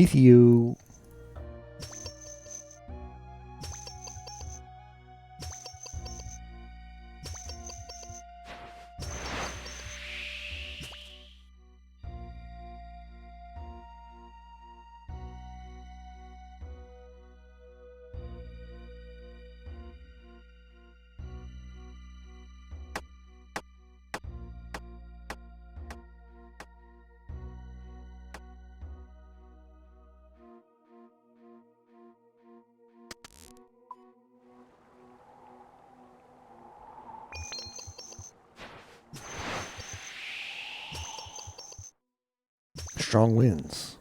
You. Strong winds.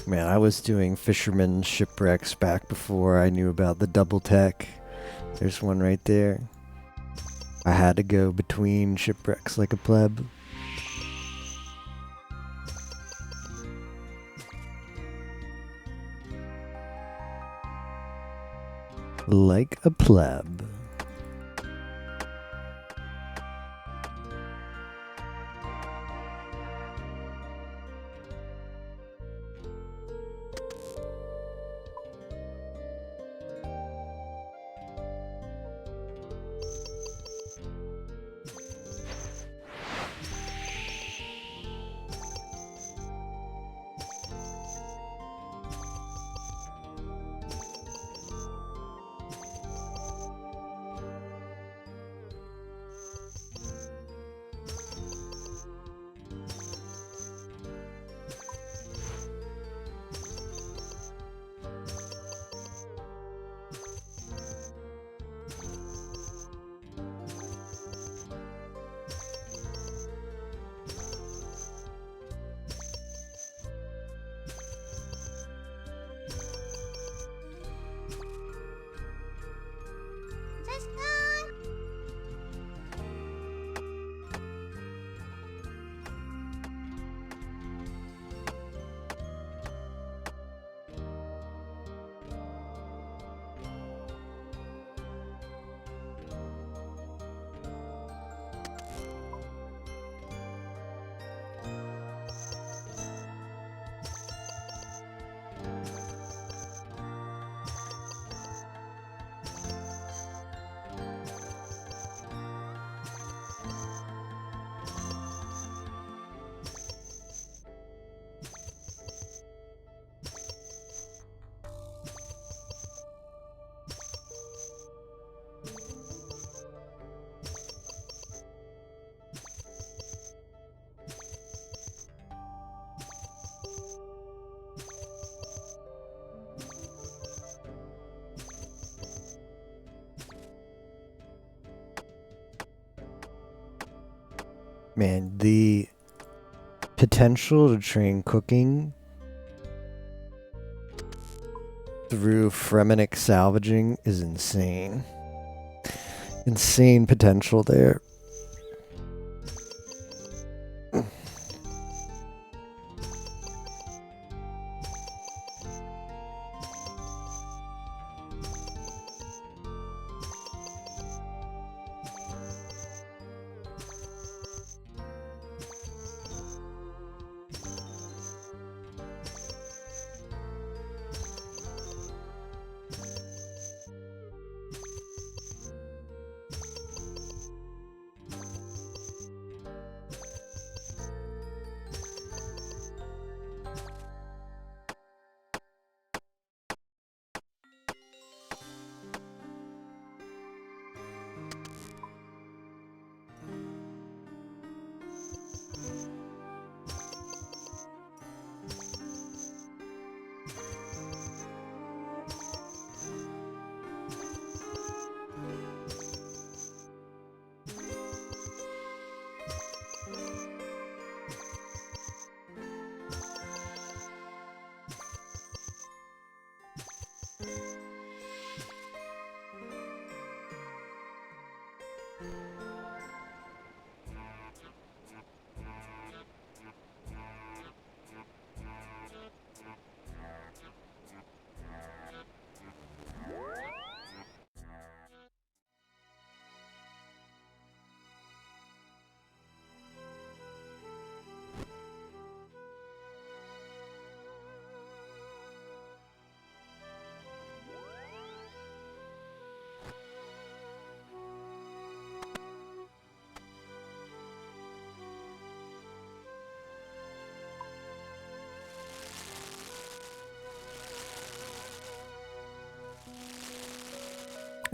Man, I was doing fisherman shipwrecks back before I knew about the double tech. There's one right there. I had to go between shipwrecks like a pleb. Like a pleb. Man, the potential to train cooking through Fremenic salvaging is insane. Insane potential there.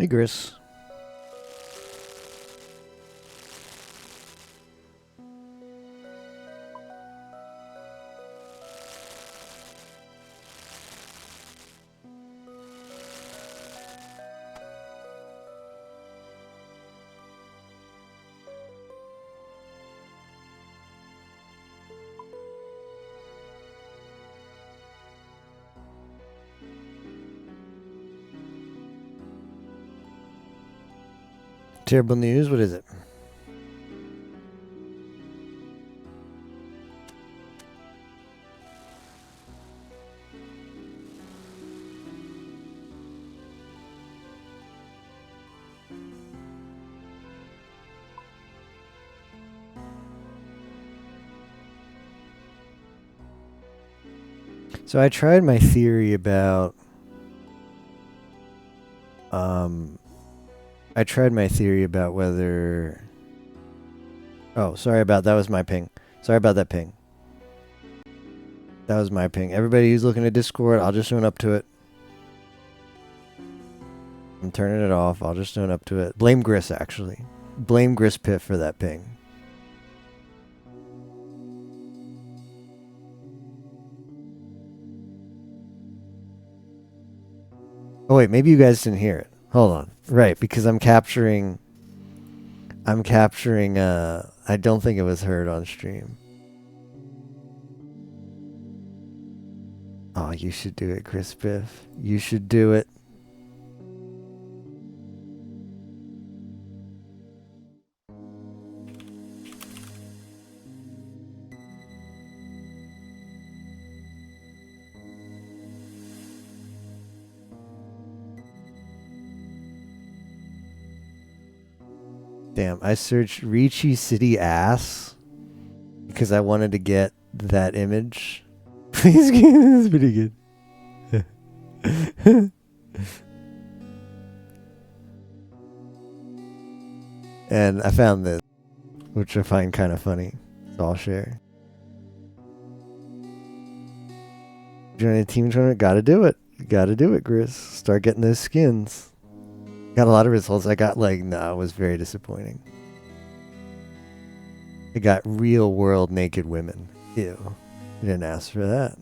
Hey, Gris. Terrible news. What is it? So I tried my theory about whether. Oh, sorry about that. Was my ping. Sorry about that ping. That was my ping. Everybody who's looking at Discord, I'll just own up to it. I'm turning it off. I'll just own up to it. Blame Gris, actually. Blame Gris Piff for that ping. Oh, wait. Maybe you guys didn't hear it. Hold on. Right, because I'm capturing... I don't think it was heard on stream. Oh, you should do it, Gris Piff. You should do it. Damn, I searched Ricci City ass because I wanted to get that image. Please, this is pretty good. And I found this, which I find kind of funny. So I'll share. Join a team tournament, gotta do it. Gotta do it, Gris. Start getting those skins. Got a lot of results. I got it was very disappointing. I got real world naked women. Ew. You didn't ask for that.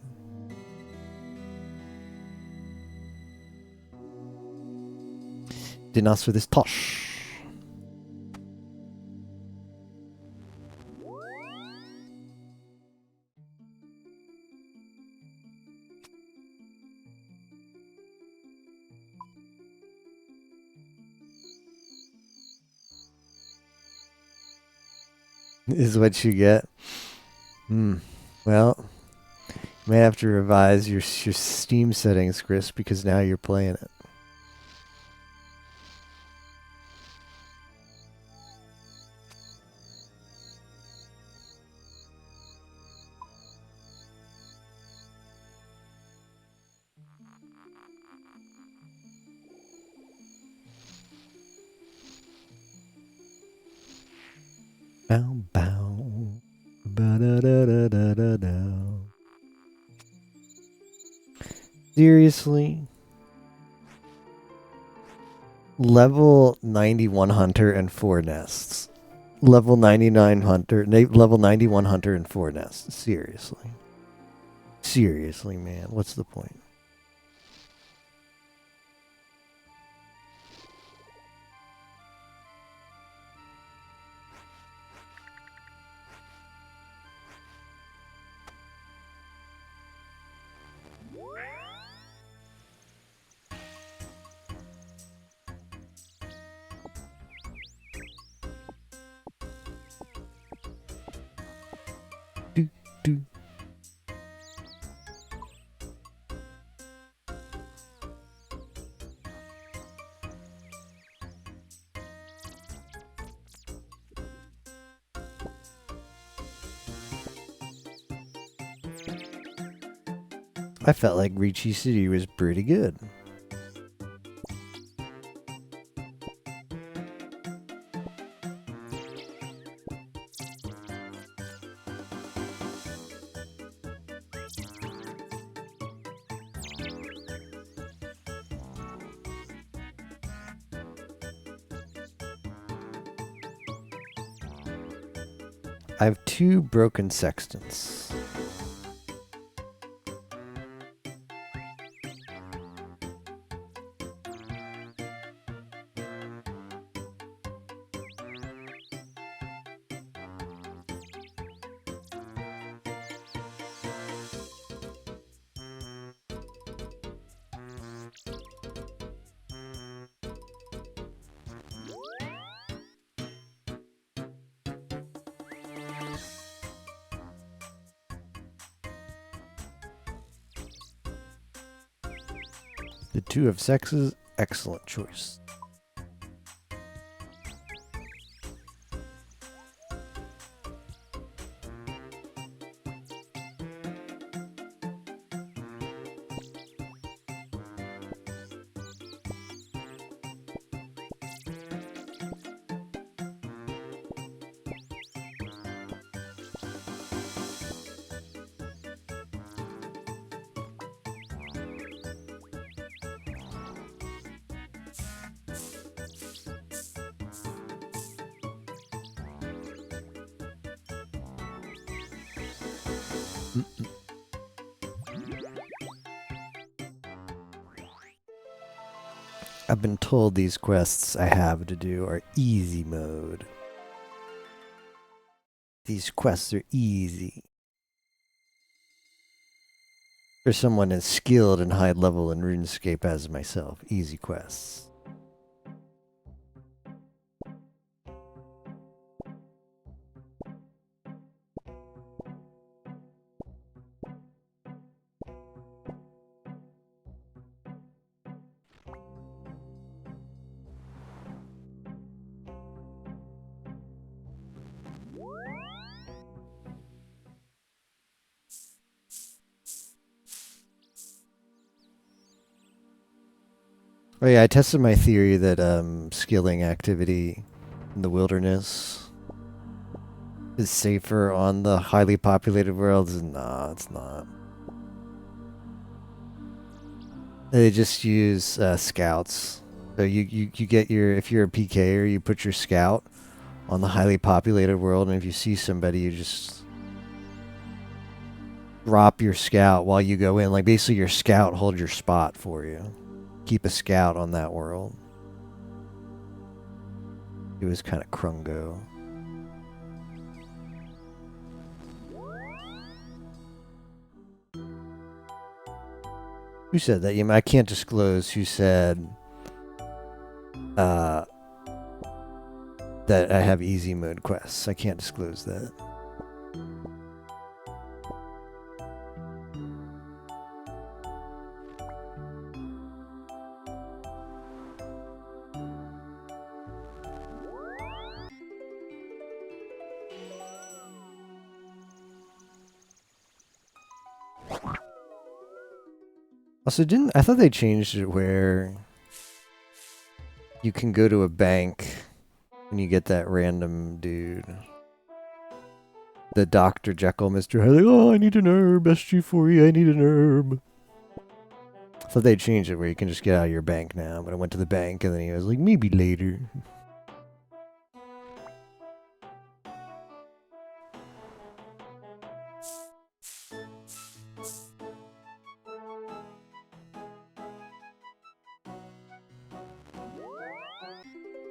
Didn't ask for this tosh. Is what you get. Well, you may have to revise your Steam settings, Chris, because now you're playing it. Bow, bow. Ba-da-da-da-da-da-da. Seriously? Level 91 hunter and 4 nests. Level 99 hunter, level 91 hunter and 4 nests. Seriously. Seriously, man. What's the point? Do. I felt like Ricci City was pretty good. I have 2 broken sextants. The 2 of sexes, excellent choice. I've been told these quests I have to do are easy mode. These quests are easy. For someone as skilled and high level in RuneScape as myself, easy quests. Oh yeah, I tested my theory that skilling activity in the wilderness is safer on the highly populated worlds. Nah, it's not. They just use scouts. So you get your, if you're a PKer, you put your scout on the highly populated world, and if you see somebody, you just drop your scout while you go in. Like basically your scout holds your spot for you. Keep a scout on that world. It was kind of Krungo. Who said that? I can't disclose who said that I have easy mode quests. I can't disclose that. Also, I thought they changed it where you can go to a bank when you get that random dude. The Dr. Jekyll, Mr. Hyde, like, oh, I need an herb, SG4E, I need an herb. I thought they changed it where you can just get out of your bank now, but I went to the bank and then he was like, maybe later.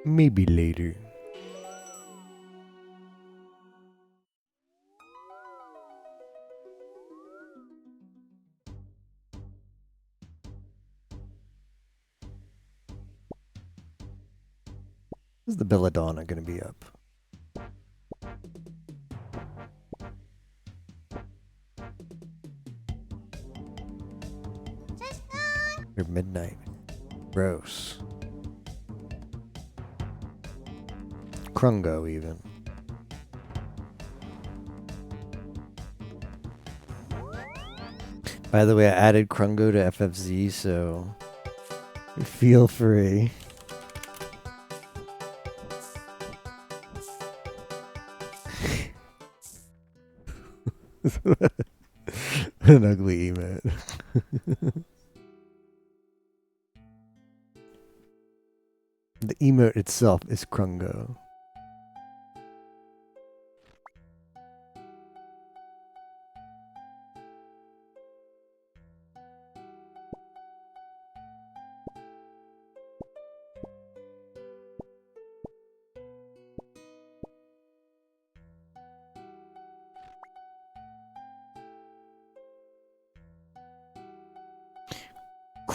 Maybe later. Is the Belladonna going to be up? Or midnight. Gross. Krungo, even. By the way, I added Krungo to FFZ, so feel free. An ugly emote. The emote itself is Krungo.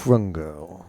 Trungo.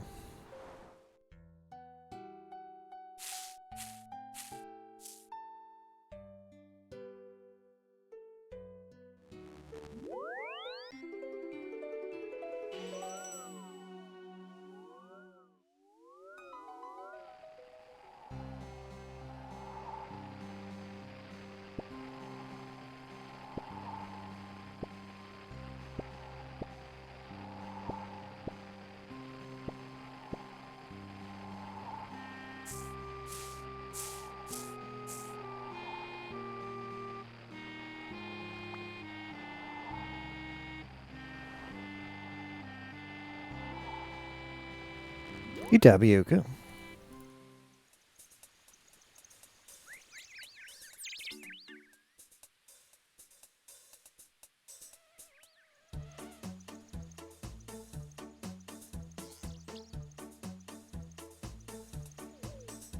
You tapioca.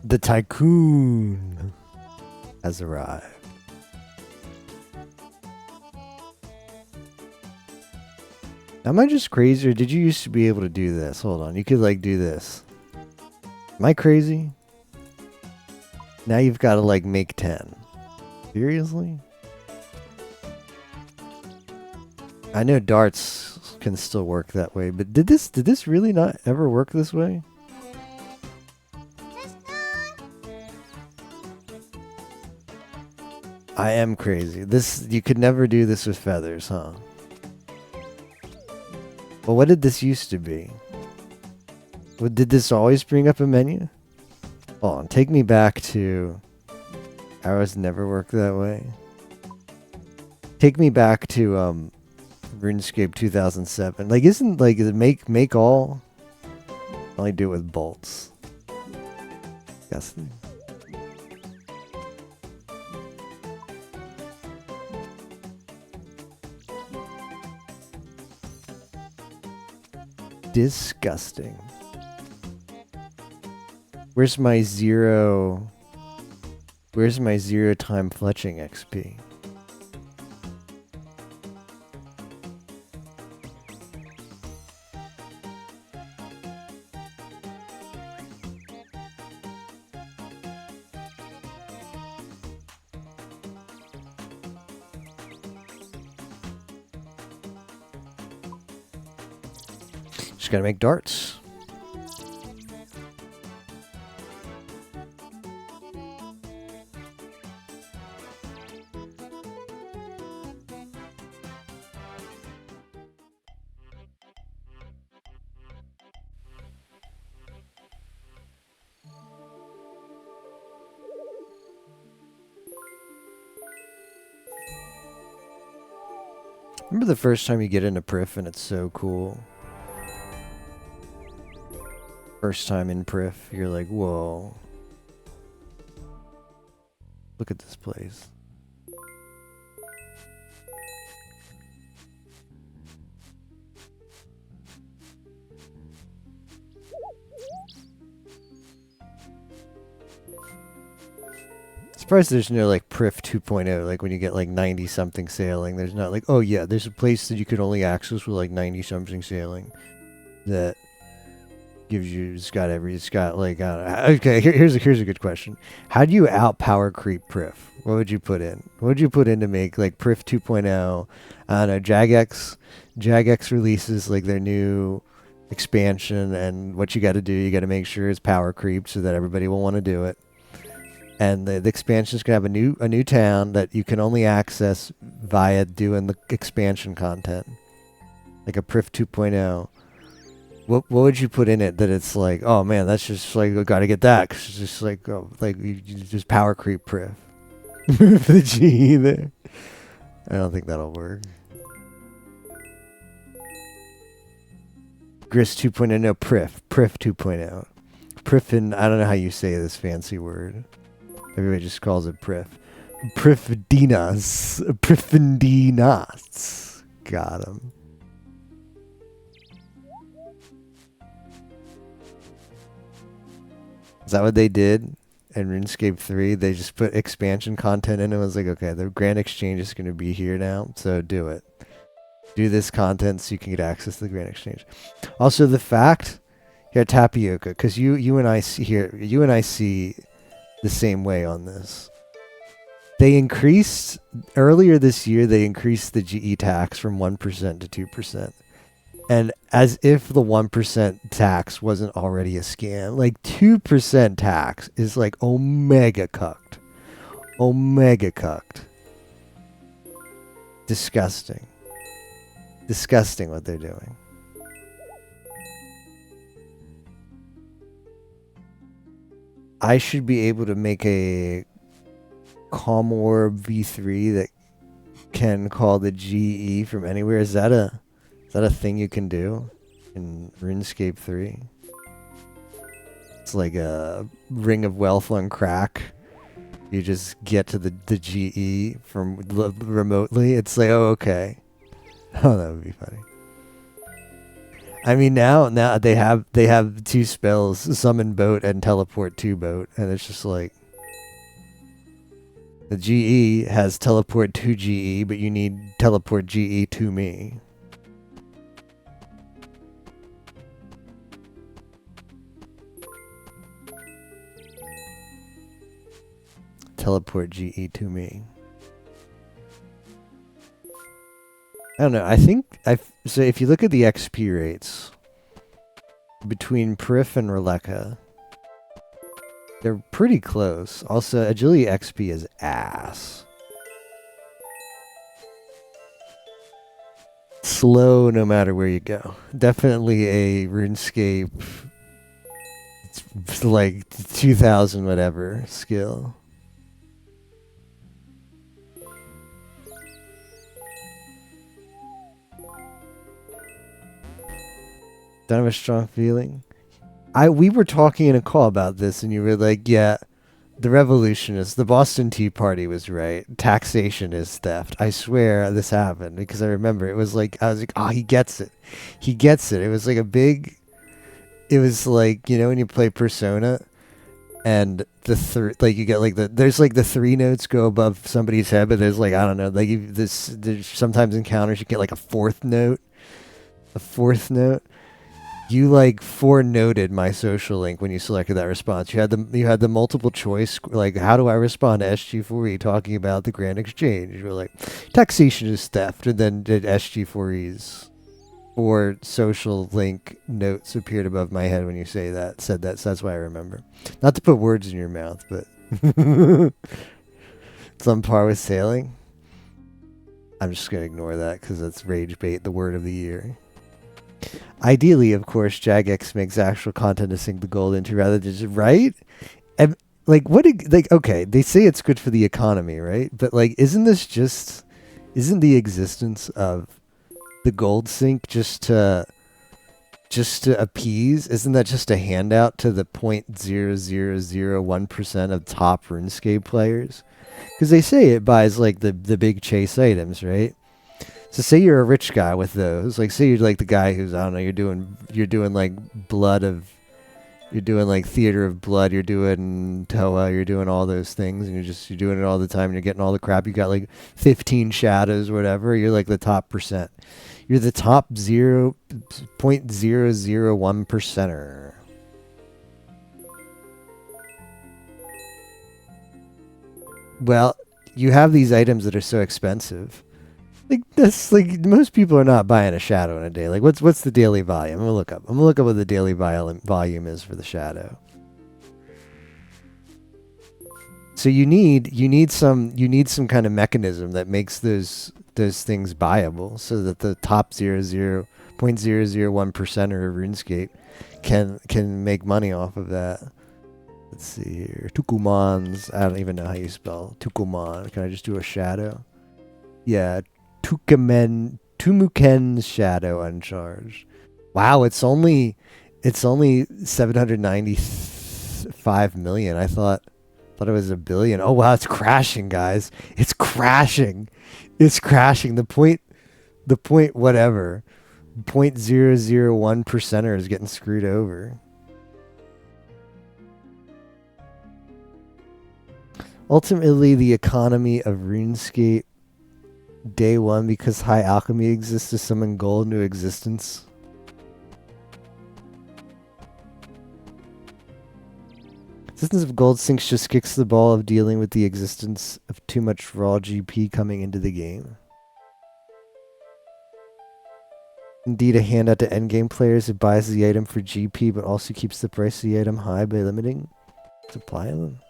The tycoon has arrived. Am I just crazy, or did you used to be able to do this? Hold on, you could like do this. Am I crazy? Now you've got to like make 10. Seriously? I know darts can still work that way, but did this really not ever work this way? I am crazy. You could never do this with feathers, huh? Well, what did this used to be? Did this always bring up a menu? Hold on, take me back to... Arrows never worked that way. Take me back to RuneScape 2007. Like, isn't like the make all? Only do it with bolts. Yes. Disgusting. Where's my zero time fletching XP? Just gotta make darts. Remember the first time you get into Prif and it's so cool? First time in Prif, you're like, whoa. Look at this place. Surprised there's no like Prif 2.0, like when you get like 90 something sailing, there's not like, oh yeah, there's a place that you could only access with like 90 something sailing that gives you, it's got like, okay, here's a good question. How do you out power creep Prif? What would you put in? What would you put in to make like Prif 2.0? I don't know, Jagex releases like their new expansion, and what you got to do, you got to make sure it's power creeped so that everybody will want to do it. And the expansion is going to have a new town that you can only access via doing the expansion content. Like a Prif 2.0. What would you put in it that it's like, oh man, that's just like, I got to get that. 'Cause it's just like, oh, like you just power creep Prif. Move the G there. I don't think that'll work. Gris 2.0, no, Prif 2.0. Priffin, I don't know how you say this fancy word. Everybody just calls it Prif. Prifdinas. Prifdinas. Got him. Is that what they did in RuneScape 3? They just put expansion content in and was like, okay, the Grand Exchange is going to be here now, so do it. Do this content so you can get access to the Grand Exchange. Also, the fact here, Tapioca, because you and I see here, you and I see the same way on this. They increased earlier this year. They increased the GE tax from 1% to 2%, and as if the 1% tax wasn't already a scam, like 2% tax is like omega cucked, omega cucked. Disgusting. Disgusting what they're doing. I should be able to make a Commor V3 that can call the GE from anywhere. Is that a thing you can do in RuneScape 3? It's like a ring of wealth on crack. You just get to the GE from remotely. It's like, oh, okay. Oh, that would be funny. I mean, now they have two spells: summon boat and teleport to boat, and it's just like the GE has teleport to GE, but you need teleport GE to me. Teleport GE to me. I don't know. I think so if you look at the XP rates between Prif and Releka, they're pretty close. Also, Agility XP is ass. Slow no matter where you go. Definitely a RuneScape, it's like 2000 whatever skill. Don't have a strong feeling. We were talking in a call about this, and you were like, "Yeah, the revolutionists, the Boston Tea Party was right. Taxation is theft." I swear this happened because I remember it was like I was like, "Oh, he gets it. He gets it." It was like a big. It was like, you know, when you play Persona, and like you get like there's like the three notes go above somebody's head, but there's like, I don't know, like there's sometimes encounters you get like a fourth note. You like four-noted my social link when you selected that response. You had the multiple choice, like, how do I respond to SG4E talking about the Grand Exchange? You were like, taxation is theft, and then did SG4E's four social link notes appeared above my head when you said that. So that's why I remember. Not to put words in your mouth, but it's on par with sailing. I'm just gonna ignore that because that's rage bait, the word of the year. Ideally, of course, Jagex makes actual content to sink the gold into rather than just, right? And like, okay, they say it's good for the economy, right? But like, isn't the existence of the gold sink just to appease? Isn't that just a handout to the 0.0001% of top RuneScape players? Because they say it buys like the big chase items, right? So say you're a rich guy with those, like say you're like the guy who's, I don't know, you're doing like you're doing like Theater of Blood, you're doing Toa, you're doing all those things, and you're doing it all the time, and you're getting all the crap. You got like 15 shadows or whatever. You're like the top percent. You're the top 0.001%er. Well, you have these items that are so expensive. Like this, like most people are not buying a shadow in a day. Like what's the daily volume? I'm gonna look up what the daily volume is for the shadow. So you need some kind of mechanism that makes those things buyable, so that the top 0.001%er of RuneScape can make money off of that. Let's see here, Tukumans. I don't even know how you spell Tukuman. Can I just do a shadow? Yeah. Tumuken's shadow uncharged. Wow, it's only 795 million. I thought it was a billion. Oh wow, it's crashing, guys. It's crashing. The point whatever. 0.001%er is getting screwed over. Ultimately, the economy of RuneScape Day one, because high alchemy exists to summon gold into existence. Existence of gold sinks just kicks the ball of dealing with the existence of too much raw GP coming into the game. Indeed, a handout to endgame players. It buys the item for GP, but also keeps the price of the item high by limiting supply of them.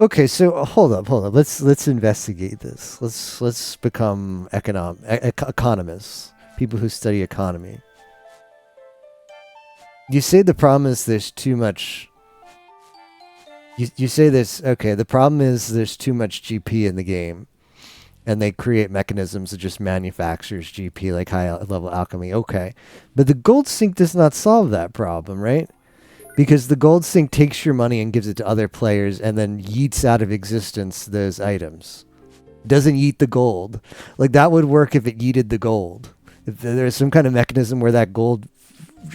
Okay, so hold up. Let's investigate this. Let's become economists, people who study economy. You say the problem is there's too much. You say this. Okay, the problem is there's too much GP in the game. And they create mechanisms that just manufactures GP like high level alchemy. Okay. But the gold sink does not solve that problem, right? Because the gold sink takes your money and gives it to other players and then yeets out of existence those items. Doesn't yeet the gold. Like that would work if it yeeted the gold. If there's some kind of mechanism where that gold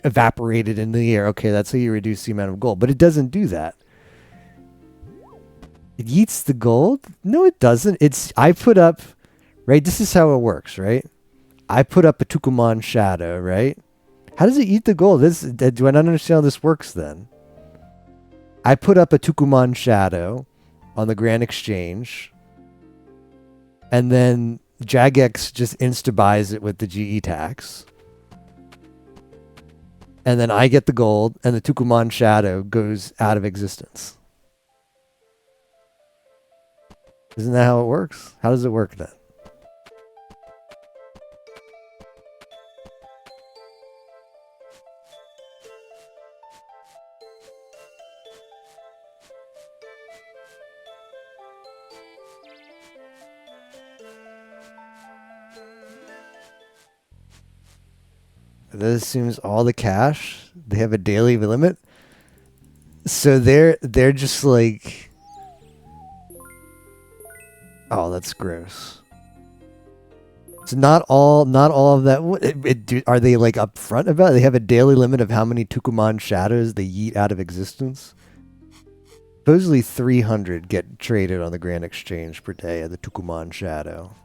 evaporated in the air, okay, that's how you reduce the amount of gold. But it doesn't do that. It yeets the gold? No, it doesn't. I put up, right? This is how it works, right? I put up a Tukumon shadow, right? How does it eat the gold? Do I not understand how this works then? I put up a Tukumon shadow on the Grand Exchange, and then Jagex just insta-buys it with the GE tax. And then I get the gold, and the Tukumon shadow goes out of existence. Isn't that how it works? How does it work then? That assumes all the cash. They have a daily limit. So they're just like, oh, that's gross. So not all of that. Are they like upfront about it? They have a daily limit of how many Tukumon shadows they yeet out of existence. Supposedly 300 get traded on the Grand Exchange per day of the Tukumon shadow.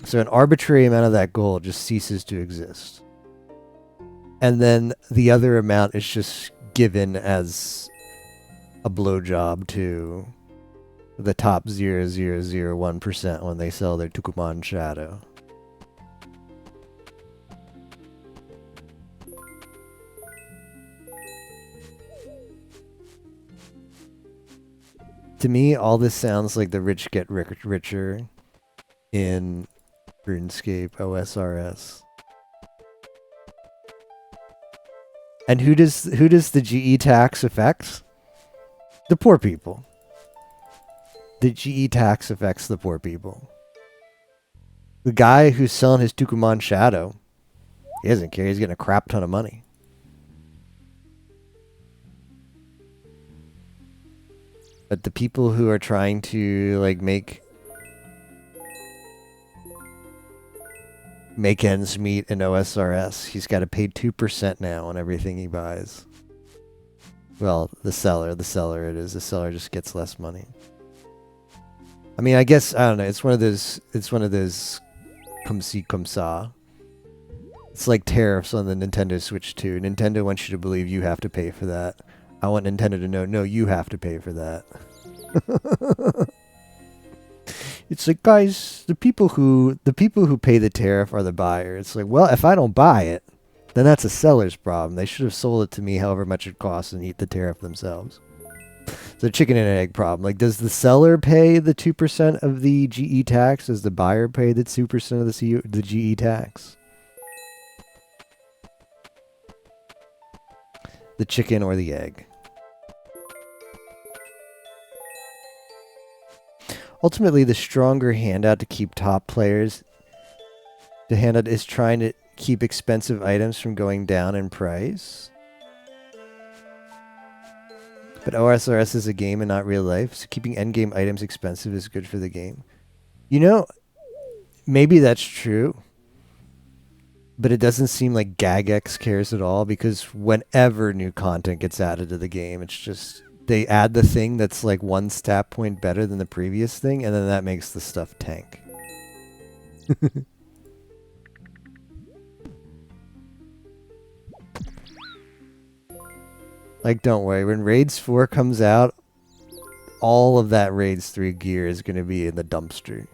So an arbitrary amount of that gold just ceases to exist. And then the other amount is just given as a blowjob to the top 0.0001% when they sell their Tukumon shadow. To me, all this sounds like the rich get richer in RuneScape OSRS. And who does the GE tax affect? The poor people. The GE tax affects the poor people. The guy who's selling his Tukumon shadow, he doesn't care. He's getting a crap ton of money. But the people who are trying to like make ends meet in OSRS, he's got to pay 2% now on everything he buys. Well, the seller it is. The seller just gets less money. I mean, I guess, I don't know. It's one of those comme ci, comme ça. It's like tariffs on the Nintendo Switch 2. Nintendo wants you to believe you have to pay for that. I want Nintendo to know, no, you have to pay for that. It's like, guys, the people who pay the tariff are the buyer. It's like, well, if I don't buy it, then that's a seller's problem. They should have sold it to me however much it costs and eat the tariff themselves. It's a chicken and egg problem. Like, does the seller pay the 2% of the GE tax? Does the buyer pay the 2% of the GE tax? The chicken or the egg? Ultimately, the stronger handout to keep top players, the handout is trying to keep expensive items from going down in price. But OSRS is a game and not real life, so keeping endgame items expensive is good for the game. You know, maybe that's true. But it doesn't seem like GagX cares at all because whenever new content gets added to the game, it's just they add the thing that's like one stat point better than the previous thing, and then that makes the stuff tank. Like, don't worry. When Raids 4 comes out, all of that Raids 3 gear is going to be in the dumpster.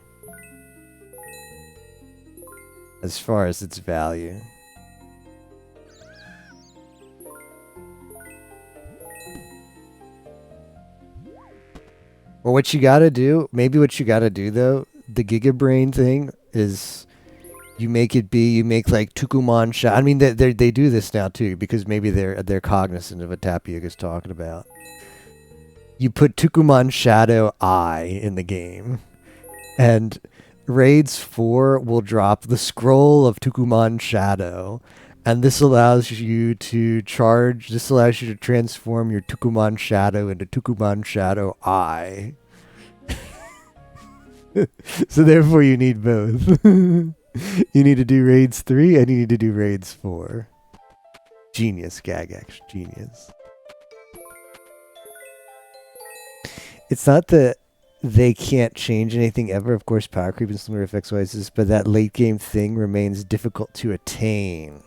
As far as its value. Well, what you gotta do, maybe what you gotta do though, the Giga Brain thing is you make like Tukumon Shadow. I mean, they do this now too because maybe they're cognizant of what Tapioca's talking about. You put Tukumon Shadow Eye in the game, and Raids 4 will drop the scroll of Tukumon Shadow, and this allows you to transform your Tukumon Shadow into Tukumon Shadow Eye. So therefore you need both. You need to do Raids 3 and you need to do Raids 4. Genius, GagX, genius. It's not that they can't change anything ever. Of course, power creep and similar effects wise, but that late game thing remains difficult to attain.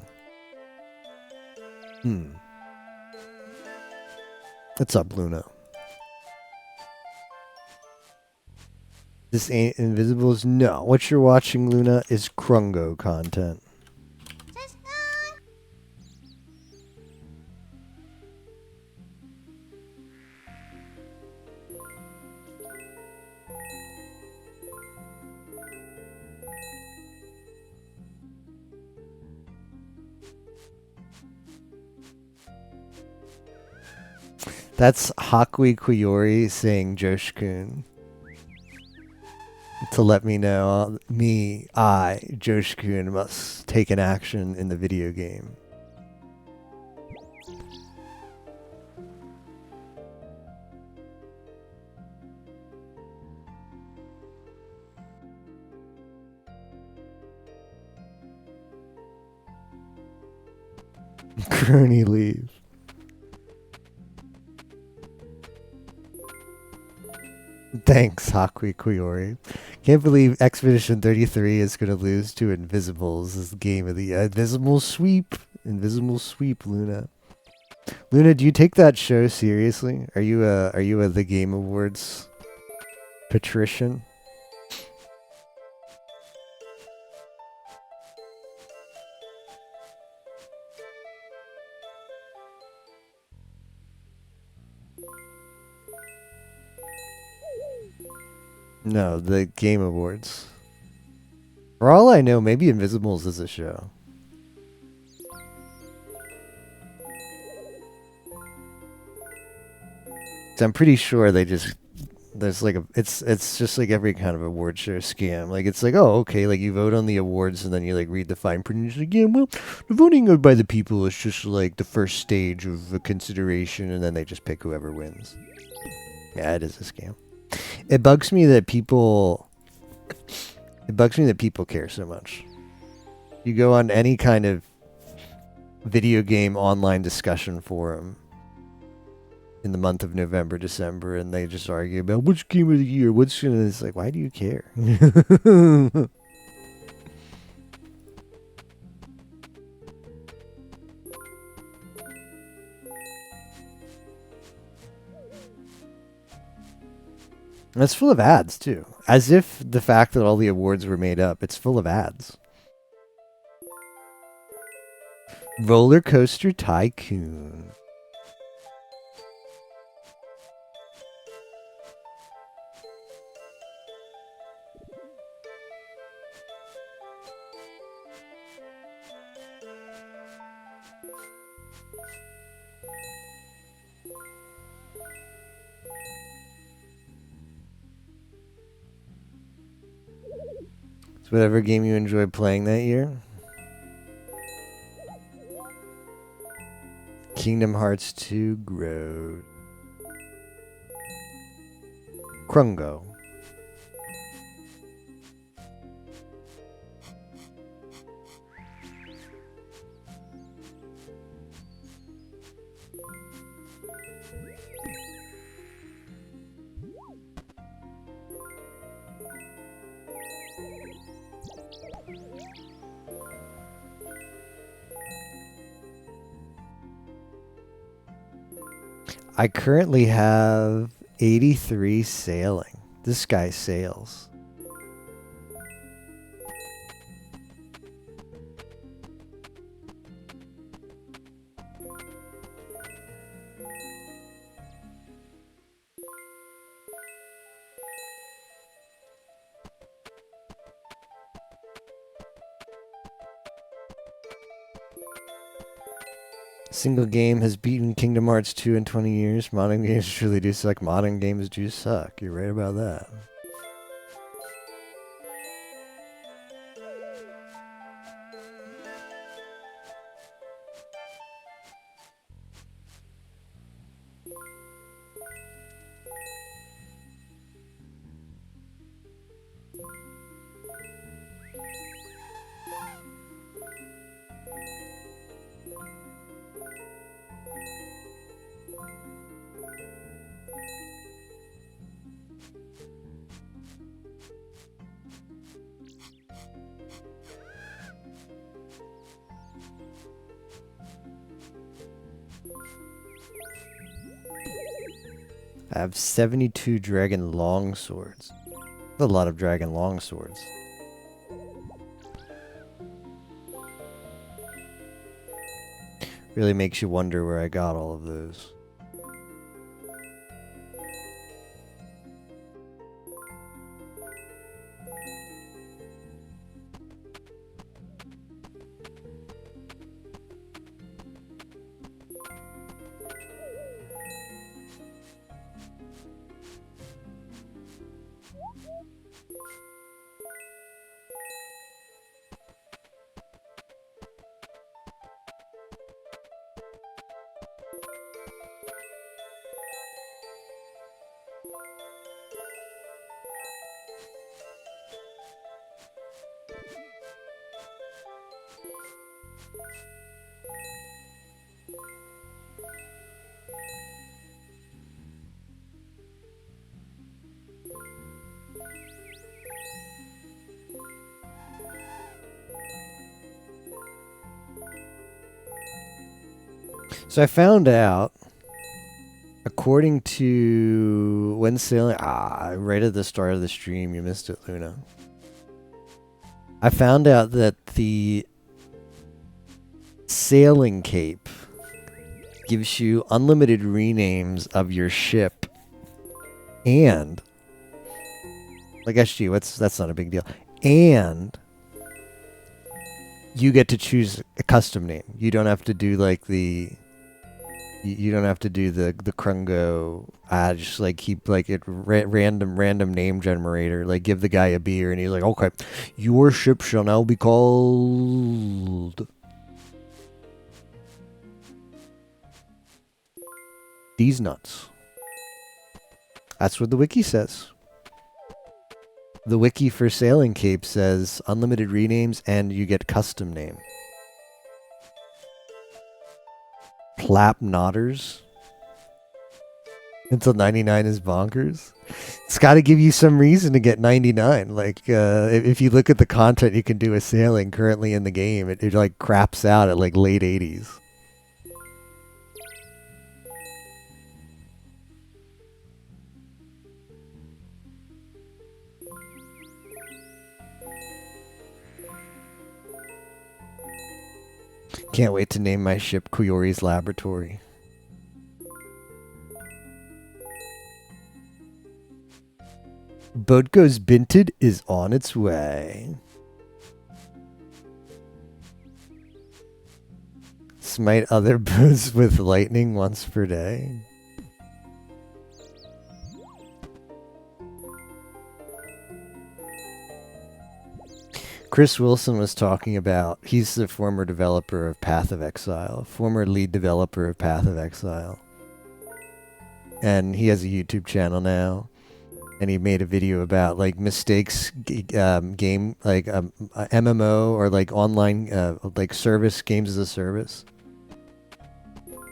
What's up, Luna? This ain't Invisibles? No. What you're watching, Luna, is Krungo content. That's Hakui Kuyori saying Josh-kun. To let me know, Josh-kun, must take an action in the video game. Crony leave. Thanks, Hakui Kuyori. Can't believe Expedition 33 is going to lose to Invisibles as the game of the Invisible Sweep. Invisible Sweep, Luna. Luna, do you take that show seriously? Are you a The Game Awards patrician? No, the Game Awards. For all I know, maybe Invisibles is a show. So I'm pretty sure there's like it's just like every kind of award show scam. Like it's like, oh, okay, like you vote on the awards and then you like read the fine print and you're like, yeah, well, the voting by the people is just like the first stage of a consideration, and then they just pick whoever wins. Yeah, it is a scam. It bugs me that people care so much. You go on any kind of video game online discussion forum in the month of November, December, and they just argue about which game of the year, it's like, why do you care? And it's full of ads, too. As if the fact that all the awards were made up, it's full of ads. Roller Coaster Tycoon. It's whatever game you enjoyed playing that year. Kingdom Hearts 2 Grow. Krungo. I currently have 83 sailing. This guy sails. Single game has beaten Kingdom Hearts 2 in 20 years. Modern games truly do suck. Modern games do suck. You're right about that. I have 72 dragon longswords. A lot of dragon longswords. Really makes you wonder where I got all of those. So I found out, according to when sailing, right at the start of the stream, you missed it, Luna. I found out that the sailing cape gives you unlimited renames of your ship, and like SG, that's not a big deal, and you get to choose a custom name. You don't have to do like you don't have to do the Krungo. Just like keep like it random name generator. Like give the guy a beer, and he's like, okay, your ship shall now be called These Nuts. That's what the wiki says. The wiki for Sailing Cape says unlimited renames, and you get custom name. Plap Nodders until 99 is bonkers. It's got to give you some reason to get 99. Like if you look at the content you can do with sailing currently in the game, it like craps out at like late 80s. Can't wait to name my ship Kuyori's Laboratory. Boat Goes Binted is on its way. Smite other boats with lightning once per day. Chris Wilson was talking about, he's the former developer of Path of Exile, former lead developer of Path of Exile. And he has a YouTube channel now. And he made a video about like mistakes, game, like MMO or like online, like service, games as a service.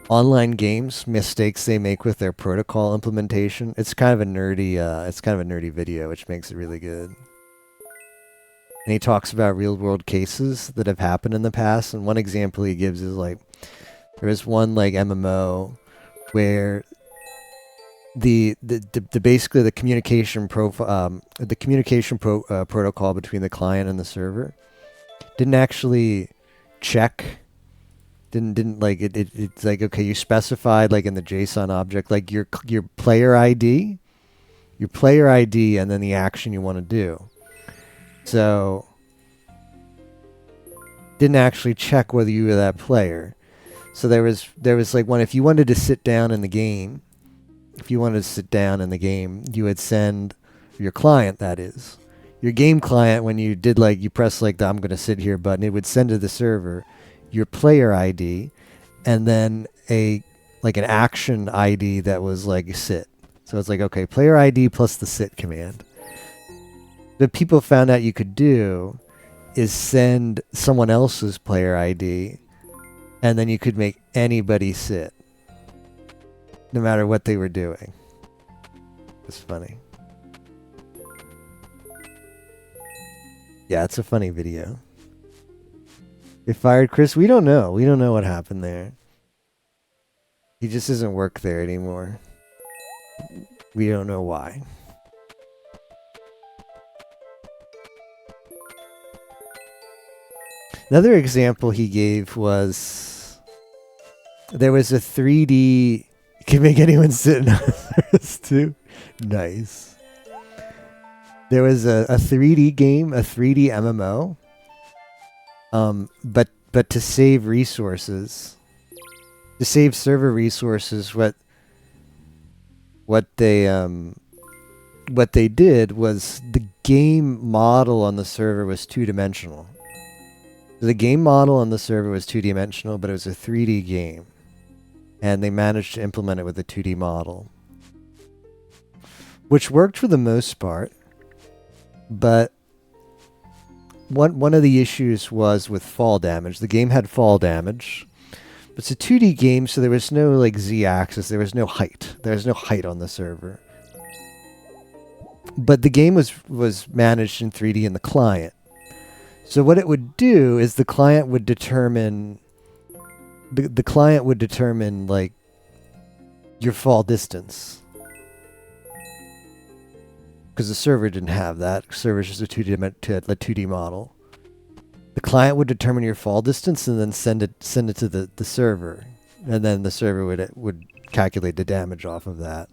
Online games, mistakes they make with their protocol implementation. It's kind of a nerdy video, which makes it really good. And he talks about real world cases that have happened in the past. And one example he gives is like, there was one like MMO where the basically the communication protocol between the client and the server didn't actually check. Didn't like it's like, okay, you specified like in the JSON object like your player ID, and then the action you want to do. So didn't actually check whether you were that player. So there was like one, if you wanted to sit down in the game, you would send your client, that is your game client, when you did like you press like the I'm gonna sit here button, it would send to the server your player ID and then an action ID that was like sit. So it's like, okay, player ID plus the sit command. What people found out you could do is send someone else's player ID, and then you could make anybody sit, no matter what they were doing. It's funny. Yeah, it's a funny video. They fired Chris. We don't know. We don't know what happened there. He just doesn't work there anymore. We don't know why. Another example he gave was there was a 3D. You can make anyone sit in this too. Nice. There was a 3D game, a 3D MMO. But to save resources, to save server resources, what they did was the game model on the server was two-dimensional. The game model on the server was two-dimensional, but it was a 3D game. And they managed to implement it with a 2D model, which worked for the most part. But one of the issues was with fall damage. The game had fall damage. But it's a 2D game, so there was no like Z-axis. There was no height. There was no height on the server. But the game was managed in 3D in the client. So what it would do is the client would determine like your fall distance, because the server didn't have that. The server is just a 2D model. The client would determine your fall distance and then send it to the server, and then the server would calculate the damage off of that.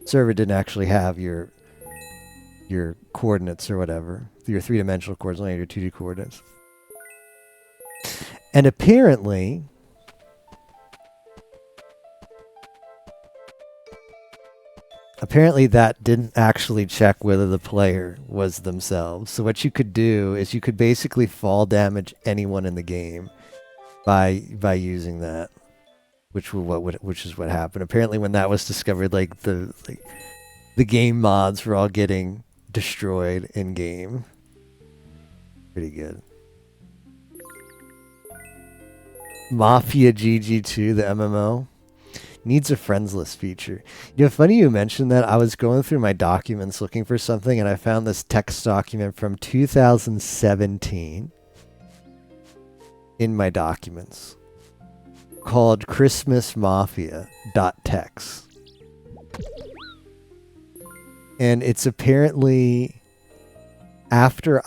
The server didn't actually have your coordinates or whatever, your three-dimensional coordinates, only your 2D coordinates. And apparently that didn't actually check whether the player was themselves. So what you could do is you could basically fall damage anyone in the game by using that, which is what happened. Apparently, when that was discovered, like the game mods were all getting destroyed in game. Pretty good. Mafia GG2, the MMO, needs a friends list feature. You know, funny you mentioned that. I was going through my documents looking for something, and I found this text document from 2017 in my documents called christmasmafia.txt. And it's apparently after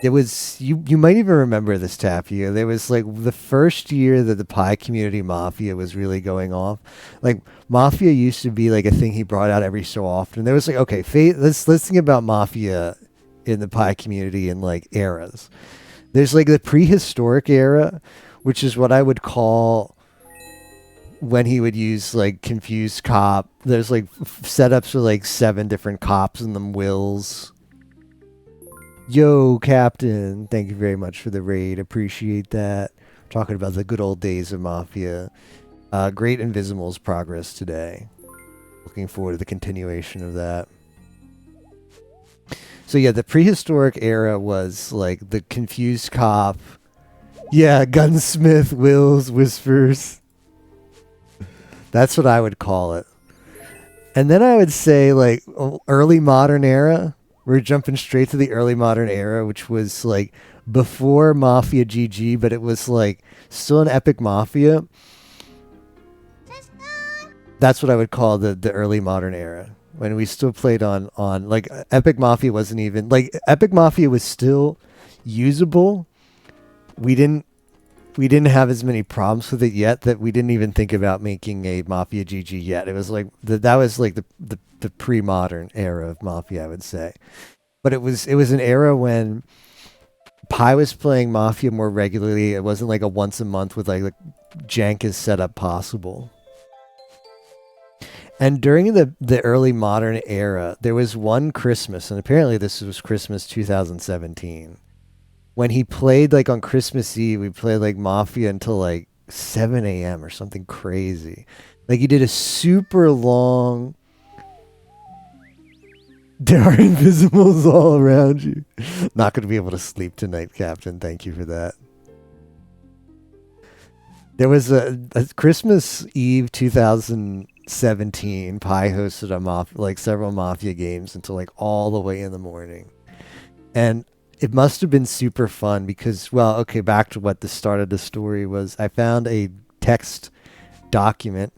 it was, you might even remember this, Taffy. There was like the first year that the Pi Community Mafia was really going off. Like Mafia used to be like a thing he brought out every so often. There was like, okay, let's think about Mafia in the Pi community in like eras. There's like the prehistoric era, which is what I would call when he would use like Confused Cop. There's like setups for like 7 different cops and them wills. Yo, Captain, thank you very much for the raid. Appreciate that. Talking about the good old days of Mafia. Great Invisimals progress today. Looking forward to the continuation of that. So yeah, the prehistoric era was like the Confused Cop. Yeah, Gunsmith, Wills, Whispers. That's what I would call it. And then I would say like early modern era. We're jumping straight to the early modern era, which was like before Mafia GG, but it was like still an epic Mafia. That's what I would call the early modern era when we still played on like Epic Mafia wasn't even like Epic Mafia was still usable. We didn't we didn't have as many problems with it yet that we didn't even think about making a Mafia GG yet. It was like that was like the pre-modern era of Mafia, I would say. But it was an era when Pi was playing Mafia more regularly. It wasn't like a once a month with like the jankest setup possible. And during the early modern era, there was one Christmas, and apparently this was Christmas 2017, when he played like on Christmas Eve, we played like Mafia until like 7 a.m. or something crazy. Like he did a super long. There are invisibles all around you. Not going to be able to sleep tonight, Captain. Thank you for that. There was a Christmas Eve 2017. Pi hosted like several Mafia games until like all the way in the morning, and it must have been super fun because, well, okay, back to what the start of the story was. I found a text document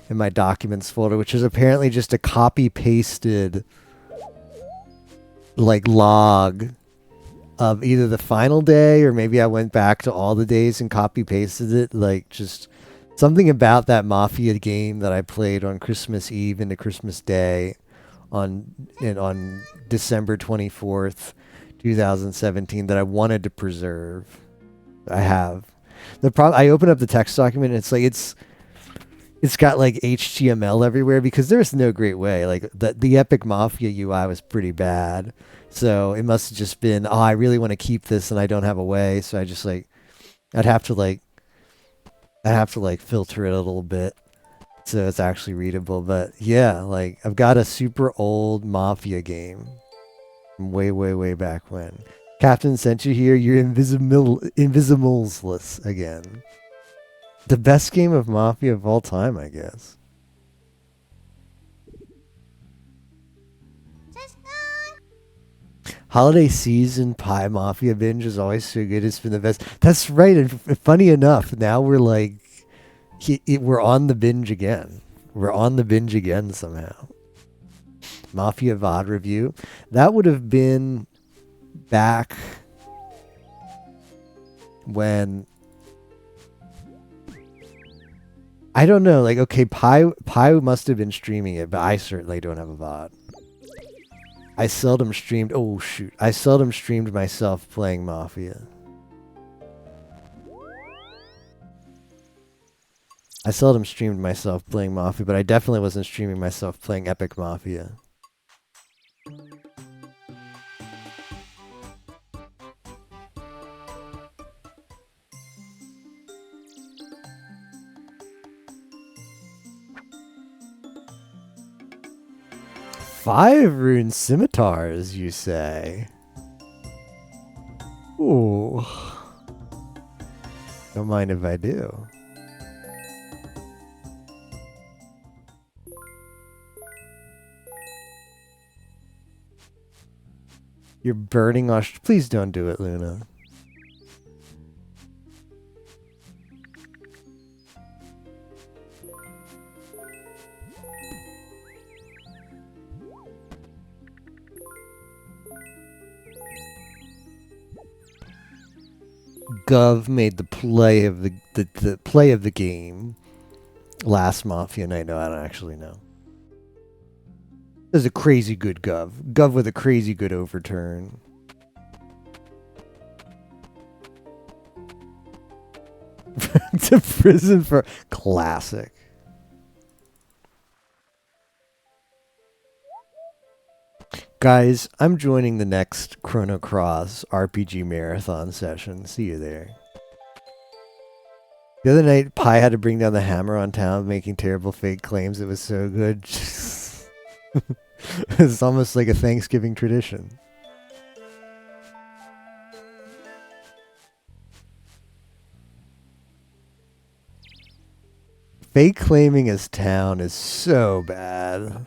in my documents folder, which is apparently just a copy pasted like log of either the final day or maybe I went back to all the days and copy pasted it. Like just something about that Mafia game that I played on Christmas Eve into Christmas Day on December 24th, 2017 that I wanted to preserve. I have. The problem I open up the text document and it's got like HTML everywhere because there's no great way. Like the Epic Mafia UI was pretty bad. So it must have just been, oh, I really want to keep this and I don't have a way. So I just like, I'd have to like filter it a little bit so it's actually readable. But yeah, like I've got a super old Mafia game from way, way, way back when. Captain sent you here. You're invisibleless again. The best game of Mafia of all time, I guess. Holiday season Pi Mafia binge is always so good. It's been the best. That's right. And funny enough, now we're like, we're on the binge again. We're on the binge again somehow. Mafia VOD review. That would have been back when, I don't know, like, okay, Pi must have been streaming it, but I certainly don't have a VOD. I seldom streamed, oh shoot, I seldom streamed myself playing Mafia. I seldom streamed myself playing Mafia, but I definitely wasn't streaming myself playing Epic Mafia. Five rune scimitars, you say? Ooh. Don't mind if I do. You're burning Please don't do it, Luna. Gov made the play of the play of the game last Mafia night. No, I don't actually know. There's a crazy good Gov. Gov with a crazy good overturn. To prison for classic. Guys, I'm joining the next Chrono Cross RPG marathon session. See you there. The other night, Pi had to bring down the hammer on town, making terrible fake claims. It was so good. It's almost like a Thanksgiving tradition. Fake claiming his town is so bad.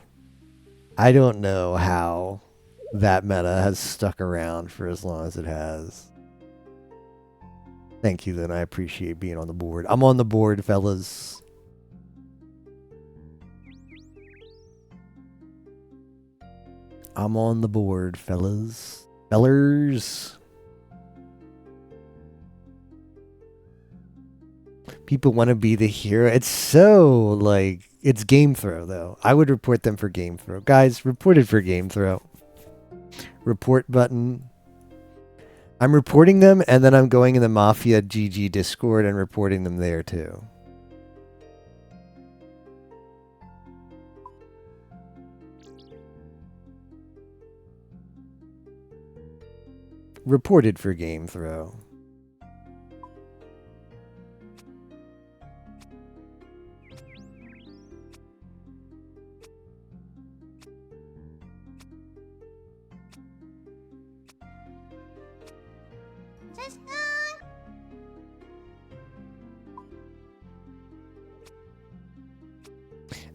I don't know how that meta has stuck around for as long as it has. Thank you, Lynn. I appreciate being on the board. I'm on the board, fellas. I'm on the board, fellas. Fellers. People want to be the hero. It's so, like, it's game throw, though. I would report them for game throw. Guys, reported for game throw. Report button. I'm reporting them, and then I'm going in the Mafia GG Discord and reporting them there, too. Reported for game throw.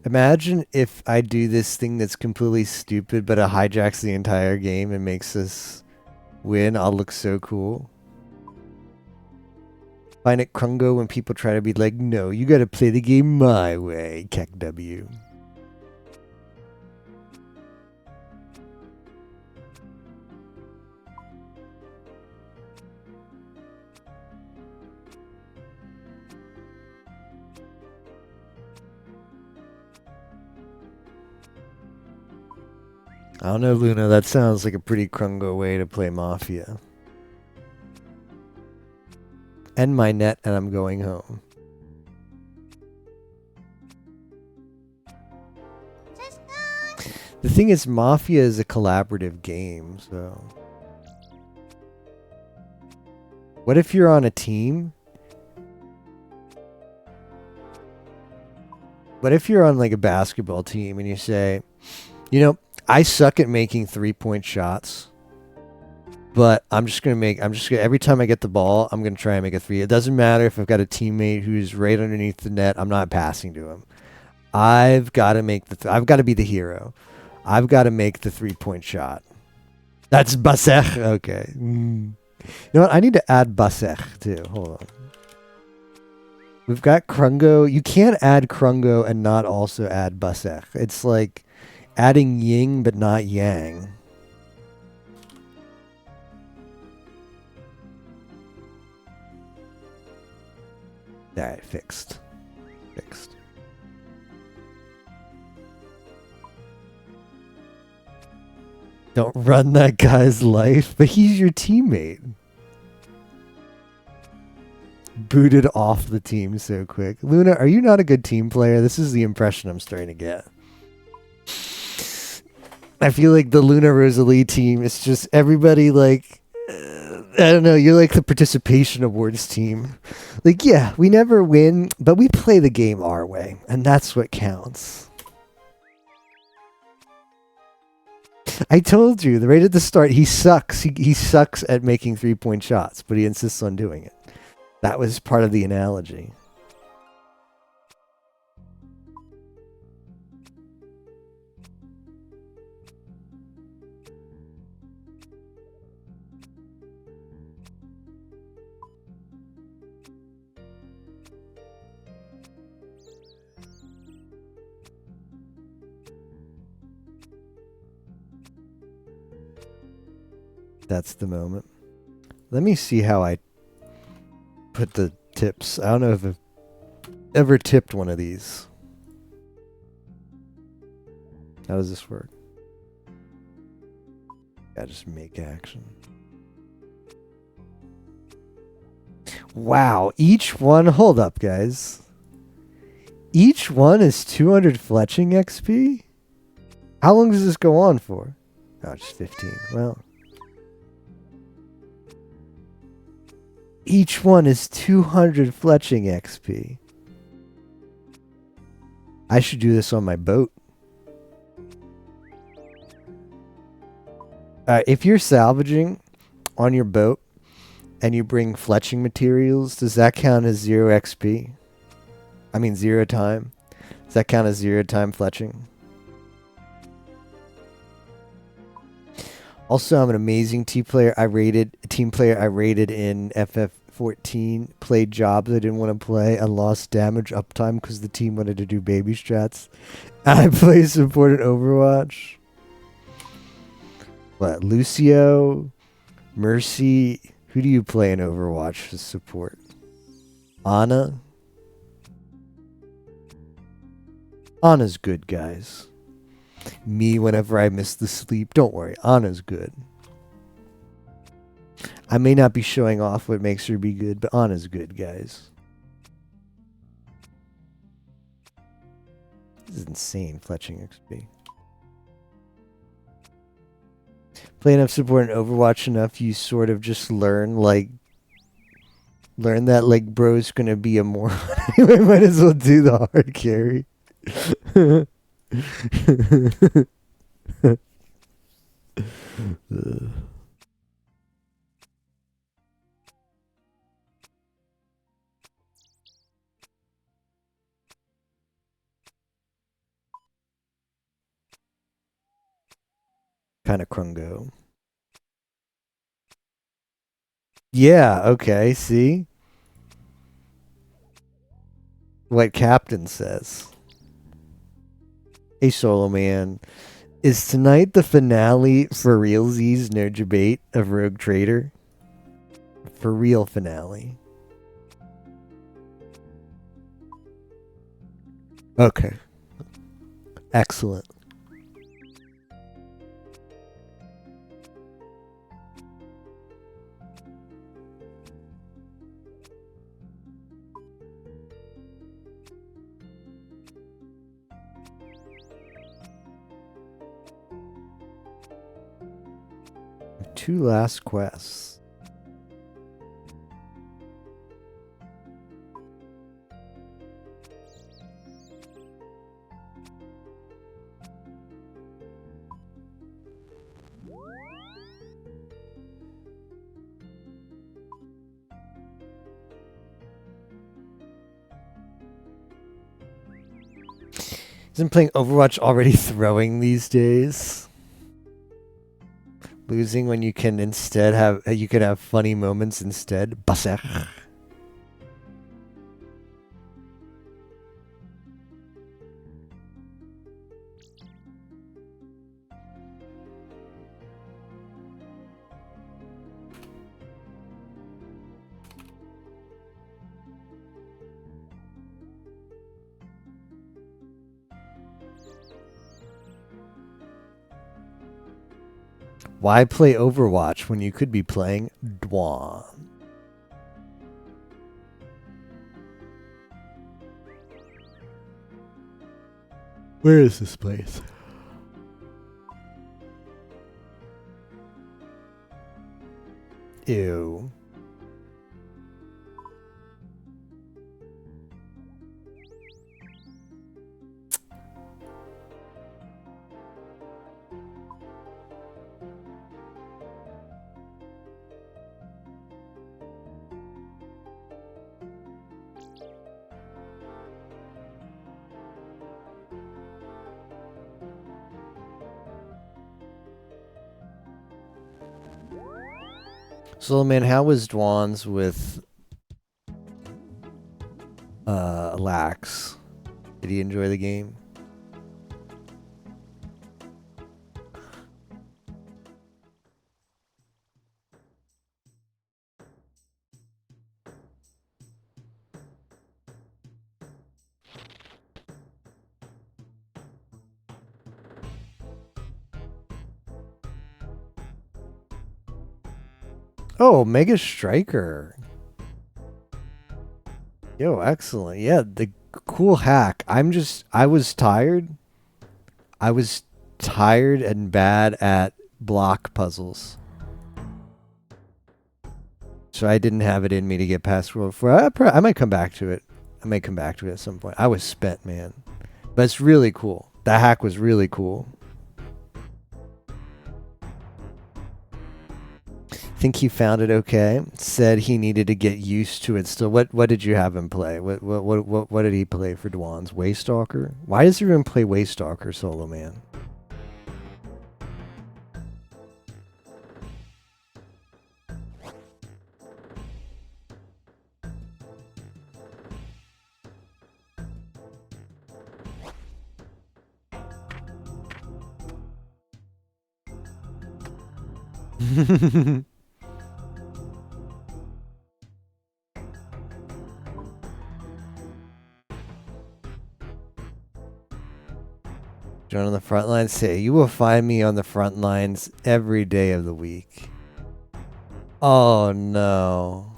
Imagine if I do this thing that's completely stupid, but it hijacks the entire game and makes us win. I'll look so cool. Find it Krungo when people try to be like, no, you gotta play the game my way, Kek W. I don't know, Luna. That sounds like a pretty Krungo way to play Mafia. End my net and I'm going home. The thing is, Mafia is a collaborative game, so... What if you're on a team? What if you're on, like, a basketball team and you say, you know, I suck at making 3-point shots, but every time I get the ball, I'm going to try and make a 3. It doesn't matter if I've got a teammate who's right underneath the net. I'm not passing to him. I've got to make I've got to be the hero. I've got to make the 3-point shot. That's Basech. Okay. You know what? I need to add Basech too. Hold on. We've got Krungo. You can't add Krungo and not also add Basech. It's like adding yin but not yang. Alright, fixed. Fixed. Don't run that guy's life, but he's your teammate. Booted off the team so quick. Luna, are you not a good team player? This is the impression I'm starting to get. I feel like the Luna Rosalie team is just everybody like, I don't know, you're like the participation awards team. Like, yeah, we never win, but we play the game our way, and that's what counts. I told you, right at the start, he sucks. He sucks at making 3-point shots, but he insists on doing it. That was part of the analogy. That's the moment. Let me see how I put the tips. I don't know if I've ever tipped one of these. How does this work? I just make action. Wow, each one, hold up guys. Each one is 200 fletching XP? How long does this go on for? Oh, just 15. Well, each one is 200 fletching XP. I should do this on my boat. If you're salvaging on your boat and you bring fletching materials, does that count as 0 XP? I mean 0 time. Does that count as 0 time fletching? Also, I'm an amazing team player. I rated in FF14. Played jobs I didn't want to play and lost damage uptime because the team wanted to do baby strats. I play support in Overwatch. What? Lucio, Mercy. Who do you play in Overwatch as support? Ana. Ana's good, guys. Me, whenever I miss the sleep, don't worry. Ana's good. I may not be showing off what makes her be good, but Ana's good, guys. This is insane, fletching XP. Play enough support in Overwatch enough, you sort of just learn that like bro's gonna be a moron. Anyway, might as well do the hard carry. Kind of Krungo. Yeah, okay, see? What Captain says. Hey, Solo Man. Is tonight the finale for realsies, no debate, of Rogue Trader? For real finale. Okay. Excellent. Two last quests. Isn't playing Overwatch already throwing these days? Losing when you can instead have funny moments instead. Basech. Why play Overwatch when you could be playing Dwan? Where is this place? Ew. So, man, how was Dwan's with Lax? Did he enjoy the game? Oh, Mega Striker. Yo, excellent. Yeah, the cool hack. I was tired. I was tired and bad at block puzzles. So I didn't have it in me to get past World 4. I might come back to it. I may come back to it at some point. I was spent, man. But it's really cool. That hack was really cool. Think he found it okay. Said he needed to get used to it still. What did you have him play? What did he play for Dwan's? Waystalker? Why does he even play Waystalker, Solo Man? Join on the front lines. Say, you will find me on the front lines every day of the week. Oh no.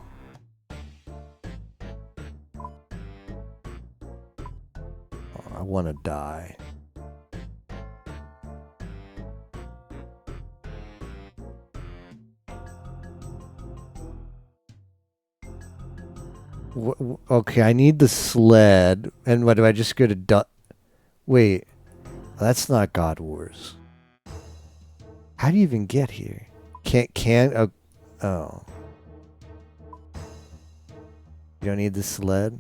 Oh, I want to die. Okay, I need the sled. And what do I just go to Wait, that's not God Wars. How do you even get here? Oh. You don't need the sled?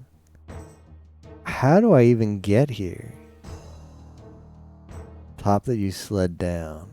How do I even get here? Top that you sled down.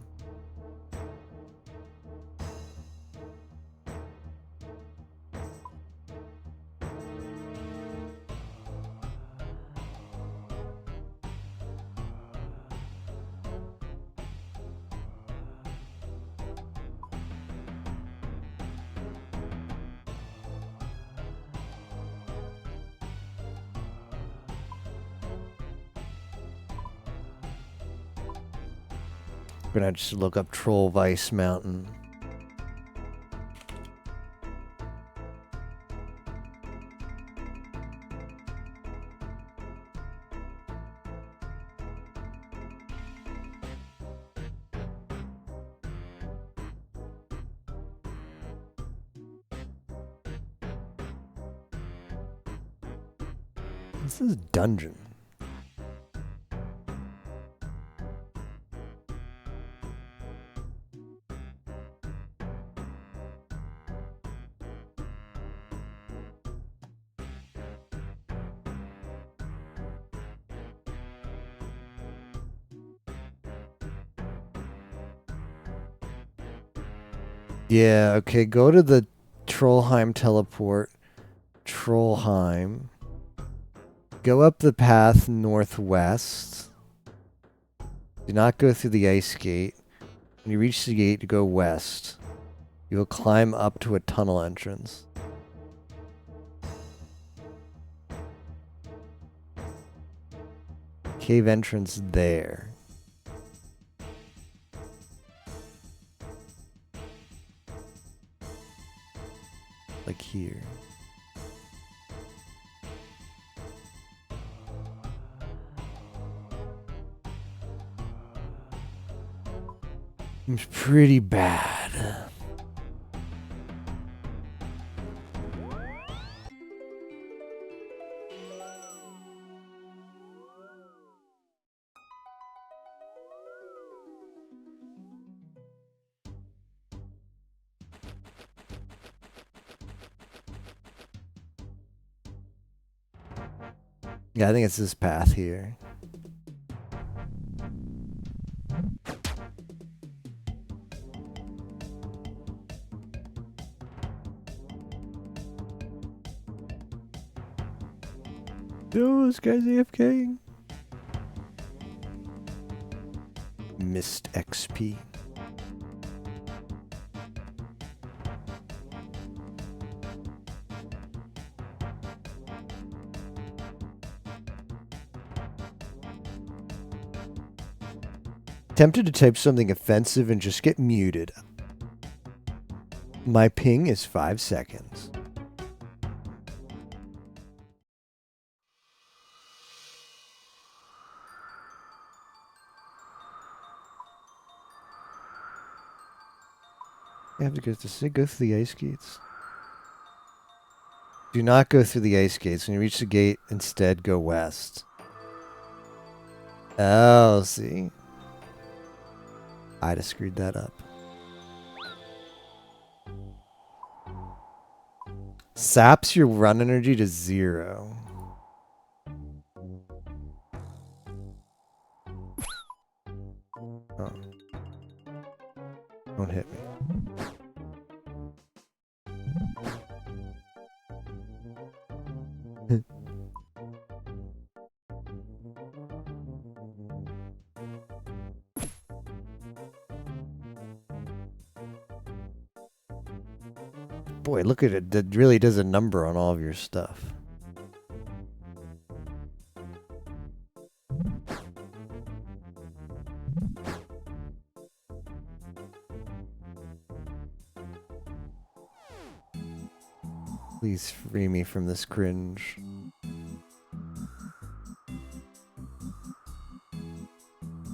I'm gonna just look up Troll Vice Mountain. This is dungeon. Yeah, okay, go to the Trollheim teleport. Trollheim. Go up the path northwest. Do not go through the ice gate. When you reach the gate, you go west. You will climb up to a tunnel entrance. Cave entrance there. Like here. It's pretty bad. Yeah, I think it's this path here. Oh, this guy's AFK. Missed XP. Tempted to type something offensive and just get muted. My ping is 5 seconds. I have to go through the ice gates. Do not go through the ice gates. When you reach the gate, instead go west. Oh, see? I'd have screwed that up. Saps your run energy to 0. Oh. Don't hit me. Boy, look at it. That really does a number on all of your stuff. Please free me from this cringe.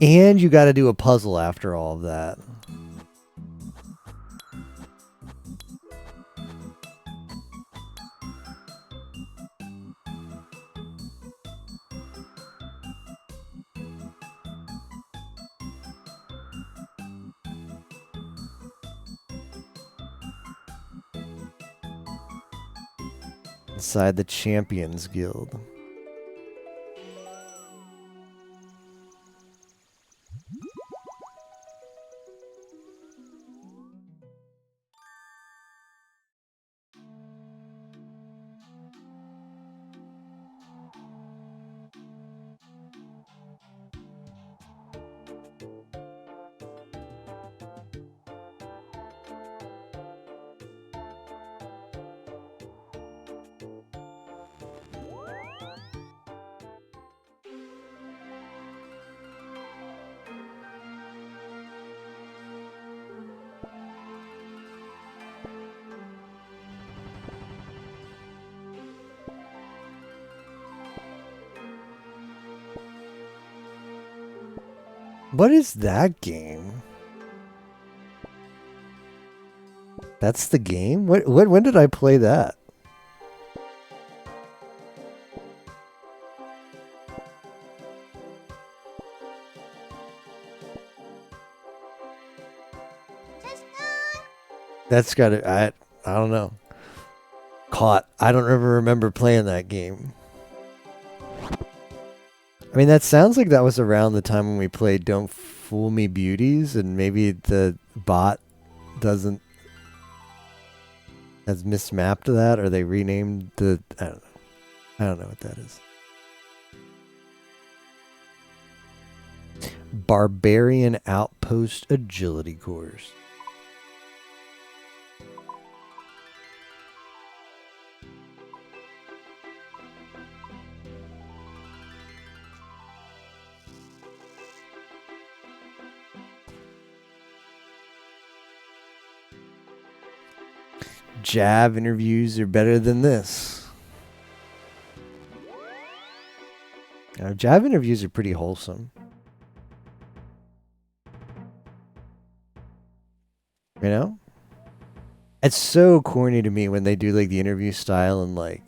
And you gotta do a puzzle after all of that. Inside the Champions Guild. What is that game? That's the game? When did I play that? That's gotta, I don't know. Caught. I don't ever remember playing that game. I mean, that sounds like that was around the time when we played Don't Fool Me Beauties, and maybe the bot has mismapped that, or they renamed the, I don't know. I don't know what that is. Barbarian Outpost Agility Course. Jab interviews are better than this. Jab interviews are pretty wholesome. You know? It's so corny to me when they do like the interview style and like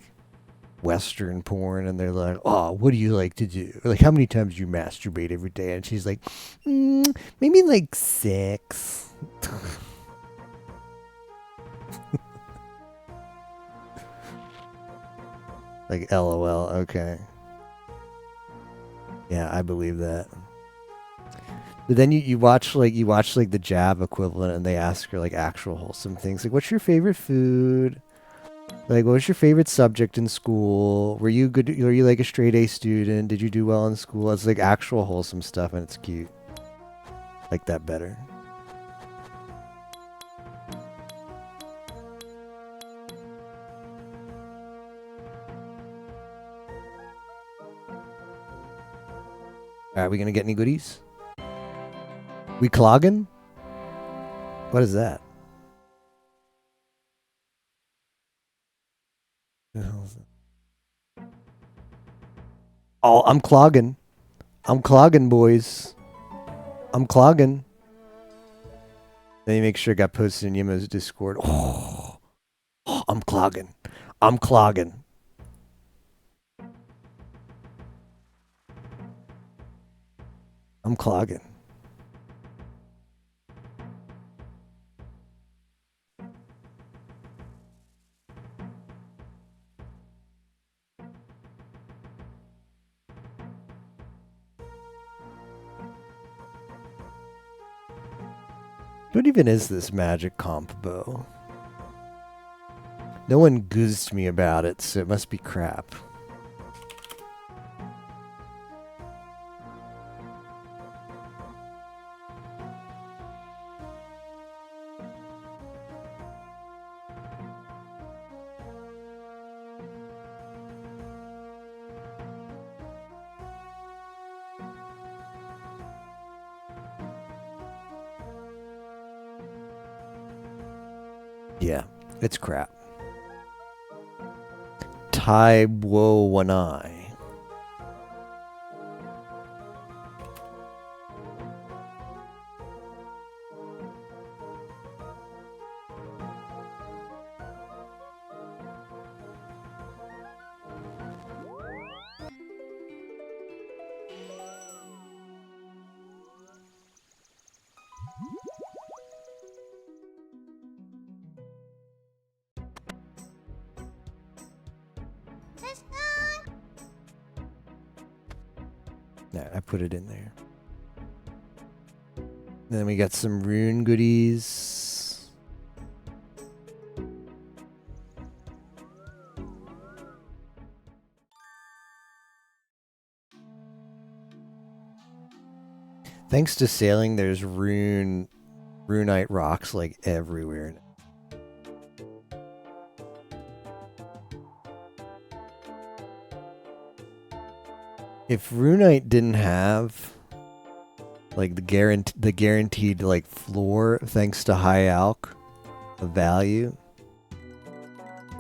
Western porn, and they're like, "Oh, what do you like to do? Like, how many times do you masturbate every day?" And she's like, maybe like 6. Like, LOL. Okay. Yeah, I believe that. But then you watch the Jab equivalent, and they ask her like actual wholesome things, like, "What's your favorite food? Like, what was your favorite subject in school? Were you good? Were you like a straight A student? Did you do well in school?" It's like actual wholesome stuff, and it's cute. Like that better. Are we gonna get any goodies? We clogging? What is that? Oh, I'm clogging. I'm clogging, boys. I'm clogging. Then you make sure it got posted in Yimo's Discord. Oh, I'm clogging. I'm clogging. I'm clogging. What even is this magic comp bow? No one goozed me about it, so it must be crap. Yeah, it's crap. Taiwo Wanai. Yeah, I put it in there. Then we got some rune goodies. Thanks to sailing, there's runite rocks like everywhere. If runite didn't have like the guaranteed like floor, thanks to high alch, value.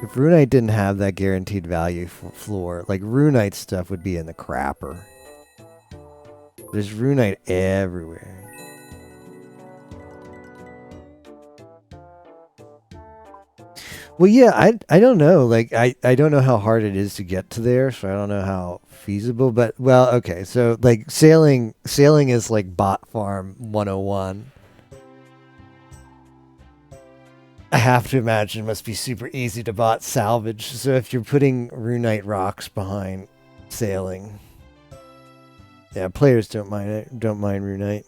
If runite didn't have that guaranteed value for floor, like runite stuff would be in the crapper. There's runite everywhere. Well, yeah, I don't know. Like, I don't know how hard it is to get to there, so I don't know how feasible. But, well, okay. So, like, sailing is like bot farm 101. I have to imagine it must be super easy to bot salvage. So if you're putting runite rocks behind sailing, yeah, players don't mind it. Don't mind runite.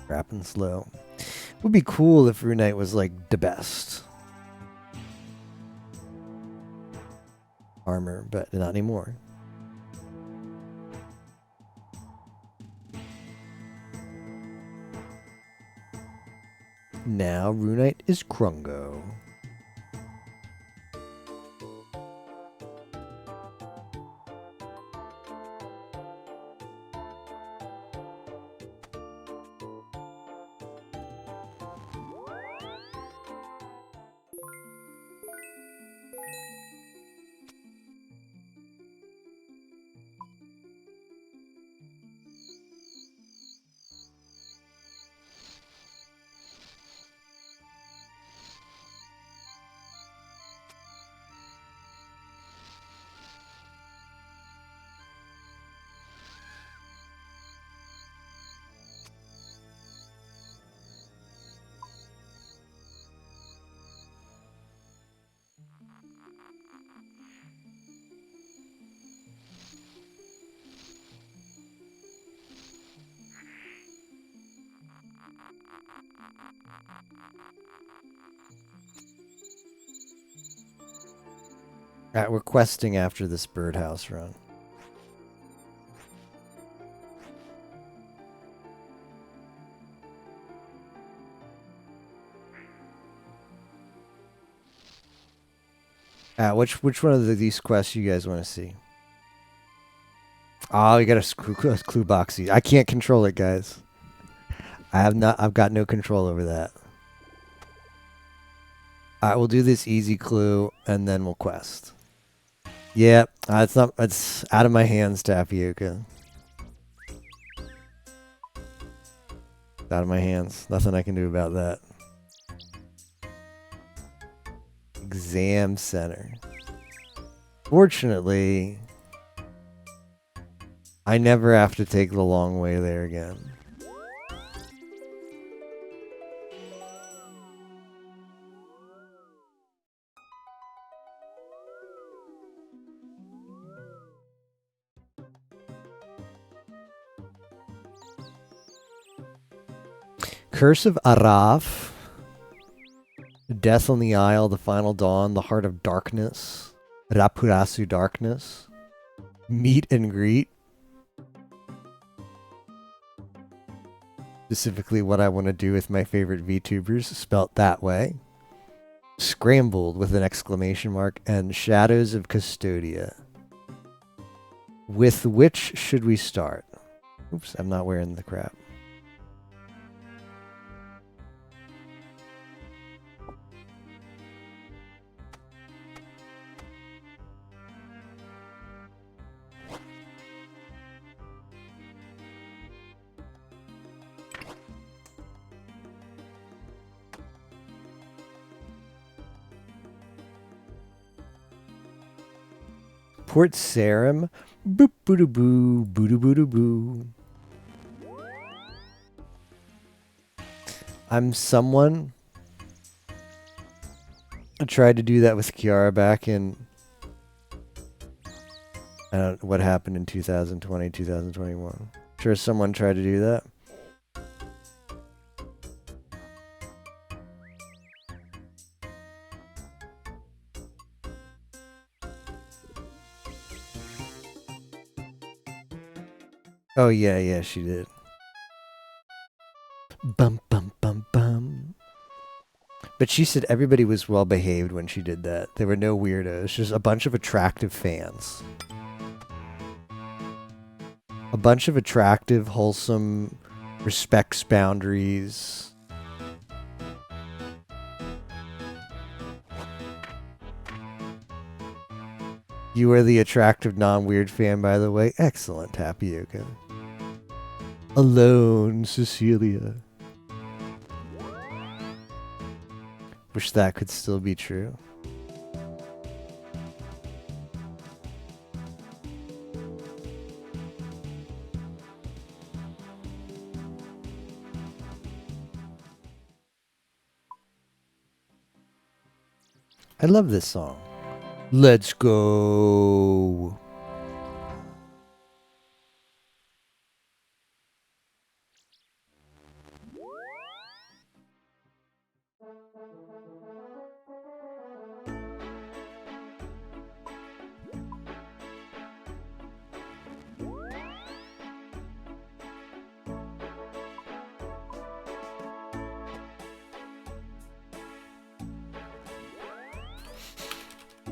Rapping slow. Would be cool if runite was like the best armor, but not anymore. Now runite is Krungo. We're questing after this birdhouse run. Which one of these quests you guys want to see? Oh, you got a clue boxy. I can't control it, guys. I've got no control over that. Alright, we'll do this easy clue and then we'll quest. Yep, it's out of my hands, Tapioca. It's out of my hands. Nothing I can do about that. Exam center. Fortunately, I never have to take the long way there again. Curse of Araf. Death on the Isle, the Final Dawn, the Heart of Darkness. Rapurasu Darkness. Meet and Greet. Specifically what I want to do with my favorite VTubers, spelt that way. Scrambled with an exclamation mark, and Shadows of Custodia. With which should we start? Oops, I'm not wearing the crap. Port Sarim. Boop boo doo boo. Boo doo boo doo boo. I'm someone. I tried to do that with Kiara back in. I don't know what happened in 2020, 2021. Sure, someone tried to do that. Oh, yeah, she did. Bum, bum, bum, bum. But she said everybody was well behaved when she did that. There were no weirdos, just a bunch of attractive fans. A bunch of attractive, wholesome, respects boundaries. You are the attractive, non-weird fan, by the way. Excellent, Tapioca. Alone, Cecilia. Wish that could still be true. I love this song. Let's go.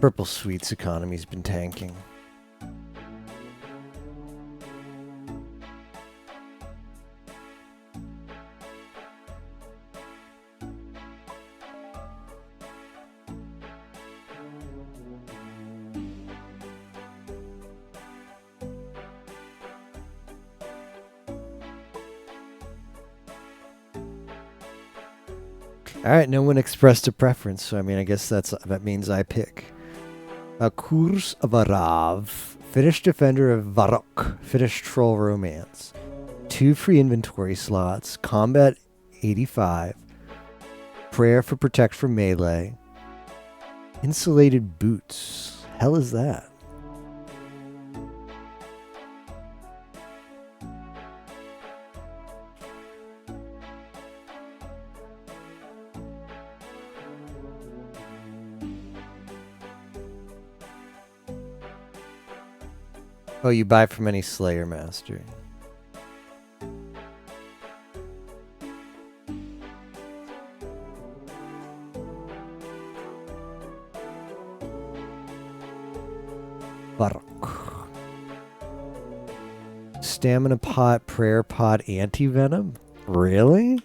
Purple Sweet's economy's been tanking. All right, no one expressed a preference, so I mean, I guess that means I pick. Kurs Varav, Finnish Defender of Varok, Finnish Troll Romance. 2 free inventory slots, Combat 85, Prayer for Protect from Melee, Insulated Boots. Hell is that? Oh, you buy from any Slayer Master. Barok. Stamina pot, prayer pot, anti-venom? Really?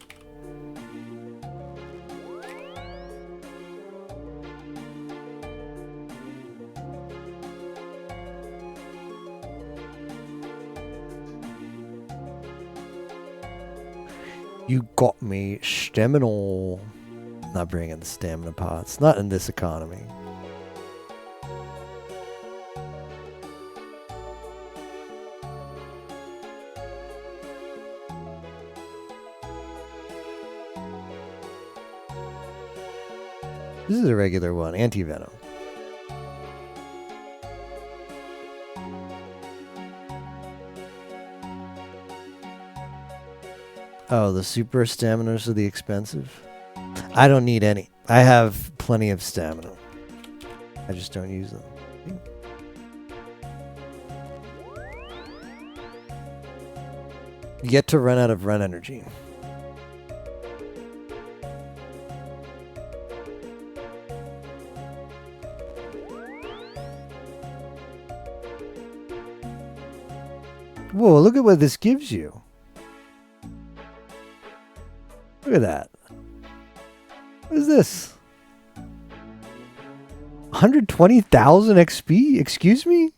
You got me stamina. Not bringing the stamina pots. Not in this economy. This is a regular one. Anti-venom. Oh, the super staminas are the expensive? I don't need any. I have plenty of stamina. I just don't use them. Yet to run out of run energy. Whoa, look at what this gives you. Look at that. What is this? 120,000 XP? Excuse me?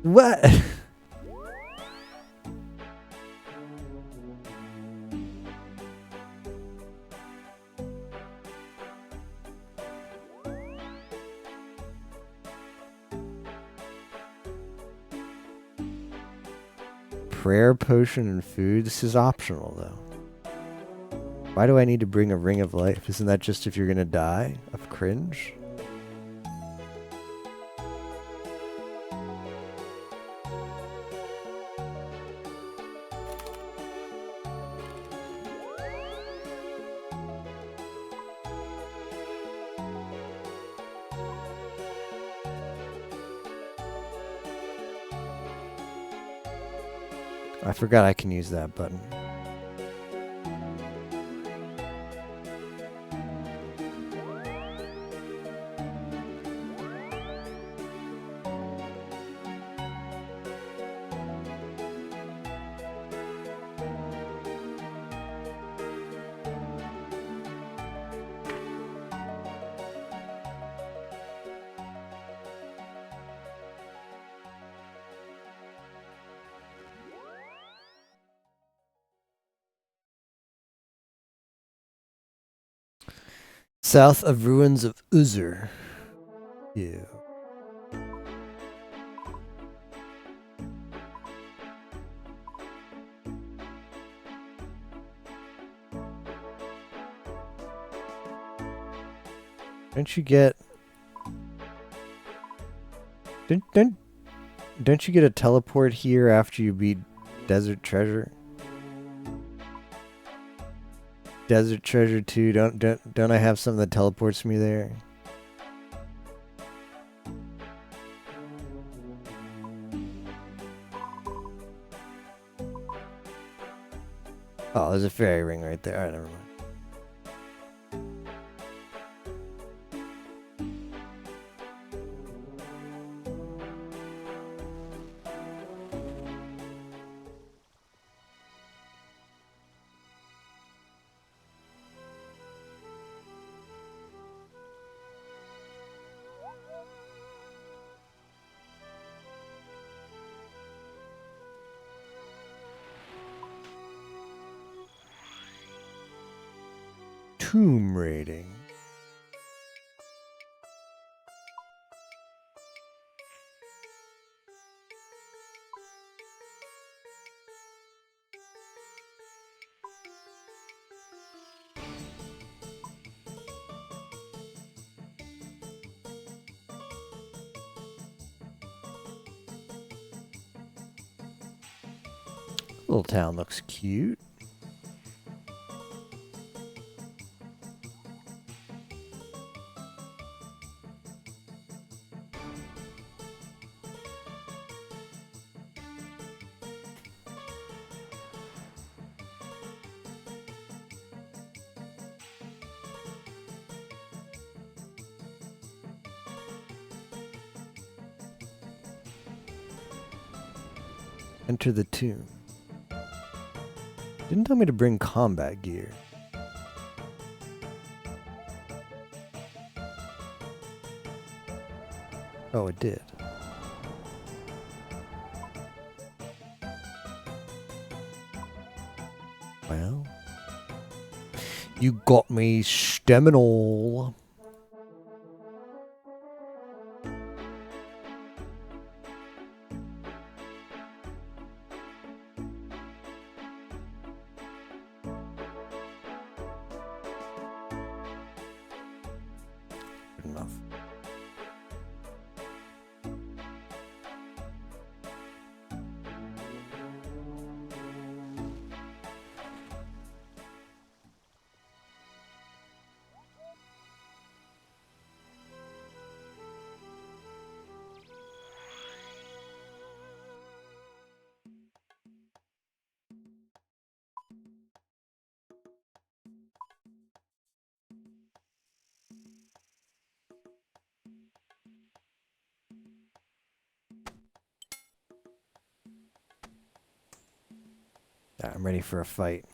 What? prayer potion and food. This is optional, though. Why do I need to bring a ring of life? Isn't that just if you're gonna die of cringe? I forgot I can use that button. South of ruins of Uzur. Yeah. Don't you get... Don't you get a teleport here after you beat Desert Treasure? Desert Treasure 2, don't I have something that teleports me there? Oh, there's a fairy ring right there. Alright, never mind. Tomb raiding. Little town looks cute. Enter the tomb. Didn't tell me to bring combat gear. Oh, it did. Well, you got me stemming all. Enough. I'm ready for a fight.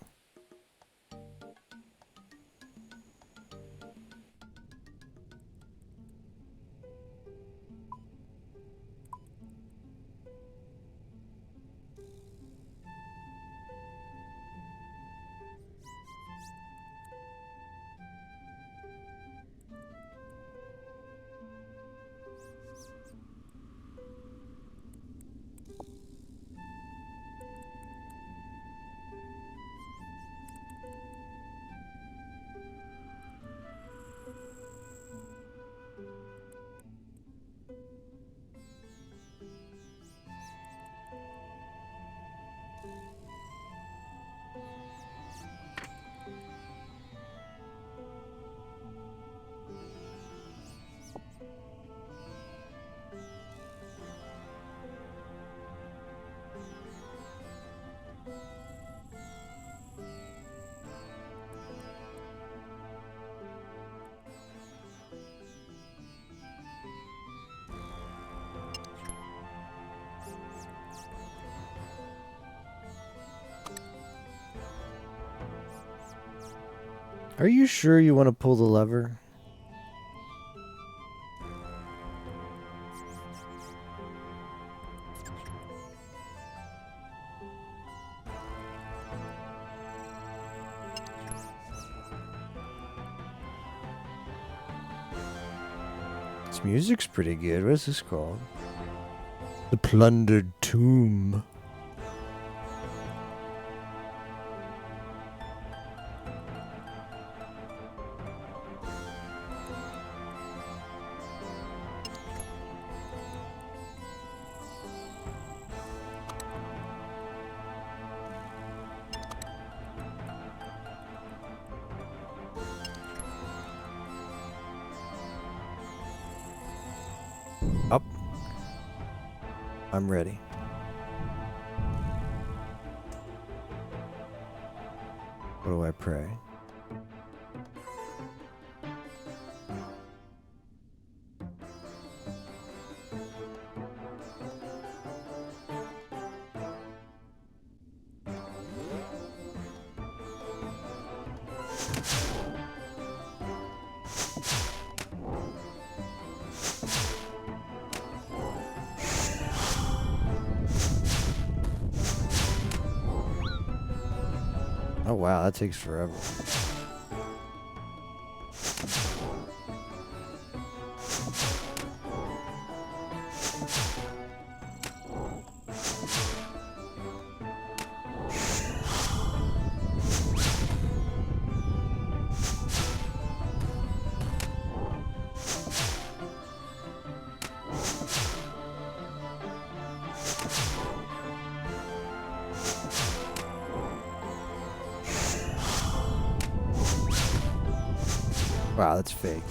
Are you sure you want to pull the lever? This music's pretty good. What's this called? The Plundered Tomb. Up. I'm ready. What do I pray? Oh wow, that takes forever. Wow, that's fake.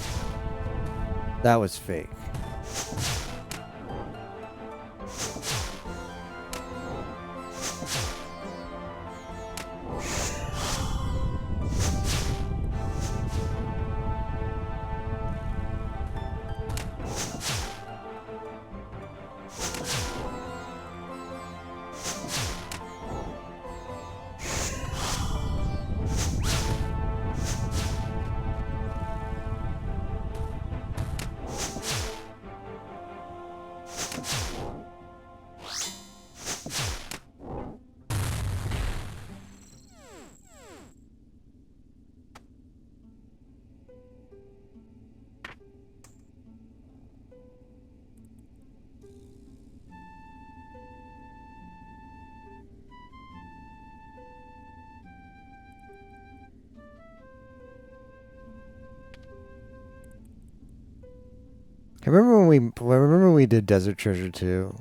That was fake. I remember when we did Desert Treasure 2.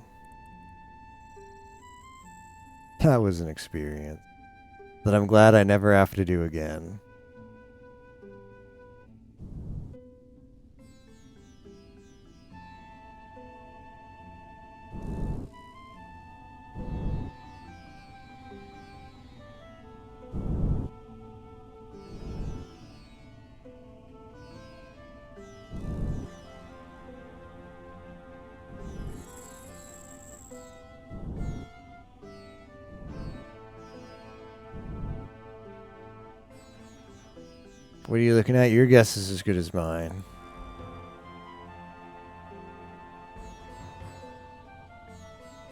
That was an experience that I'm glad I never have to do again. What are you looking at? Your guess is as good as mine.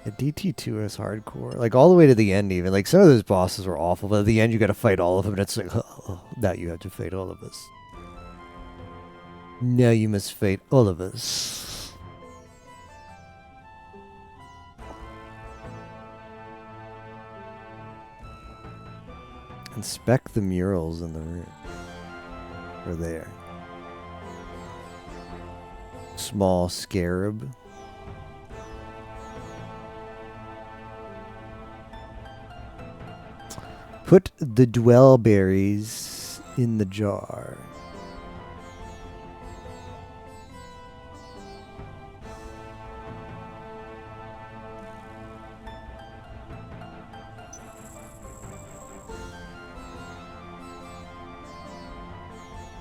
The DT2 is hardcore. Like, all the way to the end, even. Like, some of those bosses were awful, but at the end, you gotta fight all of them, and it's like, oh, now you have to fight all of us. Now you must fight all of us. Inspect the murals in the room. Or there. Small scarab. Put the dwell berries in the jar.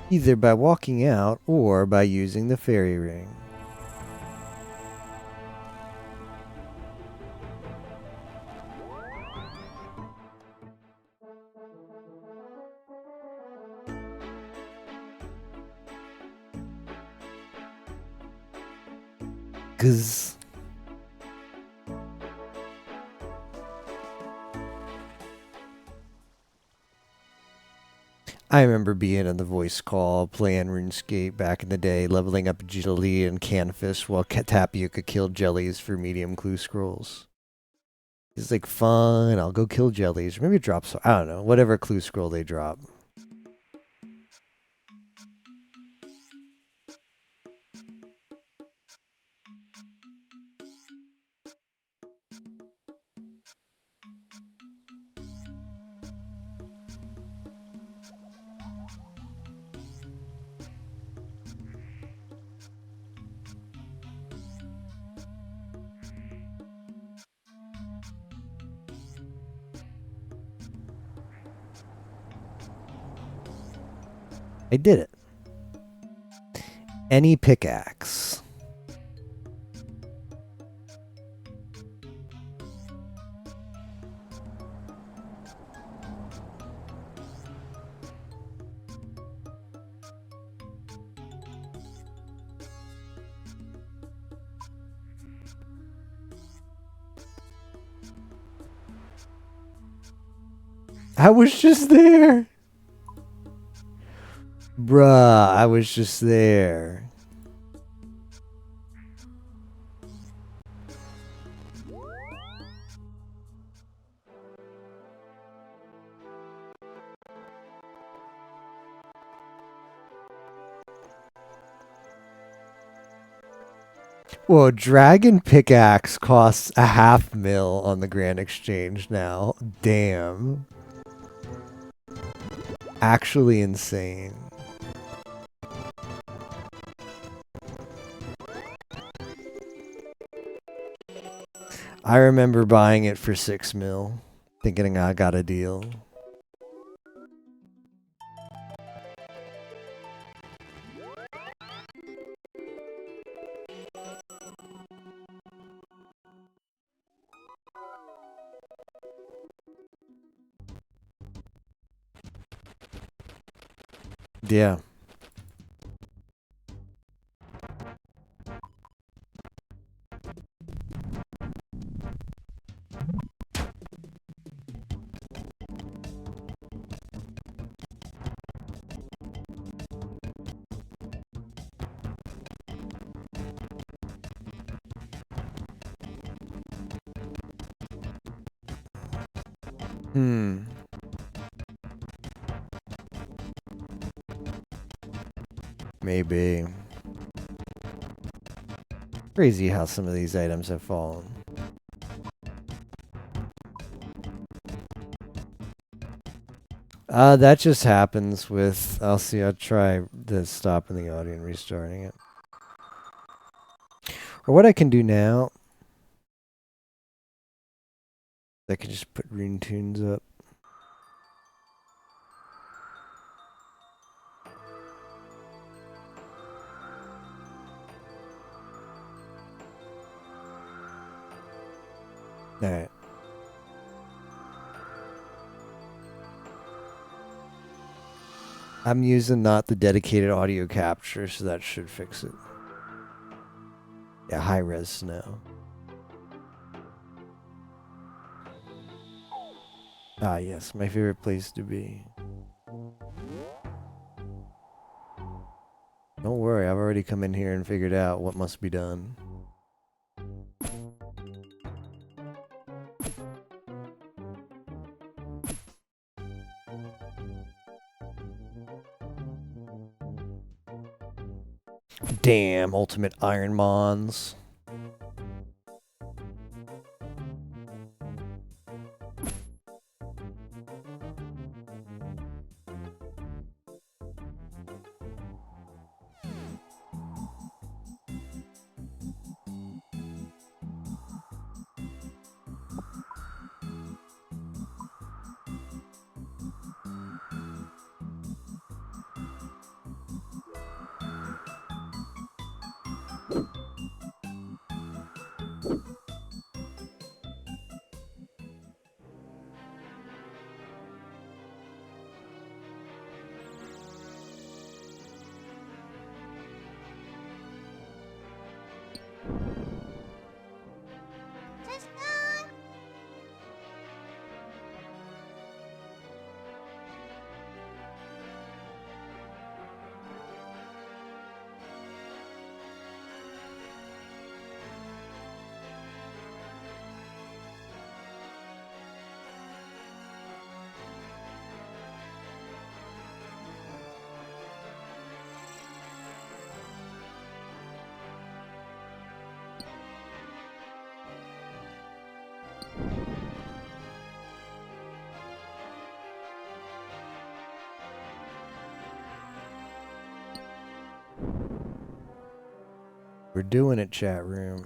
Either by walking out or by using the fairy ring. 'Cause I remember being in the voice call, playing RuneScape back in the day, leveling up agility and Canfish while Tapioca killed jellies for medium clue scrolls. It's like fun. I'll go kill jellies. Maybe it drops. I don't know. Whatever clue scroll they drop. I did it. Any pickaxe. I was just there. Bruh, I was just there. Well, Dragon Pickaxe costs a $500,000 on the Grand Exchange now. Damn. Actually insane. I remember buying it for $6 million, thinking I got a deal. Yeah. Maybe. Crazy how some of these items have fallen. That just happens with... I'll try the stopping the audio and restarting it. Or what I can do now... I can just put Rune Tunes up. Alright. I'm using not the dedicated audio capture, so that should fix it. Yeah, high res snow. Ah, yes, my favorite place to be. Don't worry, I've already come in here and figured out what must be done. Damn, ultimate Iron Mons. We're doing it, chat room.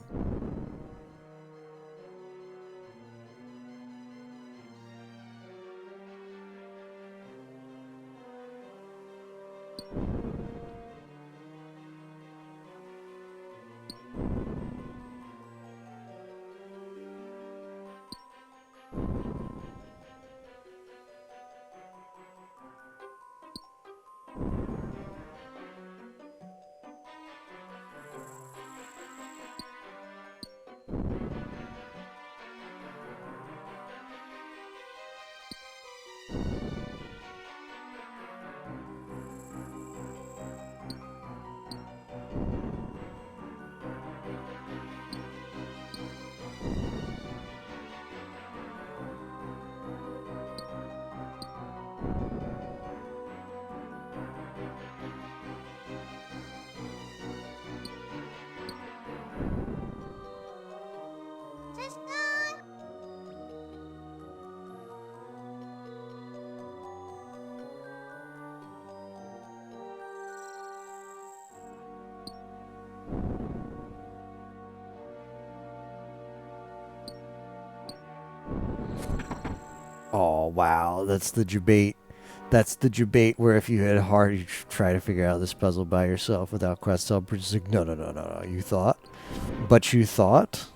Oh, wow. That's the debate. That's the debate where if you hit hard, you try to figure out this puzzle by yourself without quest helpers. It's like, no, no, no, no, no. You thought? But you thought?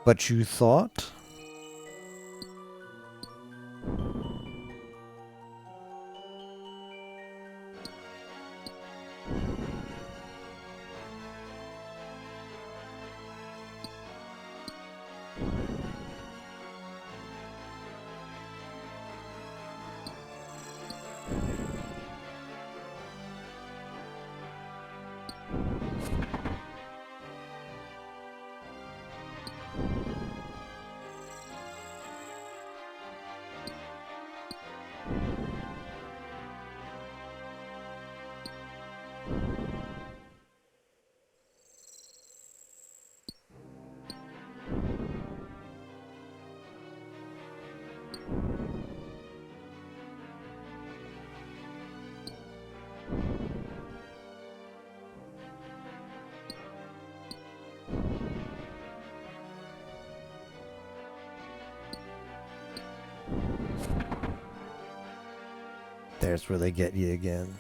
But you thought? There's where they get you again.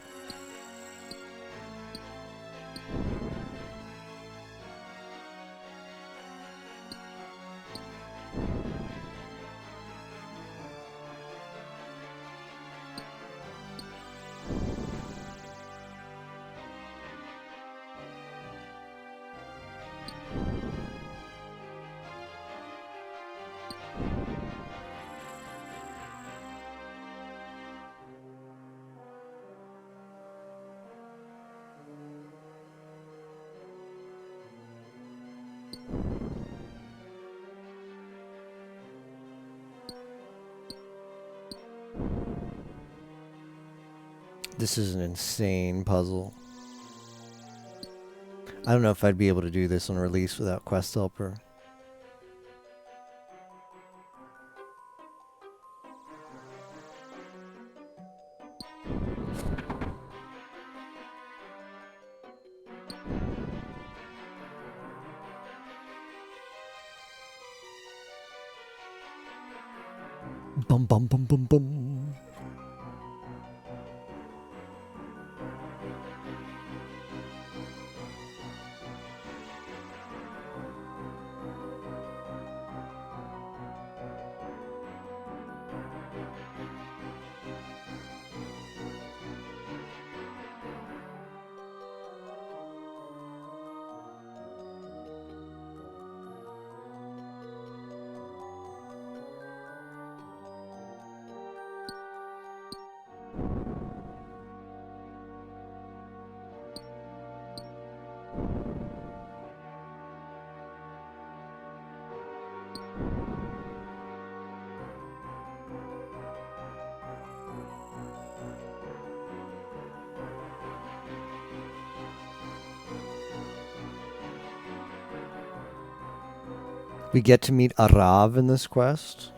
This is an insane puzzle. I don't know if I'd be able to do this on release without quest helper. Bum bum bum bum bum. We get to meet Arav in this quest.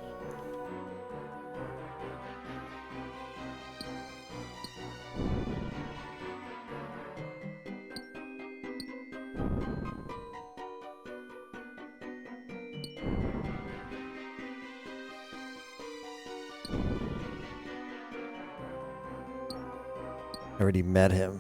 I already met him.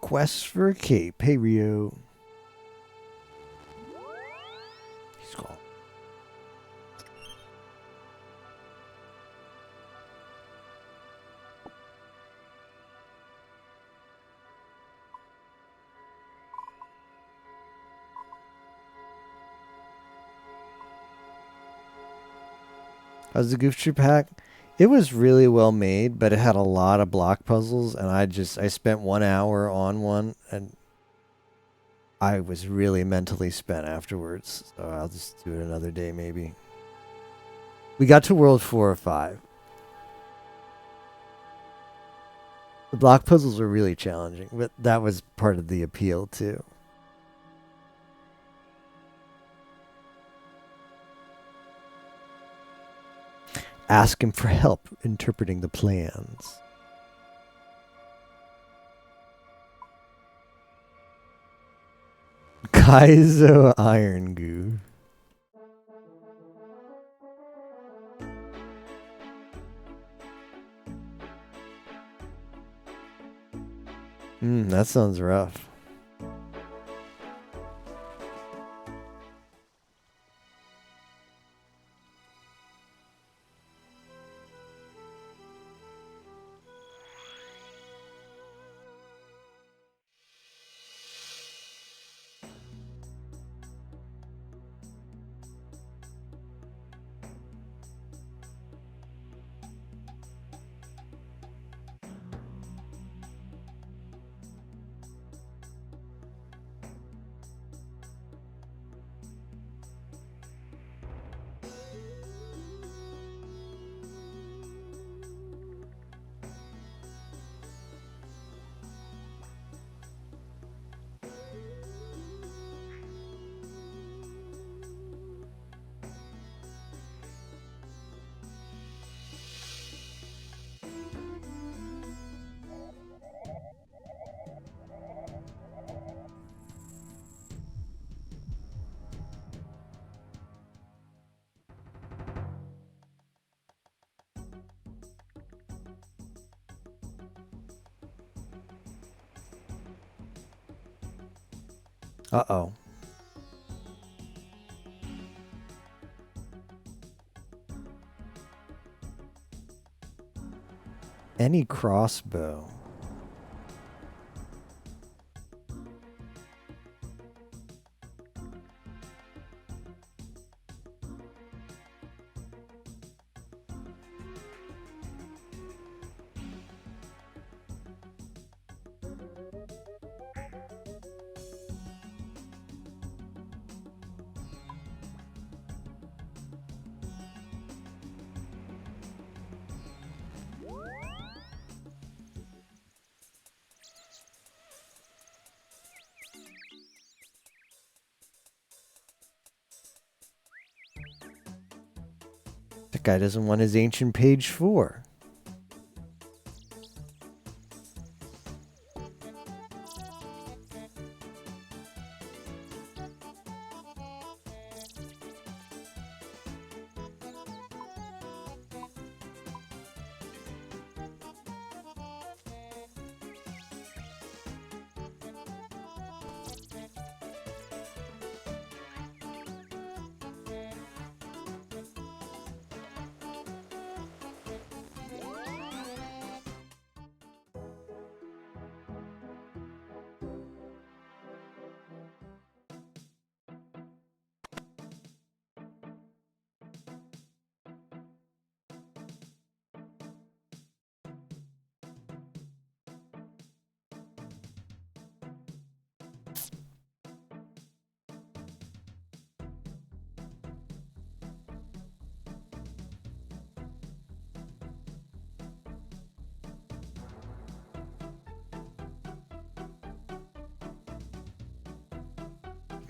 Quest for a cape. Hey, Rio. He's gone. How's the Goof Troop hack? It was really well made, but it had a lot of block puzzles, and I spent 1 hour on one, and I was really mentally spent afterwards. So I'll just do it another day, maybe. We got to World 4 or 5. The block puzzles were really challenging, but that was part of the appeal, too. Ask him for help interpreting the plans. Kaizo Iron Goo. That sounds rough. Uh-oh. Any crossbow. That guy doesn't want his ancient page 4.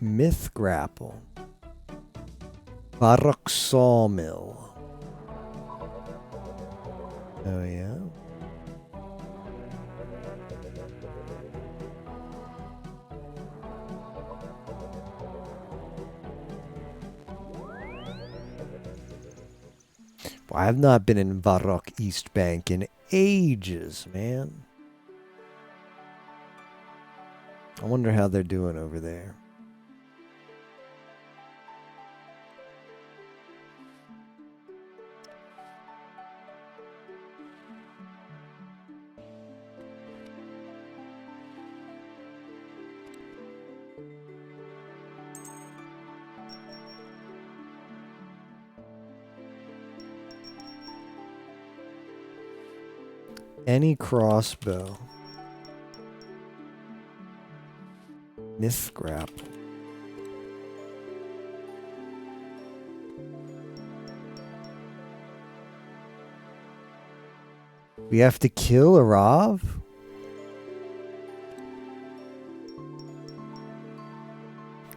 Myth Grapple. Varrock Sawmill. Oh, yeah. Well, I have not been in Varrock East Bank in ages, man. I wonder how they're doing over there. Any crossbow. Myth Grapple. We have to kill a Rav?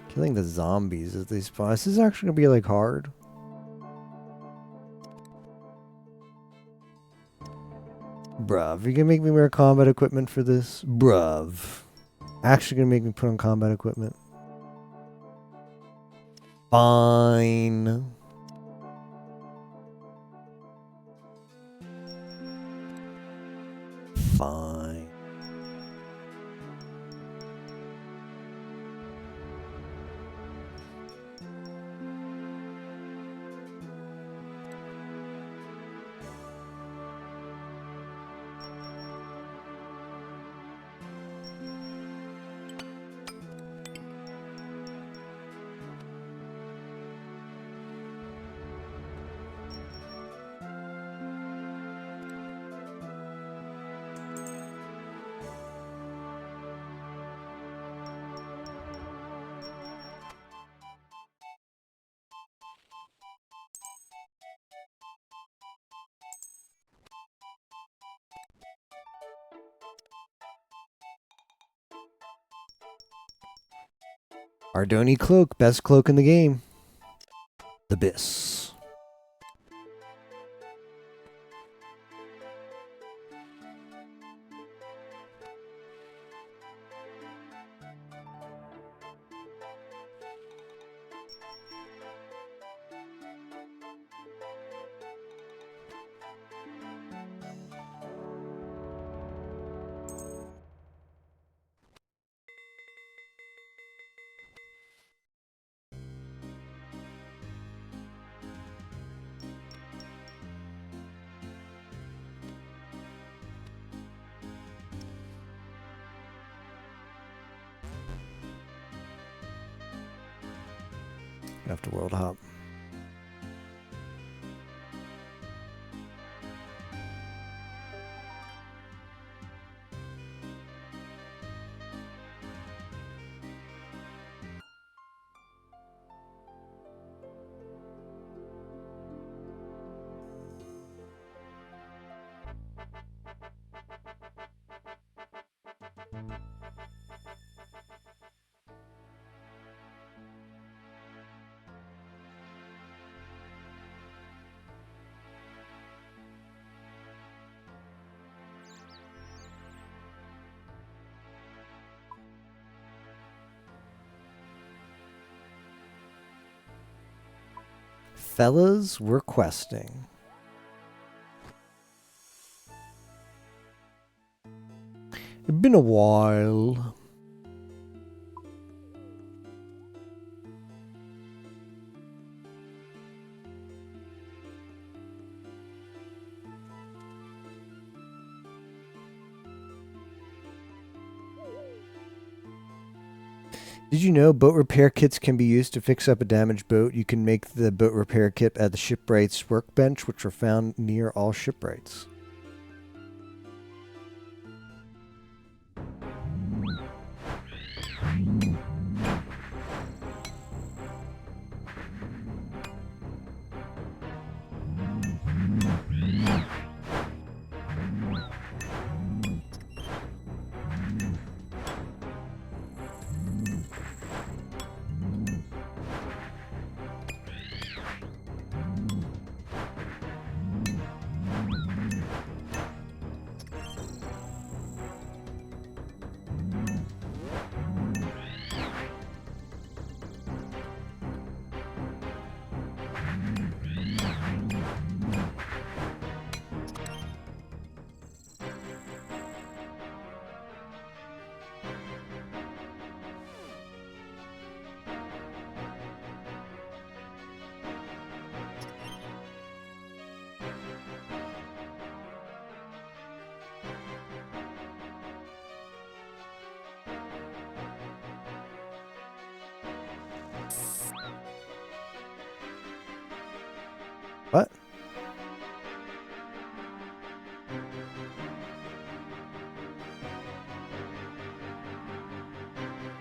Killing the zombies as they spawn. This is actually gonna be like hard. Bruv, you gonna make me wear combat equipment for this? Bruv. Actually gonna make me put on combat equipment. Fine. Fine. Ardoni cloak, best cloak in the game. The Biss. Have to world hop. Fellas, we're questing. It's been a while. Did you know boat repair kits can be used to fix up a damaged boat? You can make the boat repair kit at the shipwrights workbench, which are found near all shipwrights.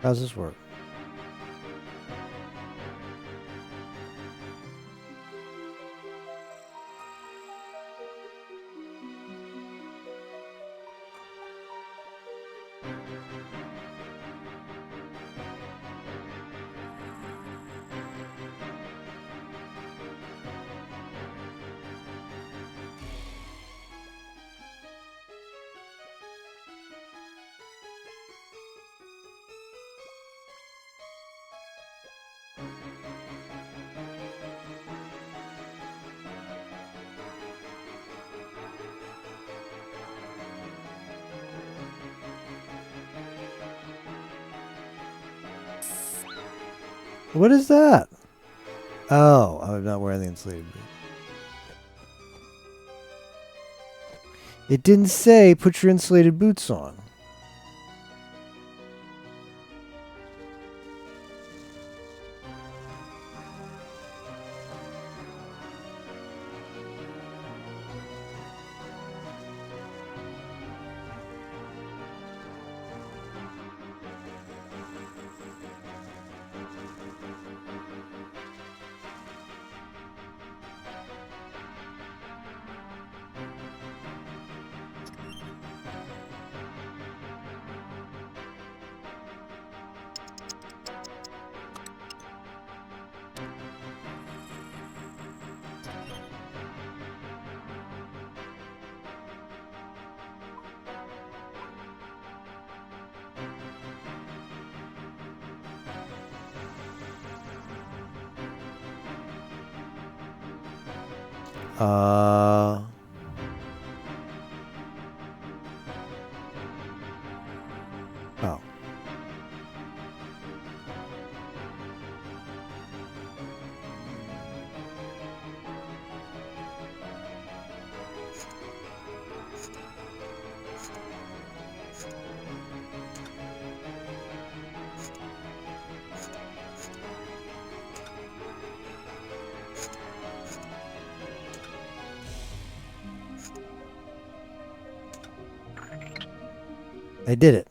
How's this work? What is that? Oh, I'm not wearing the insulated boot. It didn't say put your insulated boots on. Oh. I did it.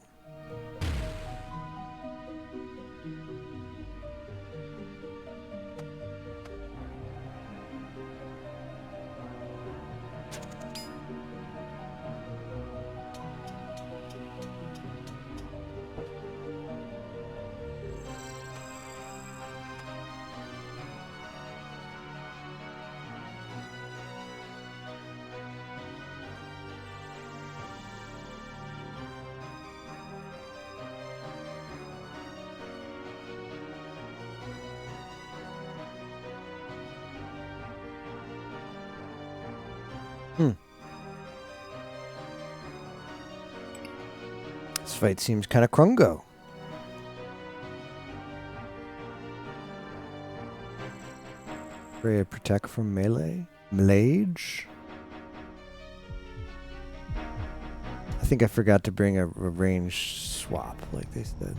This fight seems kind of crungo. Ray protect from melee? Mage? I think I forgot to bring a range swap, like they said.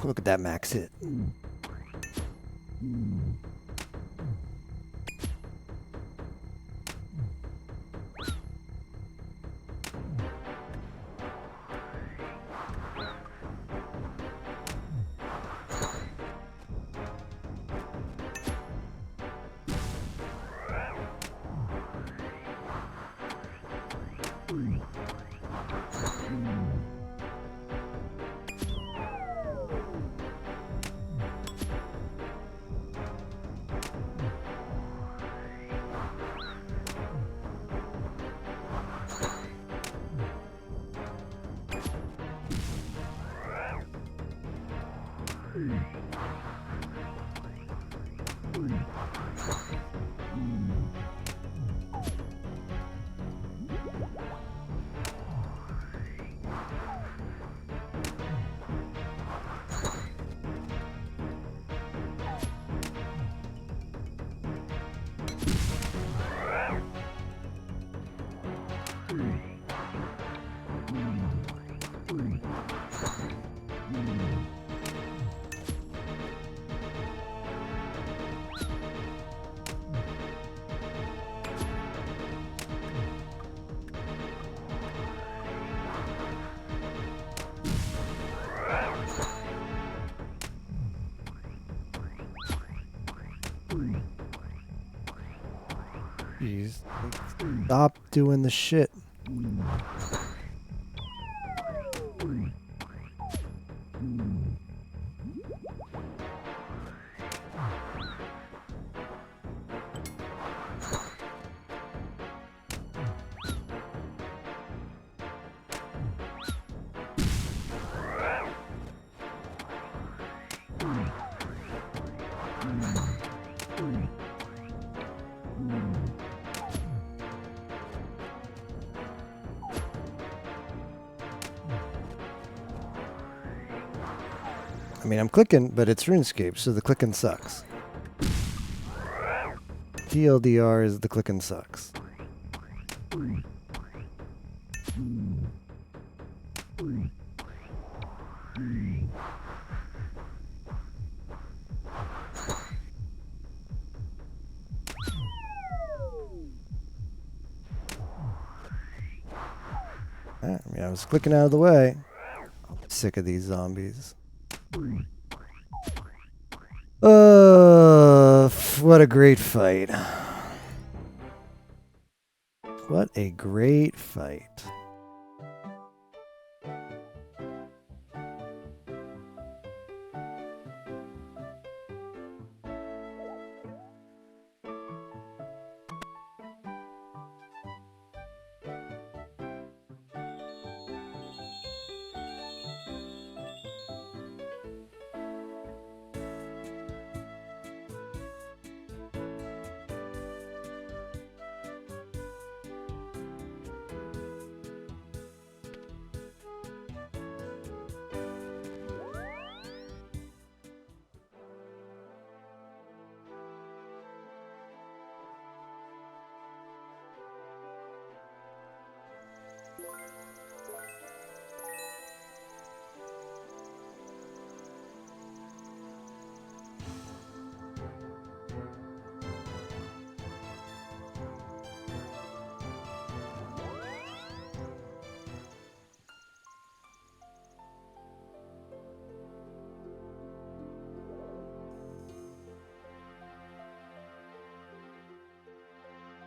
Look at that max hit. Jeez. Stop doing the shit. I mean, I'm clicking, but it's RuneScape, so the clicking sucks. TLDR is the clicking sucks. I mean, I was clicking out of the way. I'm sick of these zombies. What a great fight. What a great fight.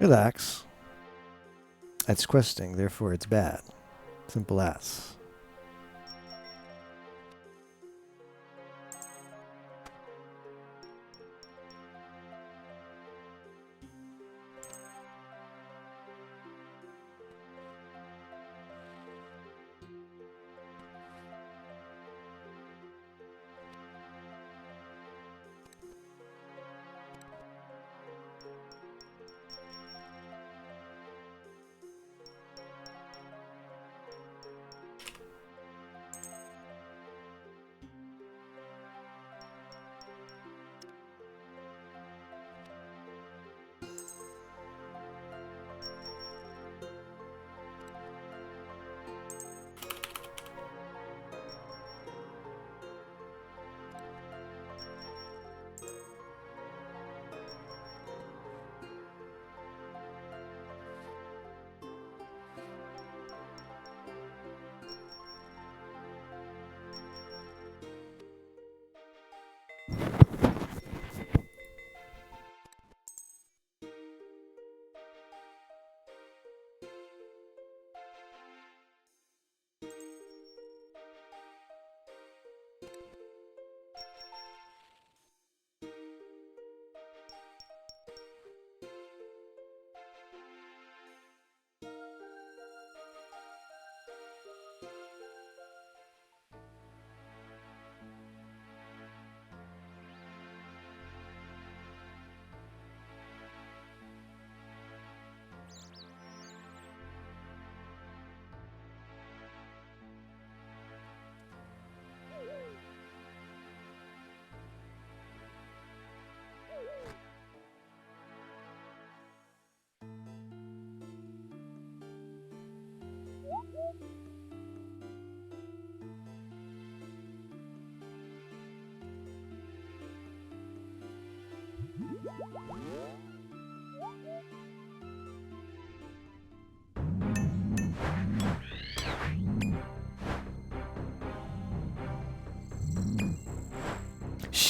Relax. It's questing, therefore it's bad. Simple as.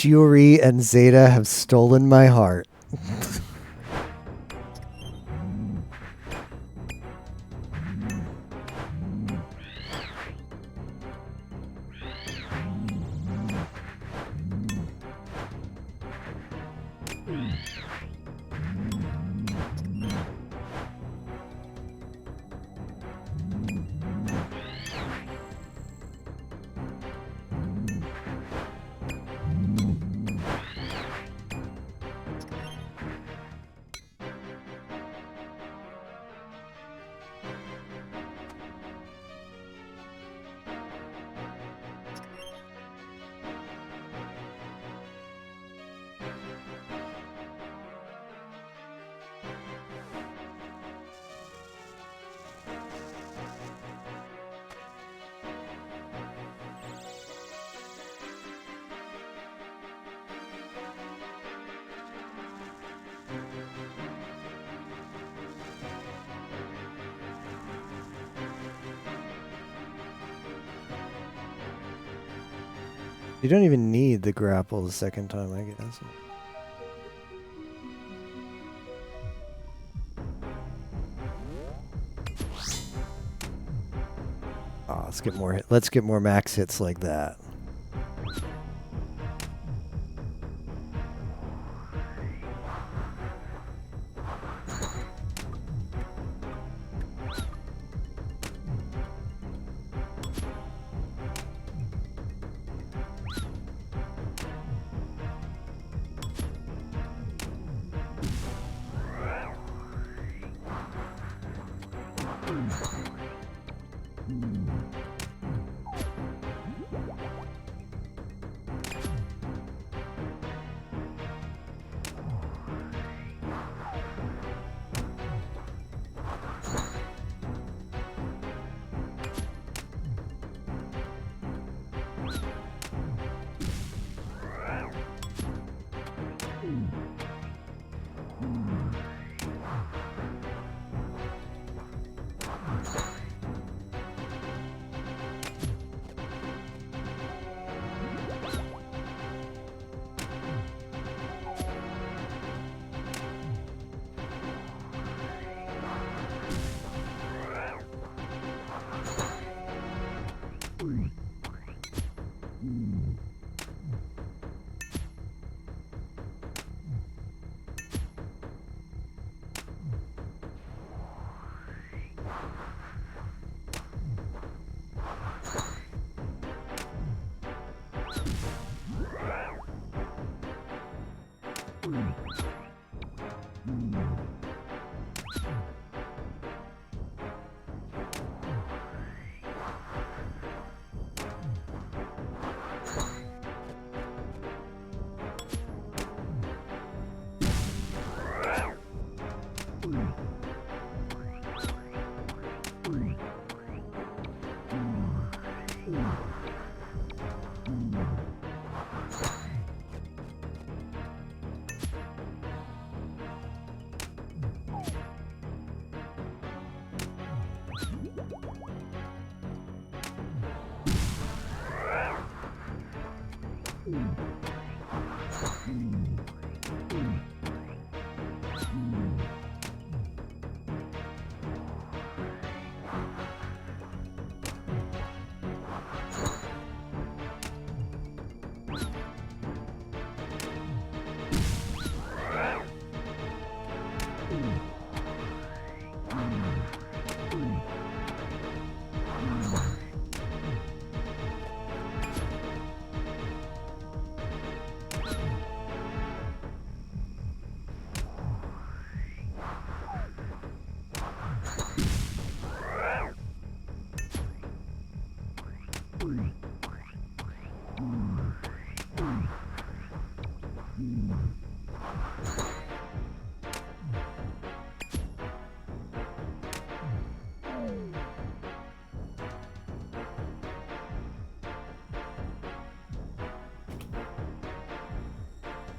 Shiori and Zeta have stolen my heart. You don't even need the grapple the second time, I guess. Oh, let's get more max hits like that.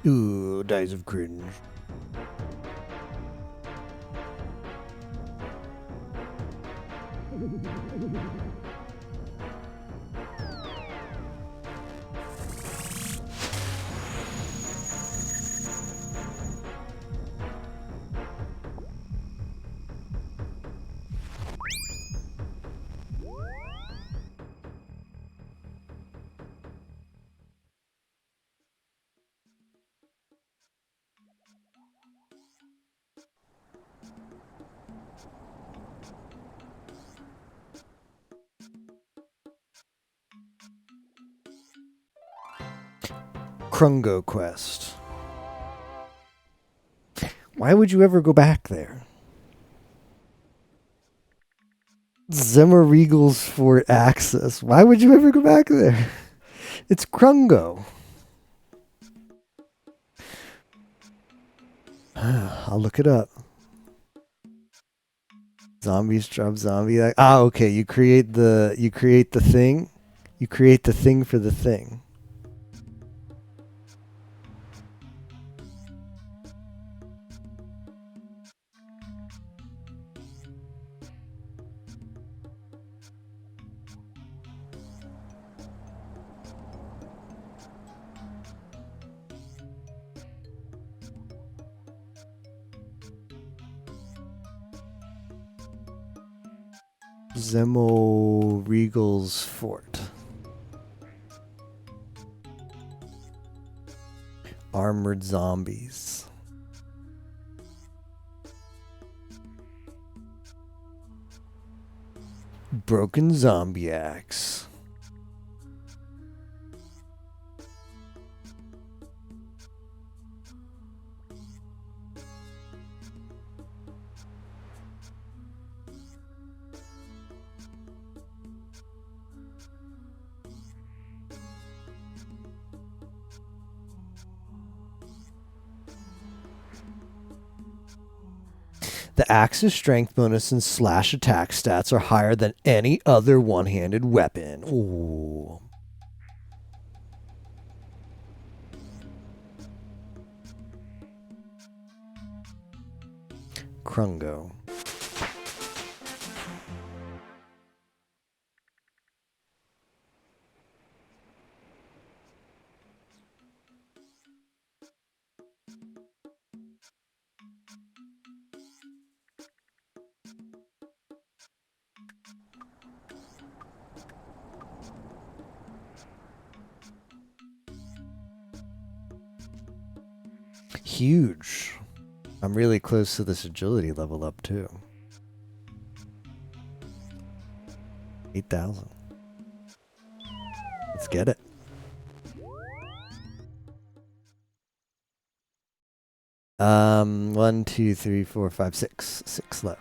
Ooh, Dice of Cringe. Krungo Quest. Why would you ever go back there? Zemmerregal's Fort Access. Why would you ever go back there? It's Krungo. I'll look it up. Zombies drop zombie. Okay. You create the thing. You create the thing for the thing. Zemmerregal's Fort. Armored zombies. Broken zombie axe. The axe's strength bonus and slash attack stats are higher than any other one-handed weapon. Ooh. Krungo. Huge. I'm really close to this agility level up too. 8,000. Let's get it. One, two, three, four, five, six. 6 left.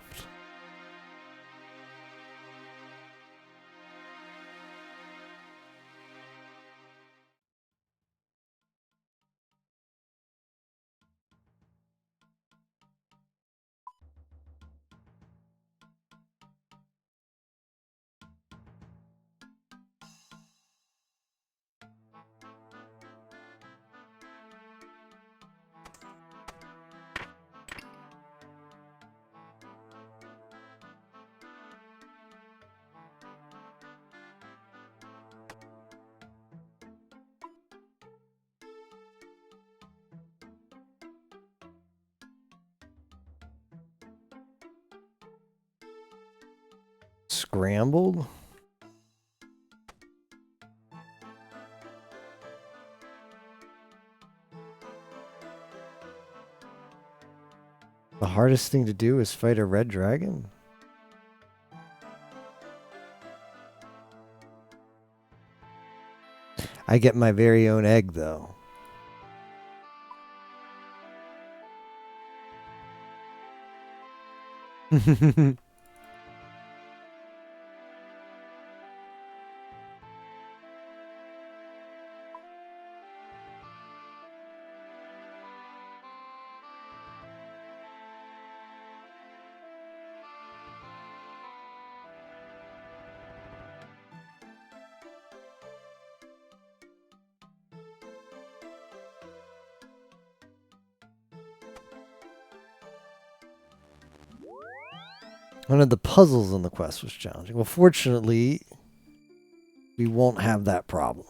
Scrambled? The hardest thing to do is fight a red dragon? I get my very own egg, though. One of the puzzles on the quest was challenging. Well, fortunately, we won't have that problem.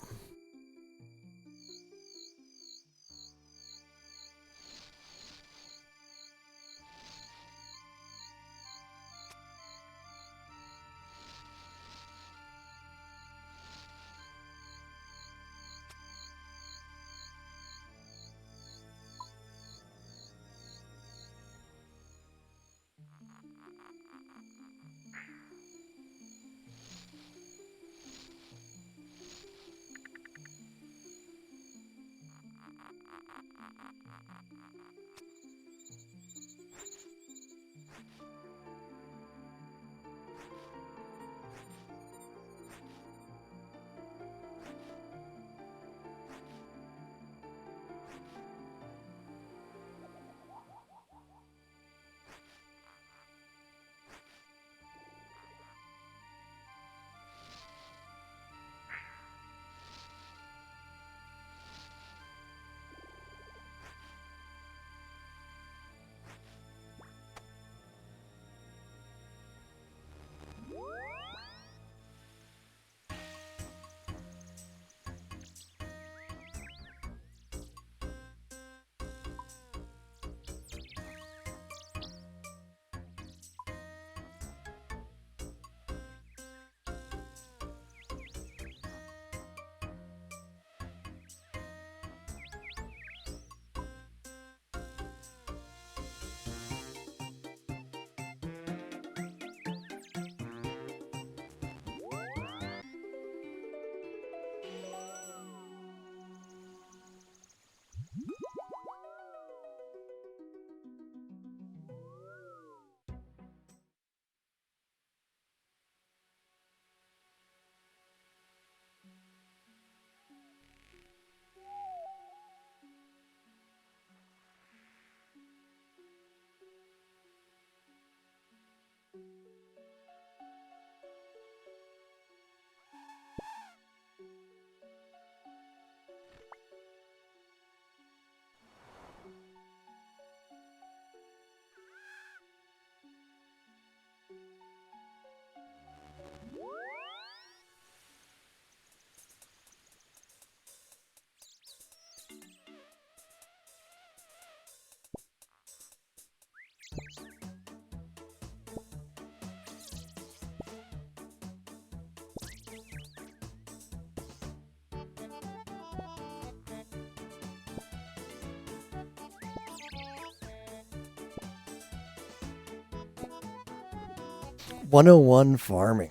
.101 farming.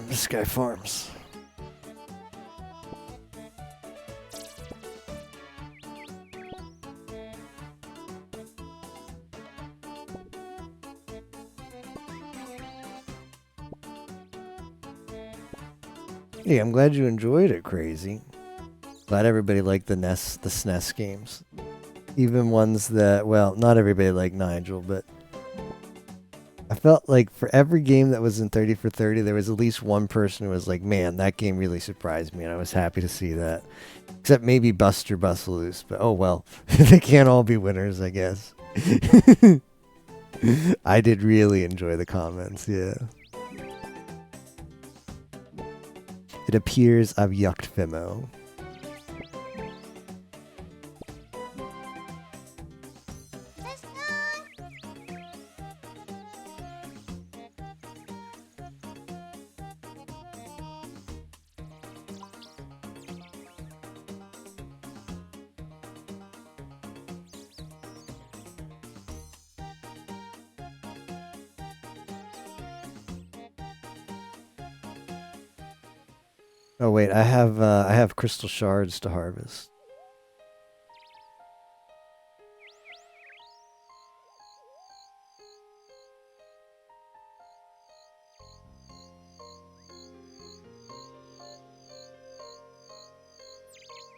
This guy farms. Yeah, I'm glad you enjoyed it, Crazy. Glad everybody liked the SNES games. Even ones that, well, not everybody liked Nigel, but I felt like for every game that was in 30 for 30, there was at least one person who was like, man, that game really surprised me, and I was happy to see that. Except maybe Buster Busaloose, but oh well. They can't all be winners, I guess. I did really enjoy the comments, yeah. It appears I've yucked Fimo. Oh wait, I have crystal shards to harvest.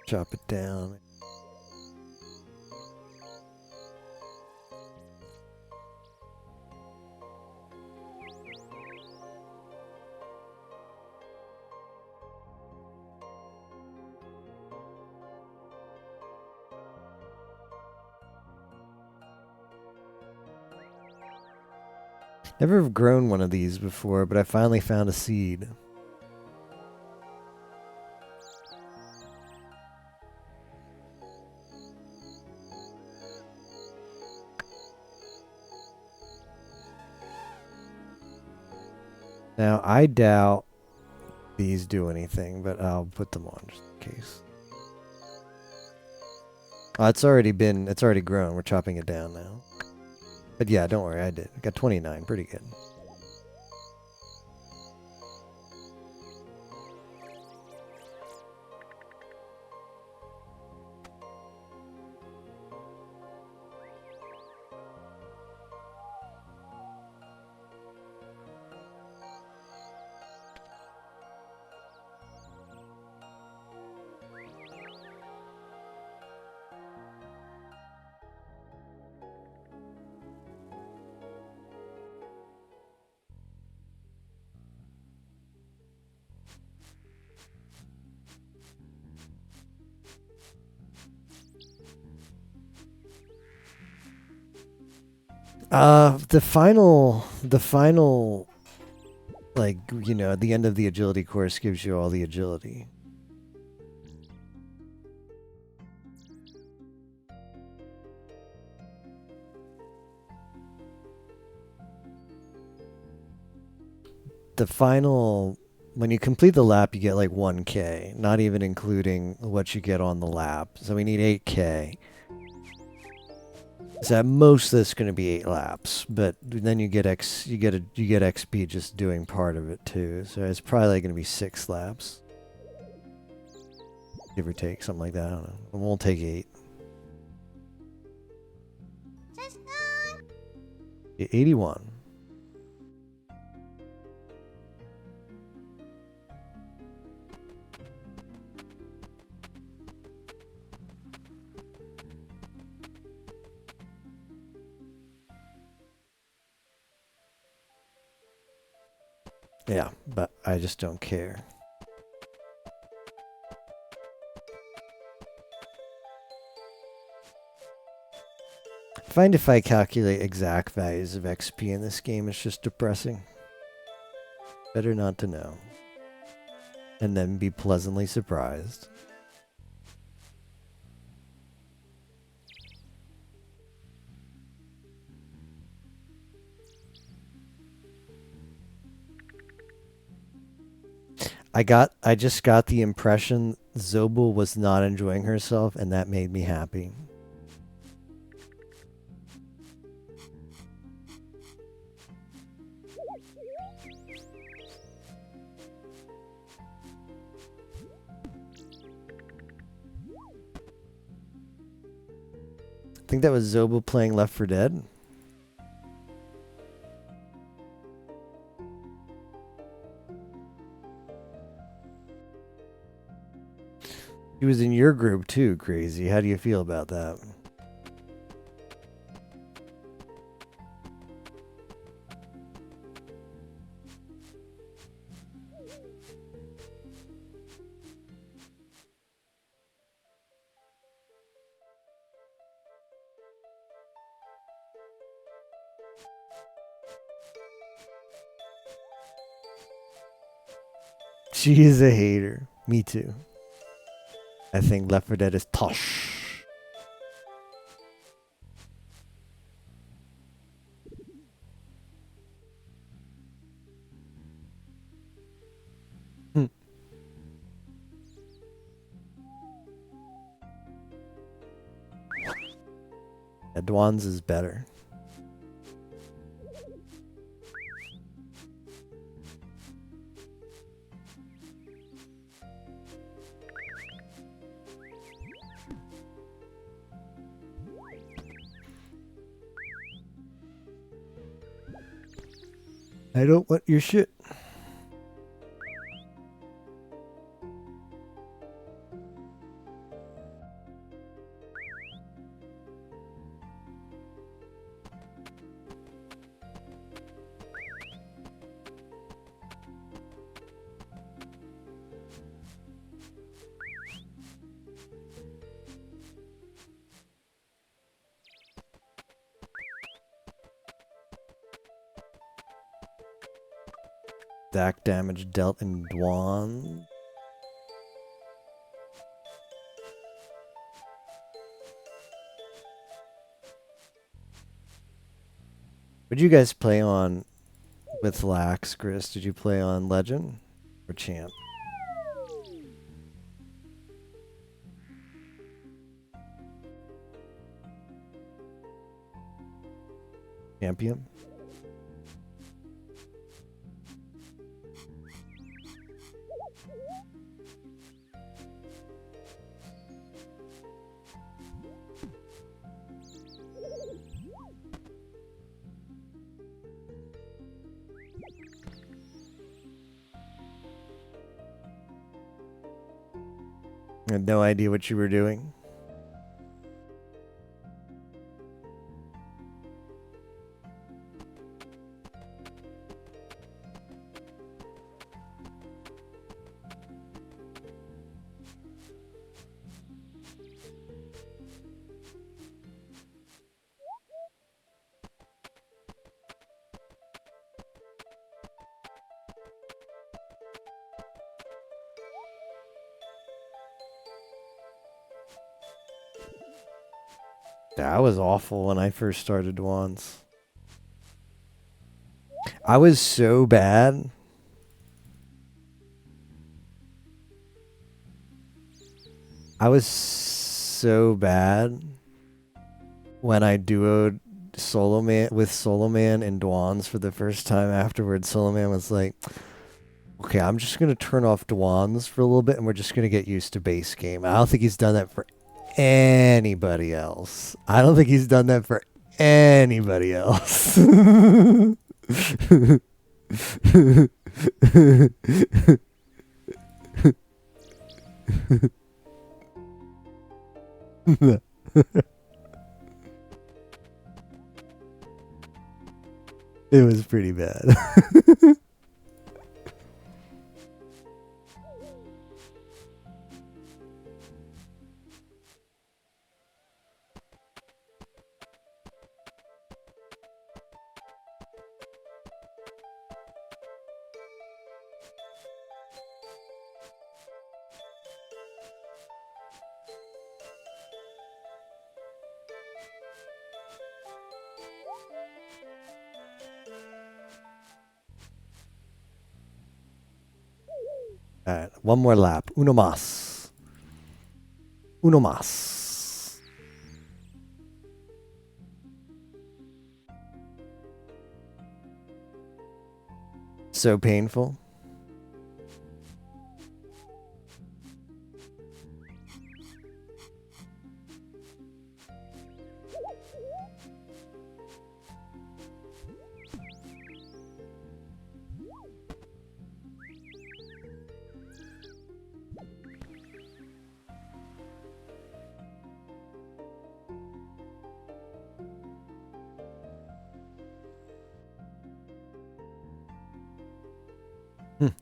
Chop it down. Never have grown one of these before, but I finally found a seed. Now, I doubt these do anything, but I'll put them on just in case. Oh, it's already grown. We're chopping it down now. But yeah, don't worry, I did. I got 29, pretty good. The final, like, you know, at the end of the agility course gives you all the agility. The final, when you complete the lap, you get like 1K, not even including what you get on the lap. So we need 8K. So at most that's going to be 8 laps, but then you get XP just doing part of it too. So it's probably going to be 6 laps, give or take, something like that. I don't know. It won't take 8. 81. Yeah, but I just don't care. I find if I calculate exact values of XP in this game, it's just depressing. Better not to know. And then be pleasantly surprised. I just got the impression Zobel was not enjoying herself, and that made me happy. I think that was Zobel playing Left 4 Dead. He was in your group too, Crazy. How do you feel about that? She is a hater. Me too. I think Left 4 Dead is tosh. Dwan's is better. I don't want your shit. Stack damage dealt in Dwan. What'd you guys play on with Lax, Chris? Did you play on Legend or Champ? Champion? I had no idea what you were doing. That was awful when I first started Dwans. I was so bad. I was so bad when I duoed Solo Man with Solo Man and Dwans for the first time afterwards. Solo Man was like, okay, I'm just going to turn off Dwans for a little bit and we're just going to get used to base game. I don't think he's done that for anybody else. I don't think he's done that for anybody else. It was pretty bad. Alright, one more lap. Uno más. Uno más. So painful.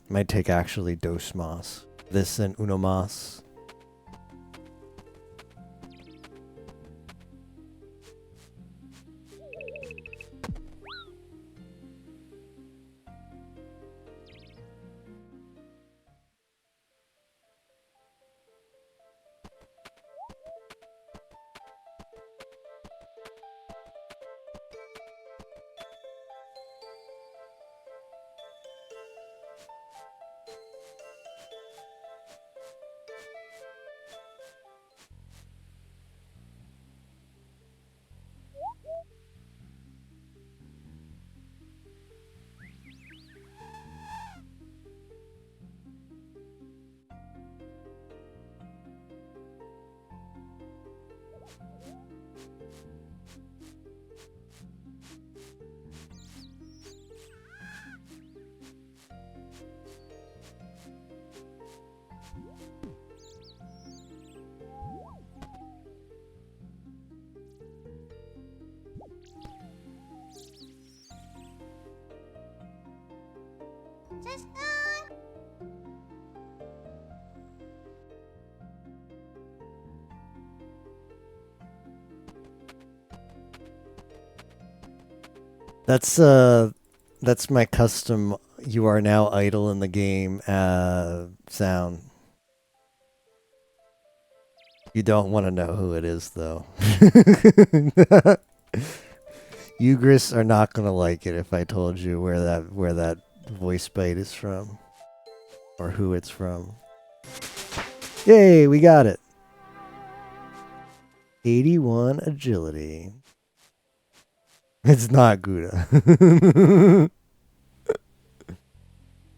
Might take actually dos más. This and uno más. That's my custom You are now idle in the game. Sound. You don't want to know who it is, though. Ugris are not gonna like it if I told you where that voice bite is from, or who it's from. Yay, we got it. 81 agility. It's not Gouda.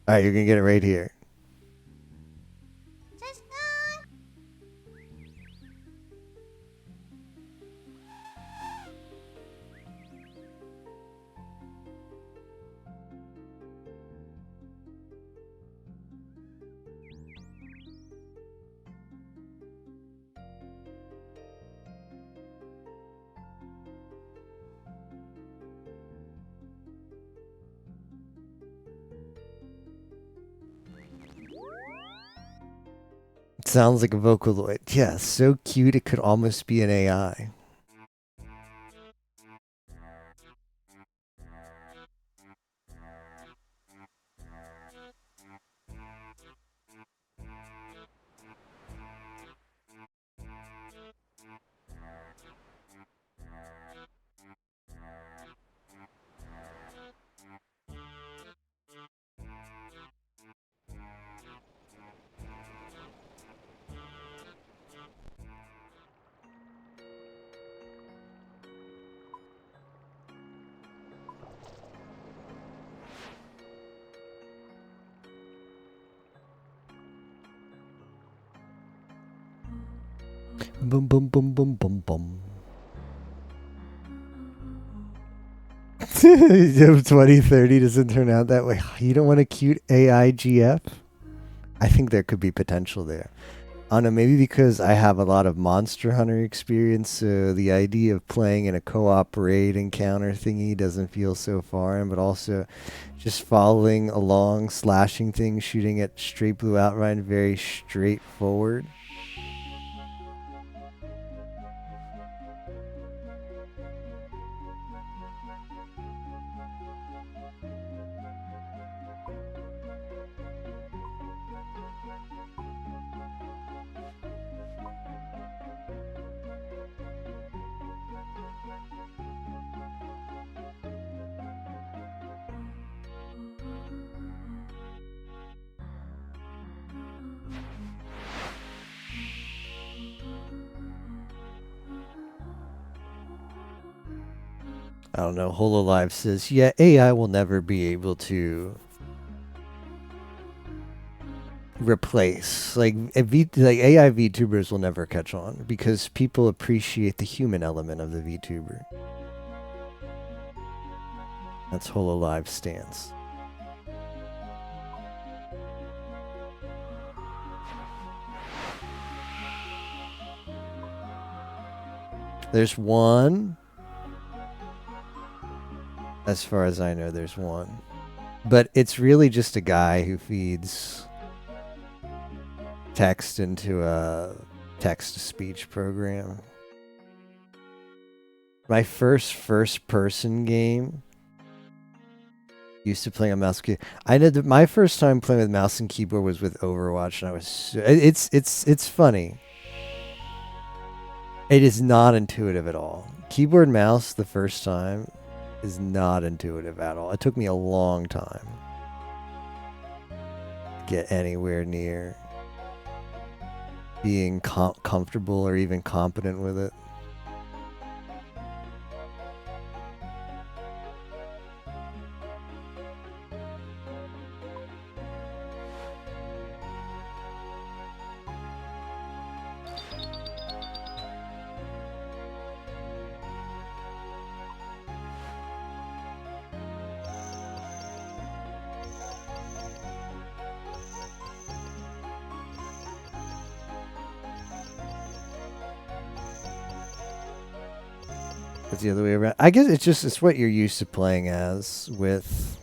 Alright, you're gonna get it right here. It sounds like a Vocaloid. Yeah, so cute it could almost be an AI. Boom, boom, boom, boom, boom, boom. 2030 doesn't turn out that way. You don't want a cute AI GF? I think there could be potential there. I don't know, maybe because I have a lot of Monster Hunter experience, so the idea of playing in a co-op raid encounter thingy doesn't feel so foreign, but also just following along, slashing things, shooting at straight blue outline, very straightforward. I don't know, HoloLive says, yeah, AI will never be able to replace. Like AI VTubers will never catch on because people appreciate the human element of the VTuber. That's HoloLive's stance. There's one. As far as I know, there's one. But it's really just a guy who feeds text into a text-to-speech program. My first-person game used to play on mouse and keyboard. I did my first time playing with mouse and keyboard was with Overwatch, and I was it's funny. It is not intuitive at all. Keyboard and mouse the first time is not intuitive at all. It took me a long time to get anywhere near being comfortable or even competent with it. It's the other way around. I guess it's what you're used to playing as with.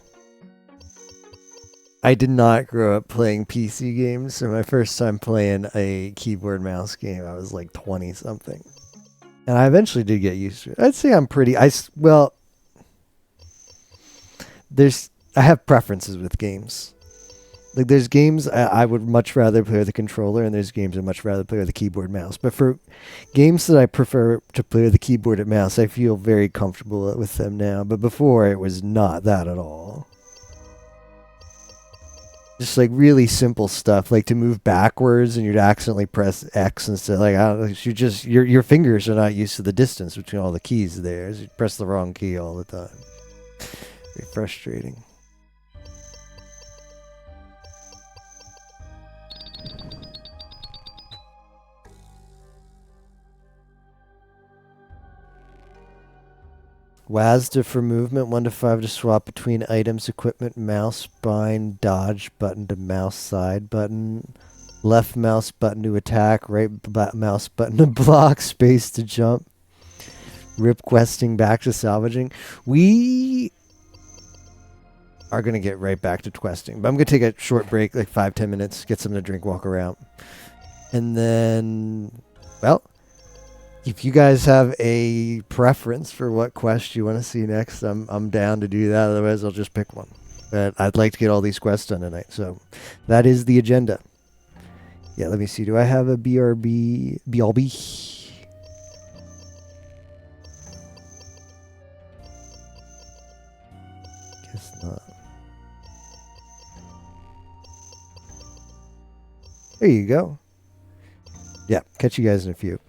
I did not grow up playing PC games, so my first time playing a keyboard mouse game, I was like 20 something. And I eventually did get used to it. I'd say I'm pretty well, there's I have preferences with games. Like there's games I would much rather play with the controller, and there's games I'd much rather play with the keyboard and mouse. But for games that I prefer to play with the keyboard and mouse, I feel very comfortable with them now. But before, it was not that at all. Just like really simple stuff, like to move backwards and you'd accidentally press X instead. Like I don't know, you just your fingers are not used to the distance between all the keys there. So you press the wrong key all the time. Very frustrating. WASD for movement, 1 to 5 to swap between items, equipment, mouse, bind, dodge button to mouse side button, left mouse button to attack, right mouse button to block, space to jump, rip questing back to salvaging. We are going to get right back to questing, but I'm going to take a short break, like 5-10 minutes, get something to drink, walk around. And then, well, if you guys have a preference for what quest you want to see next, I'm down to do that. Otherwise, I'll just pick one. But I'd like to get all these quests done tonight. So that is the agenda. Yeah, let me see. Do I have a BRB? Guess not. There you go. Yeah, catch you guys in a few.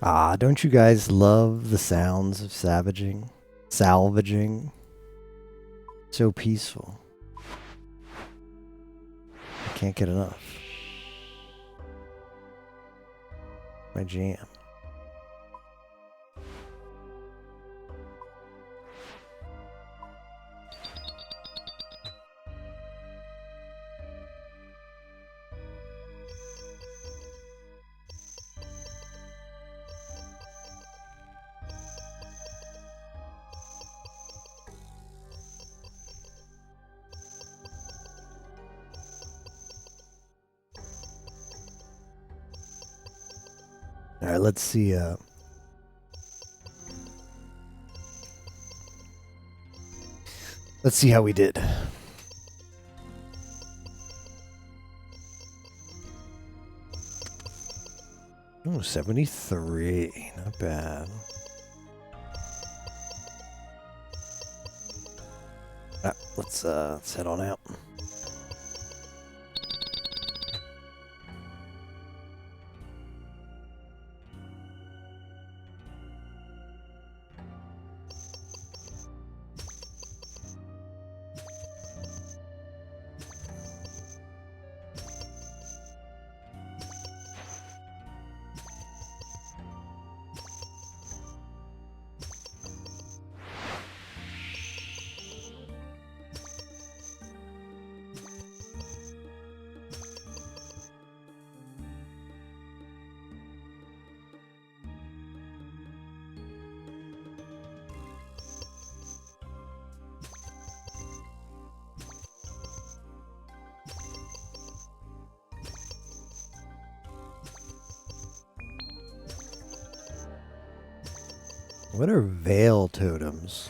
Ah, don't you guys love the sounds of salvaging? So peaceful. I can't get enough. My jam. All right, let's see. Let's see how we did. Oh, 73. Not bad. Let's head on out. What are veil totems?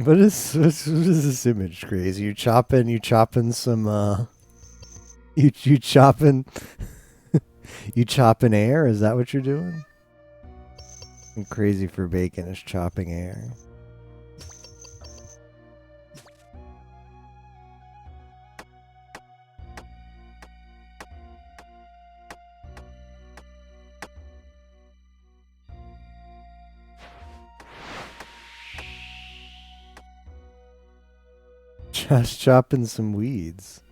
What is this image crazy? You chopping some you chopping you chopping air? Is that what you're doing? I'm crazy for bacon is chopping air. Just chopping some weeds.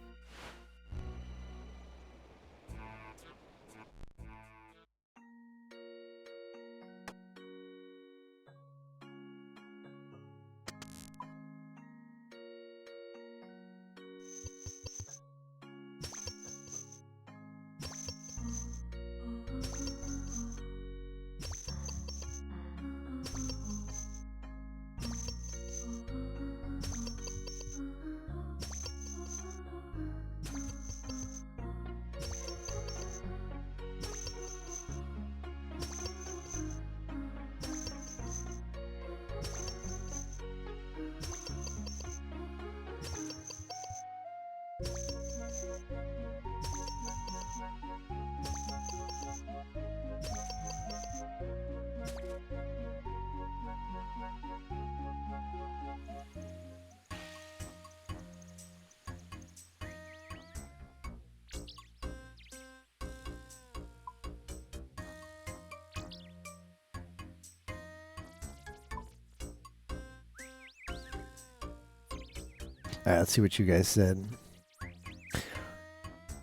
Alright, let's see what you guys said.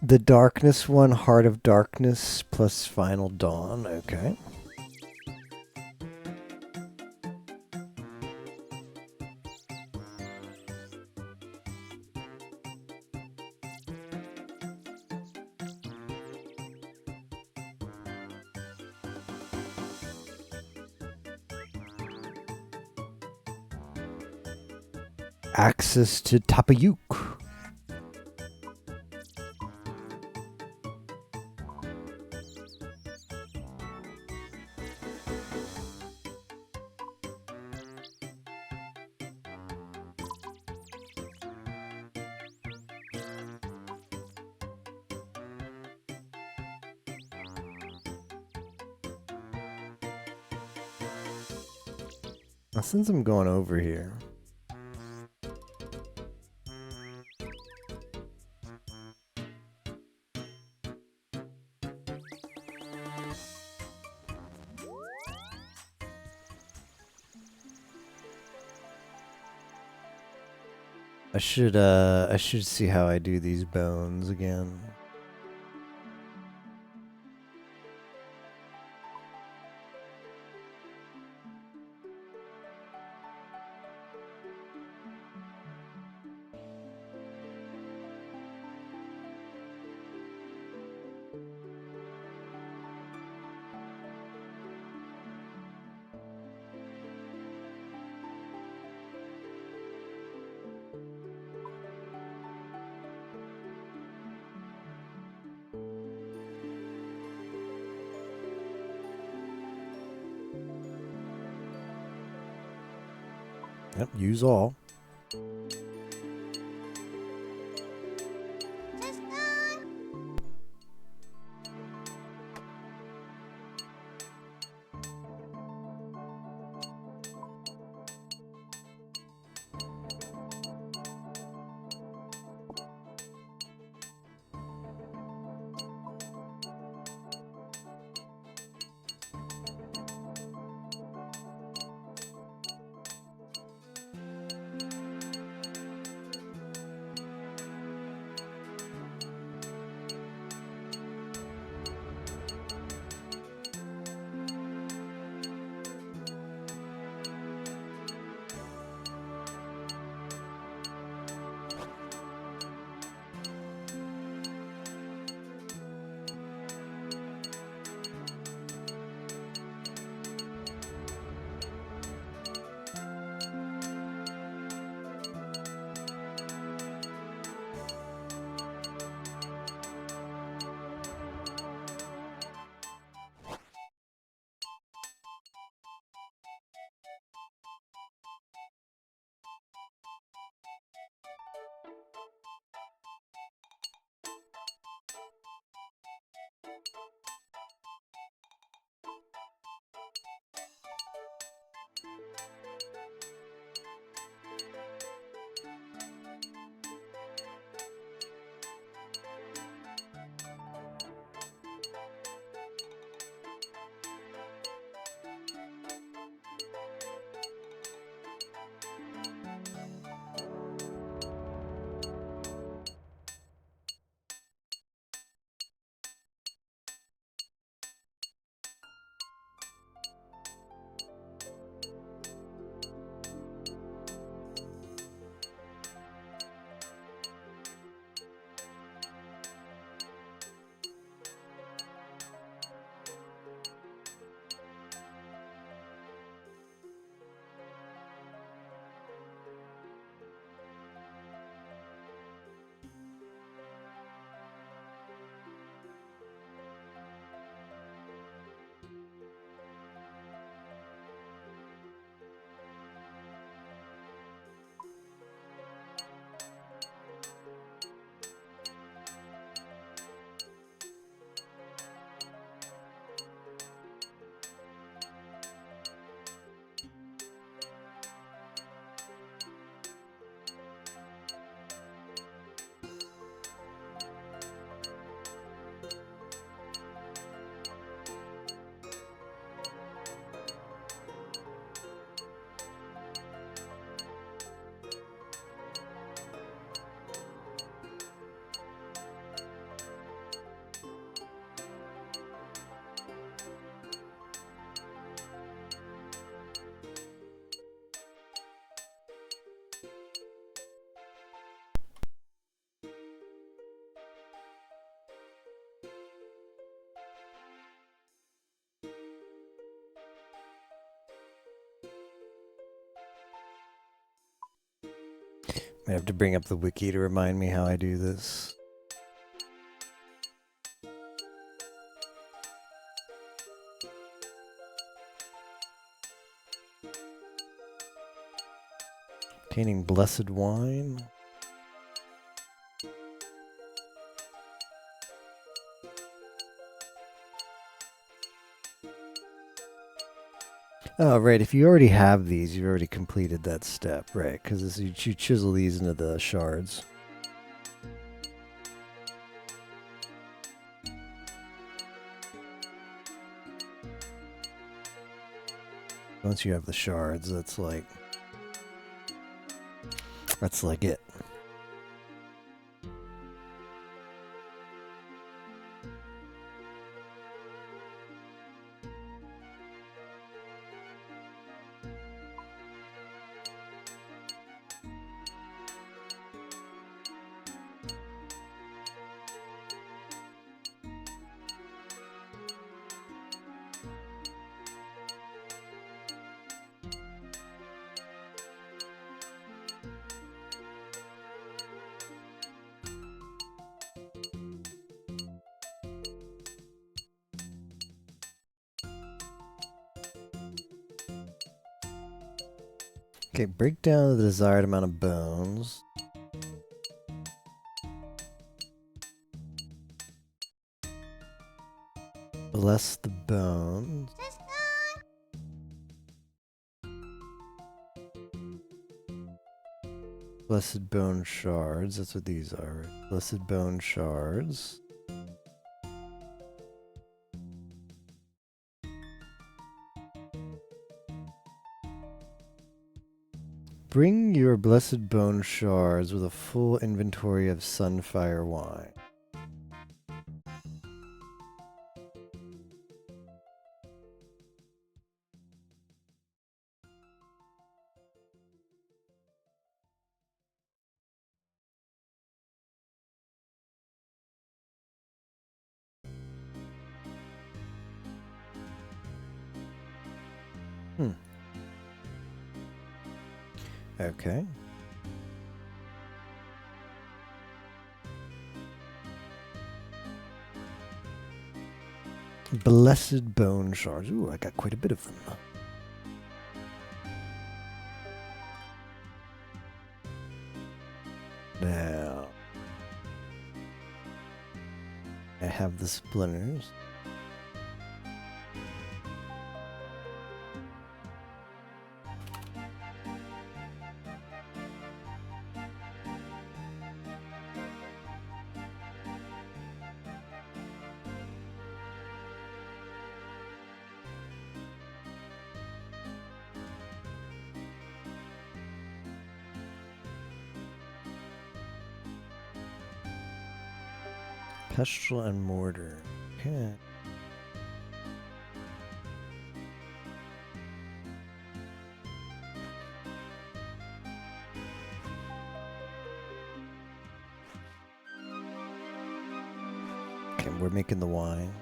The darkness one, Heart of Darkness plus Final Dawn. Okay. Access to Tapayuk. Now, since I'm going over here, I should see how I do these bones again. Yep, use all. I have to bring up the wiki to remind me how I do this. Obtaining blessed wine. Oh, right. If you already have these, you already completed that step, right? Because you chisel these into the shards. Once you have the shards, that's like it. Okay, break down the desired amount of bones. Bless the bones. Blessed bone shards, that's what these are. Blessed bone shards. Bring your blessed bone shards with a full inventory of Sunfire wine. Okay. Blessed bone shards. Ooh, I got quite a bit of them. Now, I have the splinters. Pestle and mortar. Okay. Okay, we're making the wine.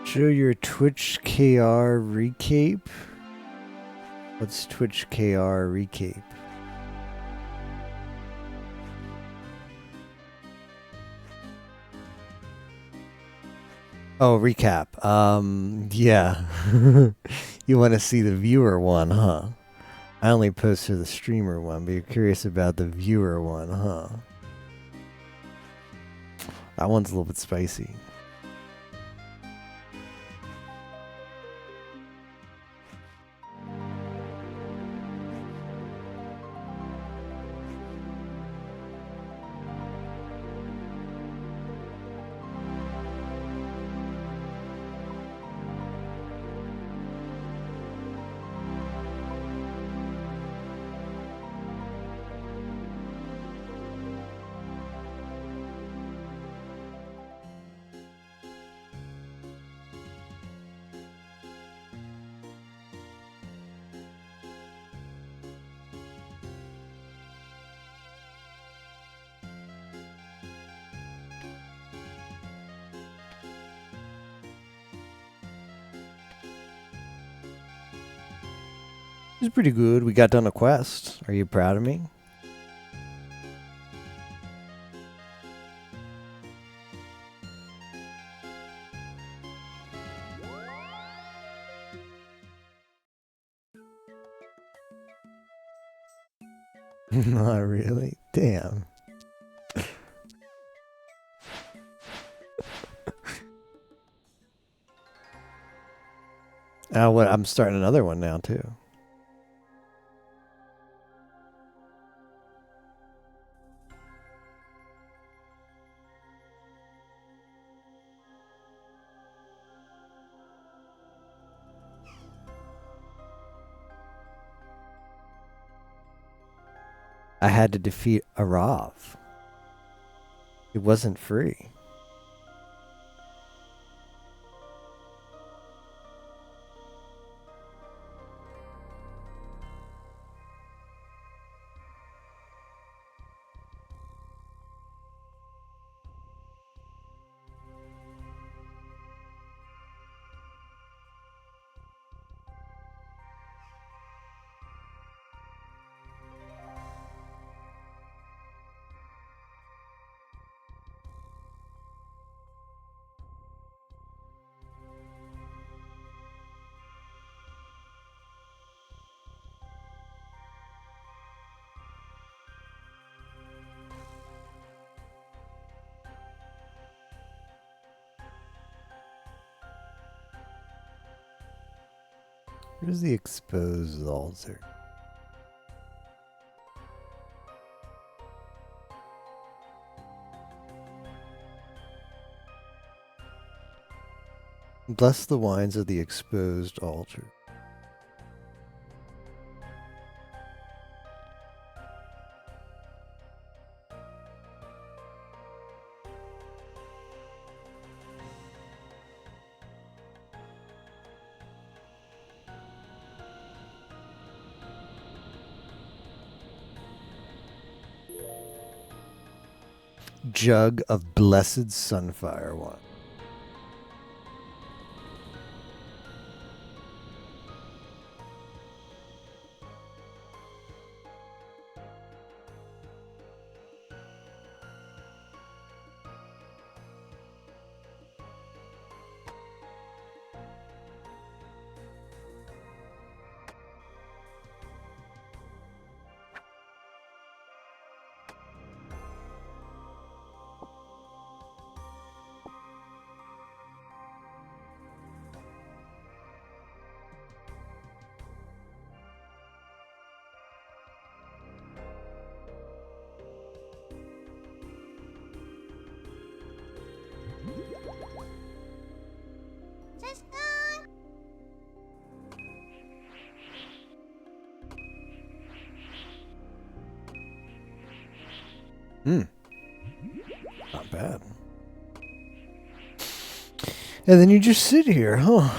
Show your Twitch KR recape. What's Twitch KR recape? Oh, recap. Yeah. You want to see the viewer one, huh? I only posted the streamer one, but you're curious about the viewer one, huh? That one's a little bit spicy. It's pretty good. We got done a quest. Are you proud of me? Not really. Damn. What? I'm starting another one now too. I had to defeat Arav. It wasn't free. Where's the exposed altar? Bless the wines of the exposed altar. Jug of blessed sunfire wine. Not bad. And then you just sit here, huh?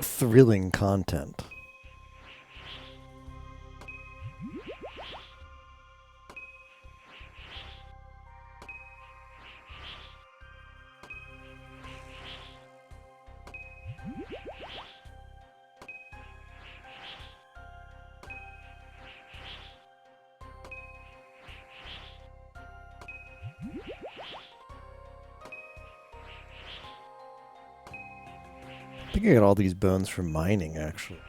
Thrilling content. I think I got all these bones from mining, actually.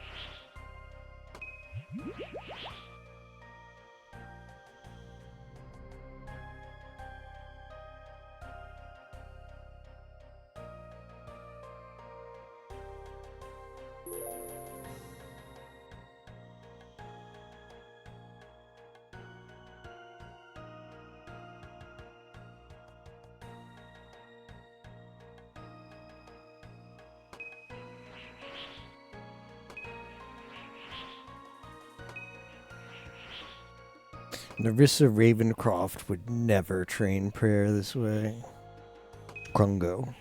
Nerissa Ravencroft would never train prayer this way. Krungo.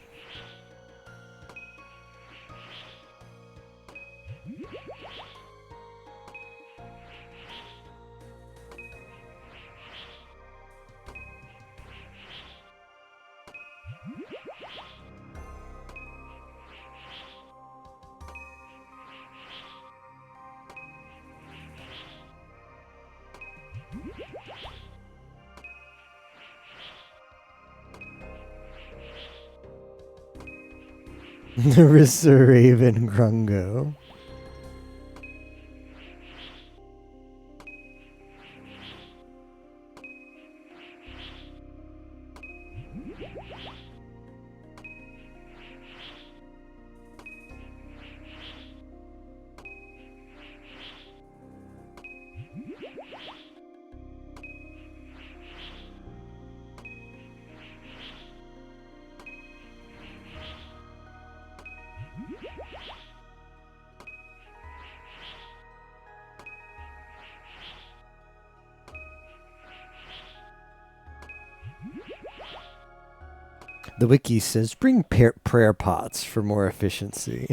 Nerissa Raven Krungo. The wiki says bring prayer pots for more efficiency.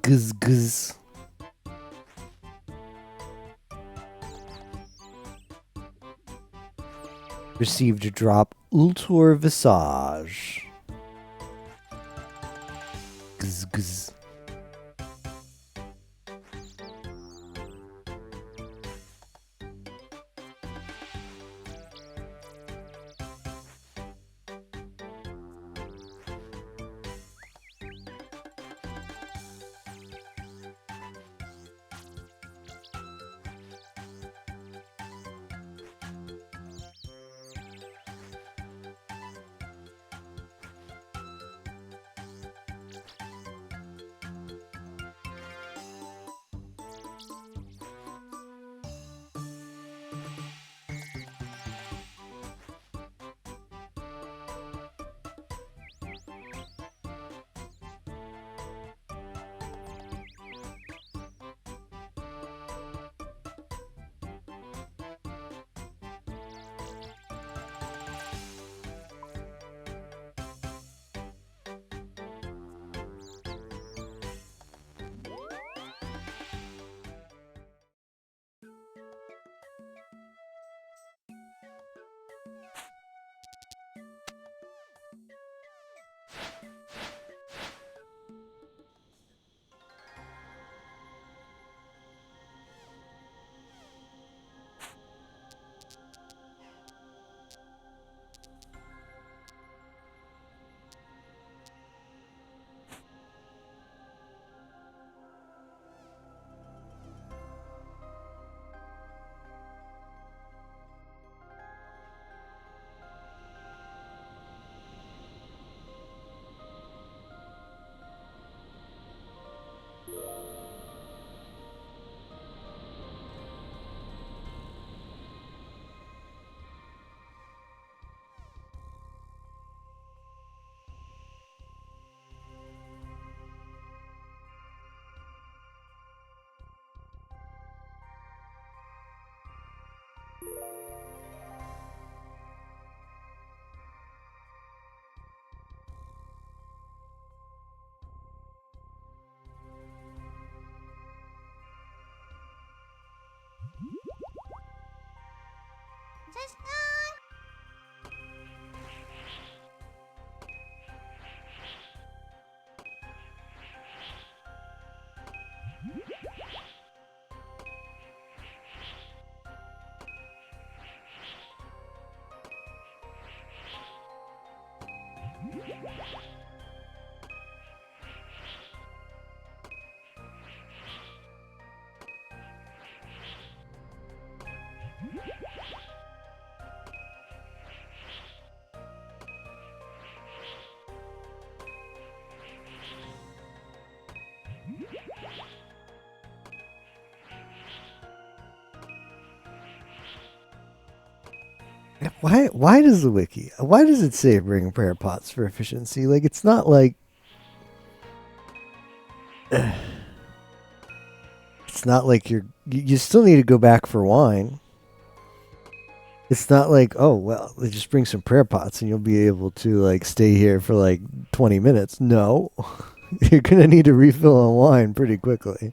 Guz guz. Received a drop Ultor Visage. Guz guz. Why does the wiki? Why does it say bring prayer pots for efficiency? Like it's not like it's not like you still need to go back for wine. It's not like, oh well, they just bring some prayer pots and you'll be able to like stay here for like 20 minutes. No. You're going to need to refill on wine pretty quickly.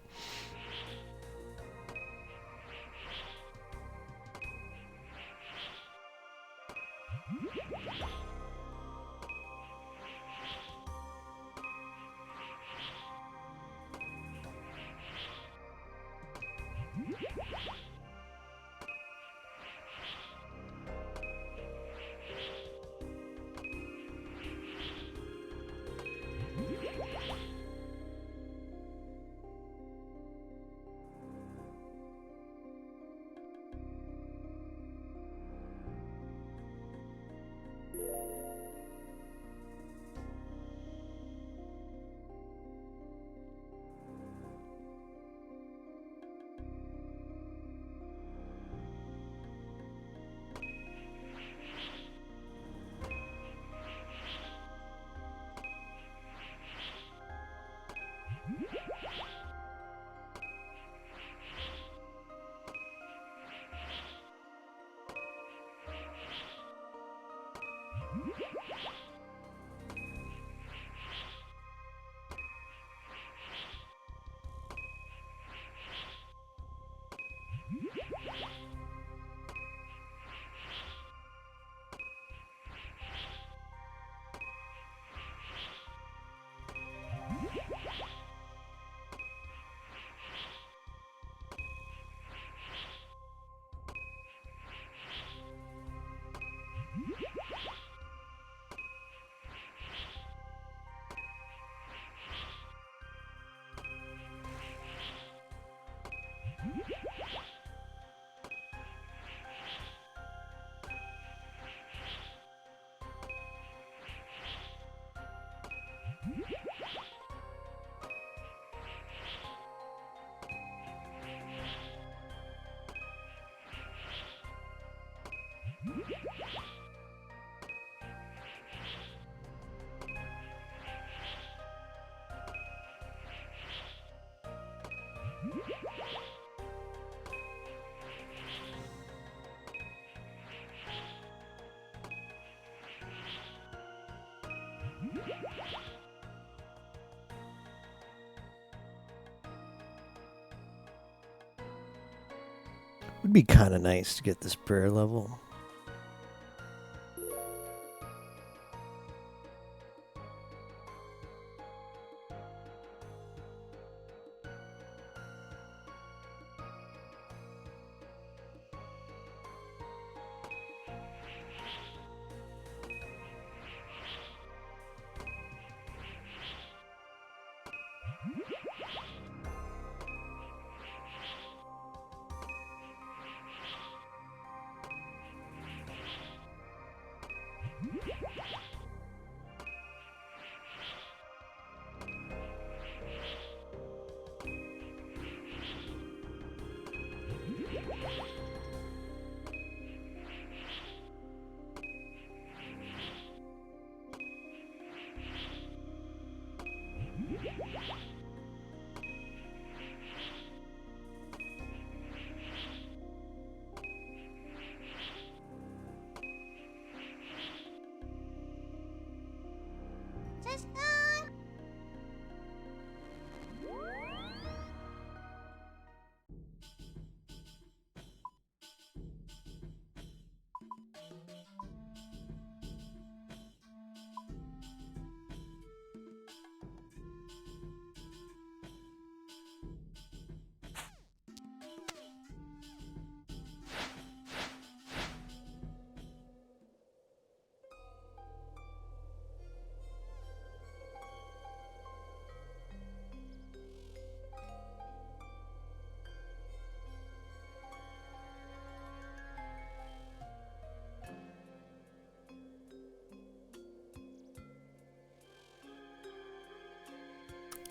Would be kind of nice to get this prayer level.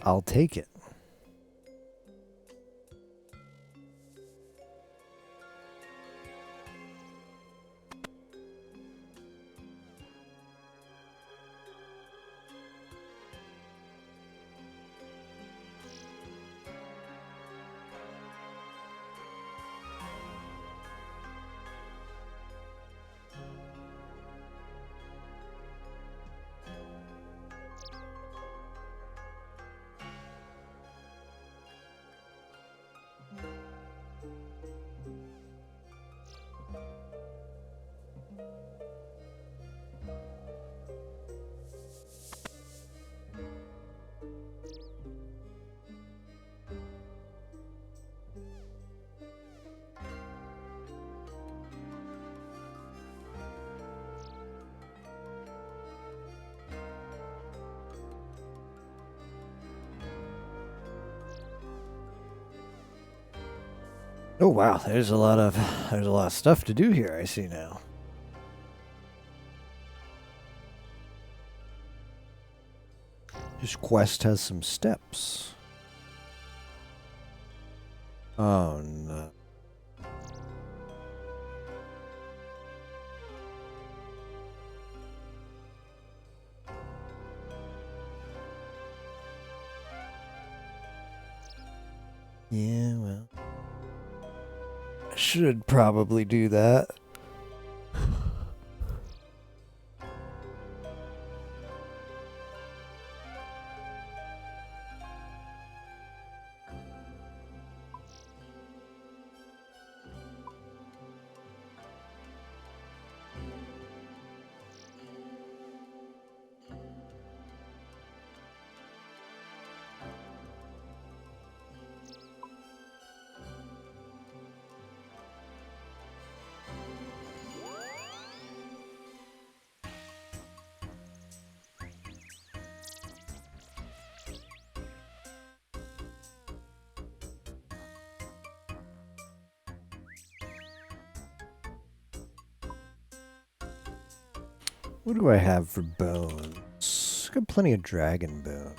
I'll take it. Oh wow, there's a lot of stuff to do here, I see now. This quest has some steps. Oh no. Yeah, well, I should probably do that. What do I have for bones? Got plenty of dragon bone.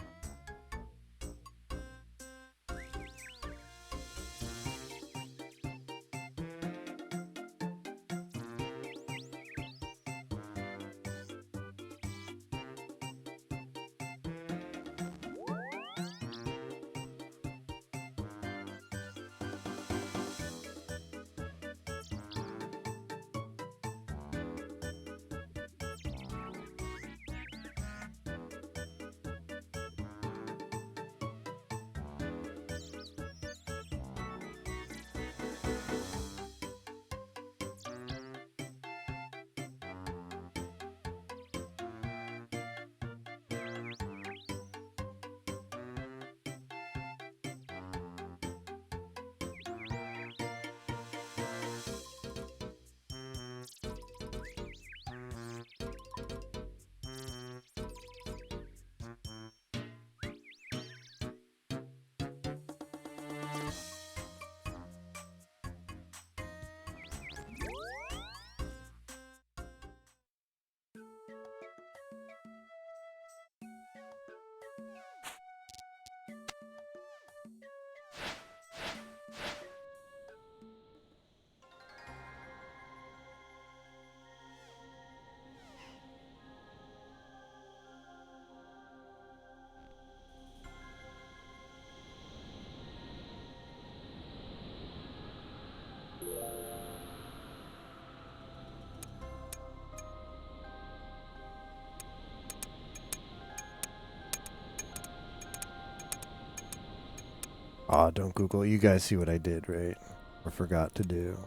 Aw, don't Google. You guys see what I did, right? Or forgot to do.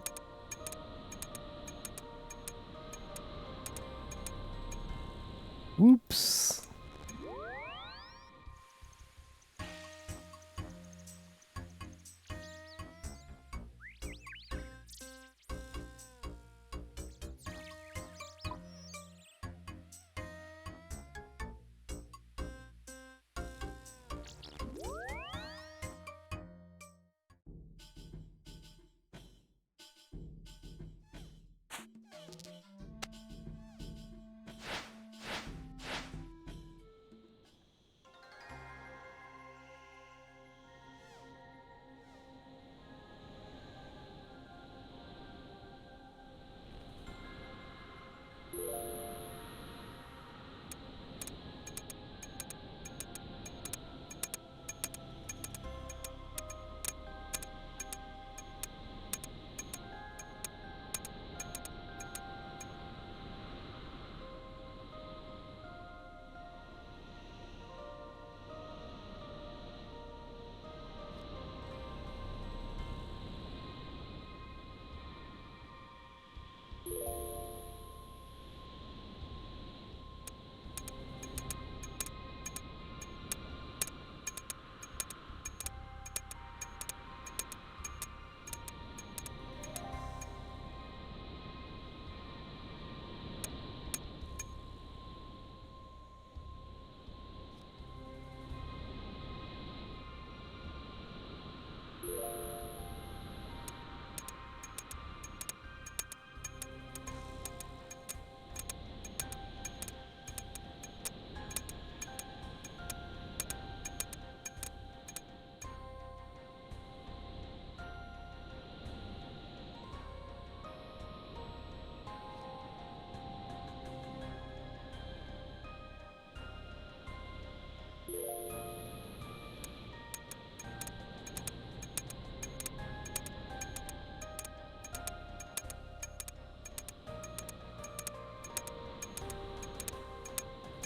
Whoops.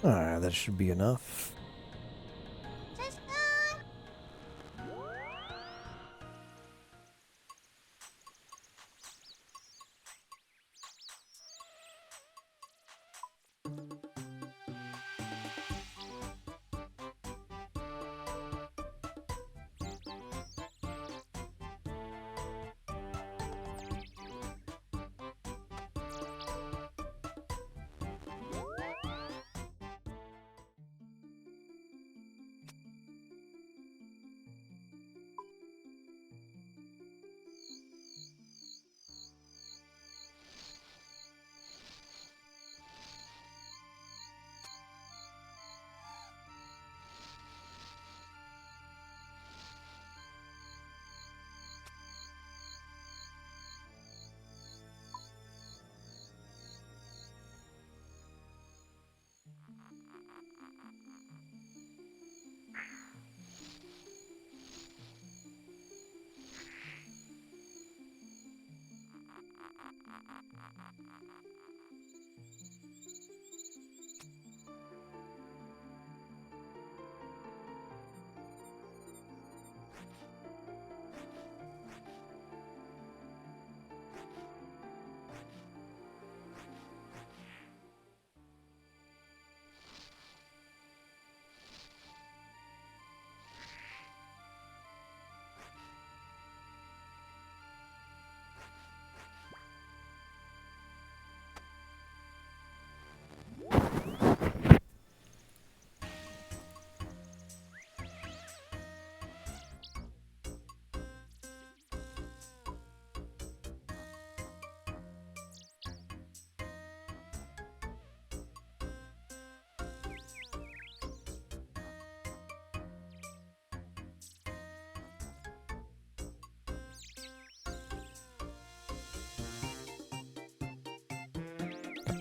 Alright, that should be enough.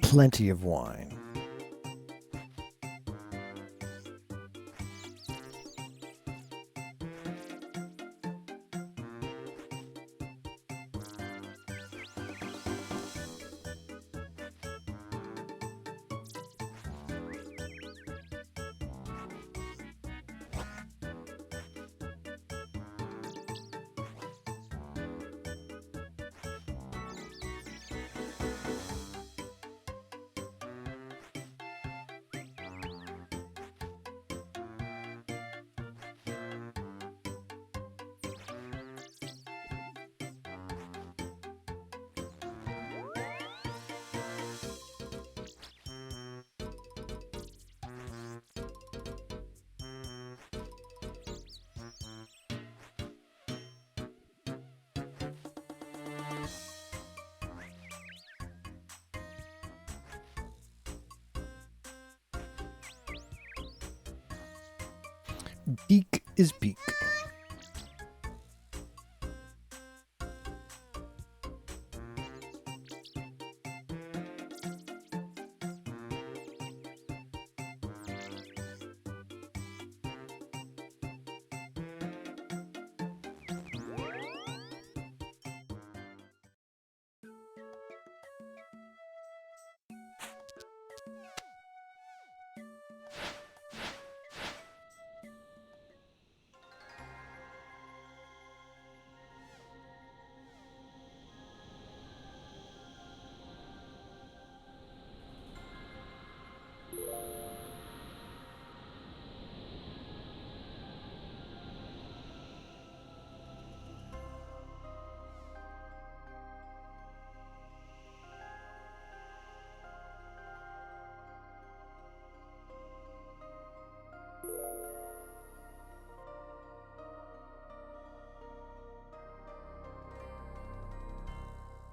Plenty of wine. Beak is beak.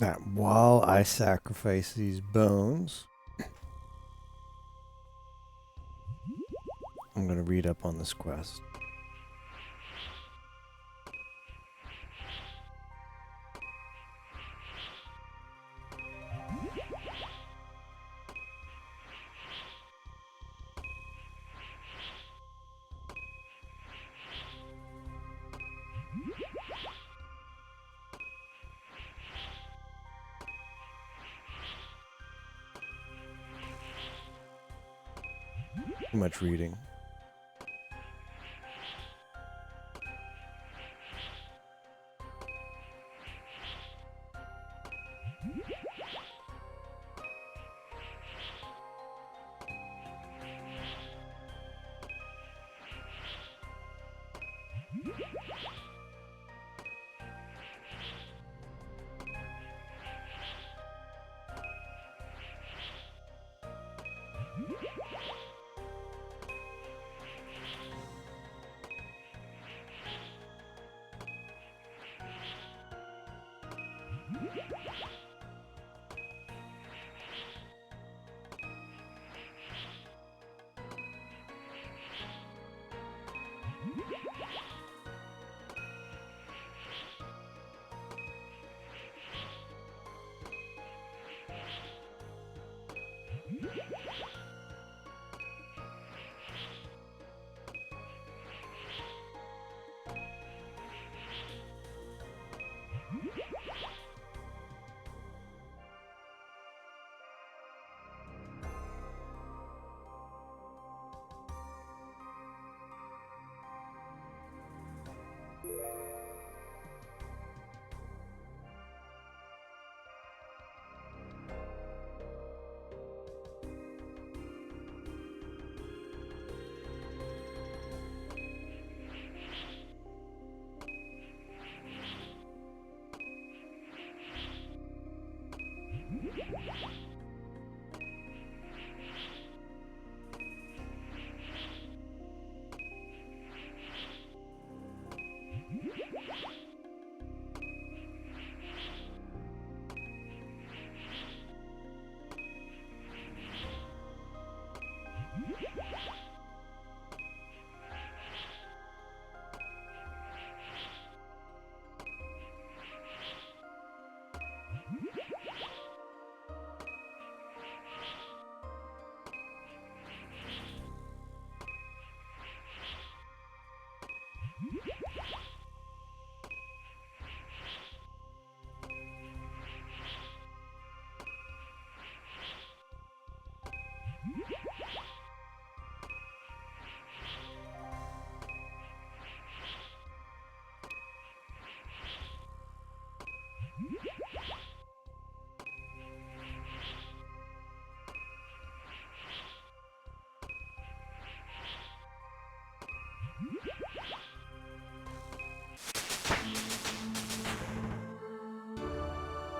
Now, while I sacrifice these bones, I'm going to read up on this quest. Too much reading.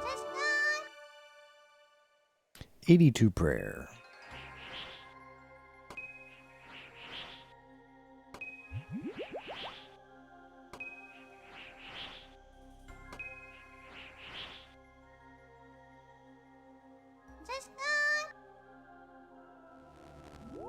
Just not. 82 prayer. Just not. 82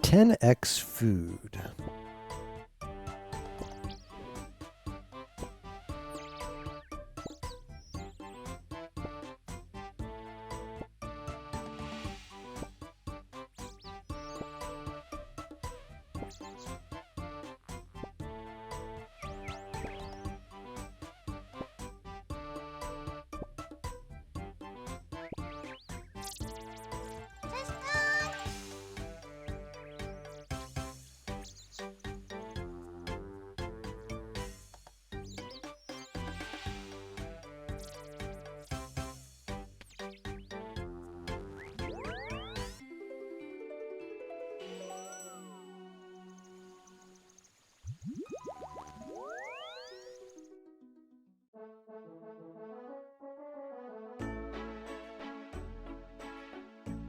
10x food.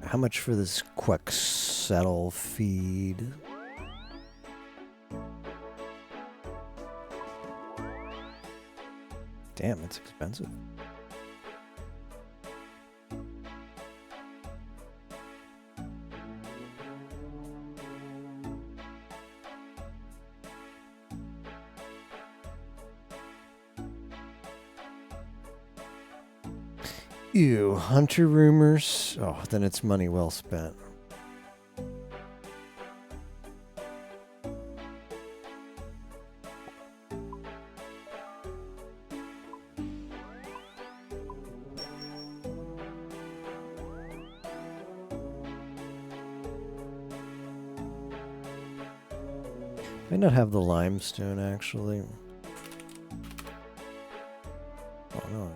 How much for this Quexettle feed? Damn, it's expensive. Ew, hunter rumors. Oh, then it's money well spent. Might not have the limestone actually. Oh no.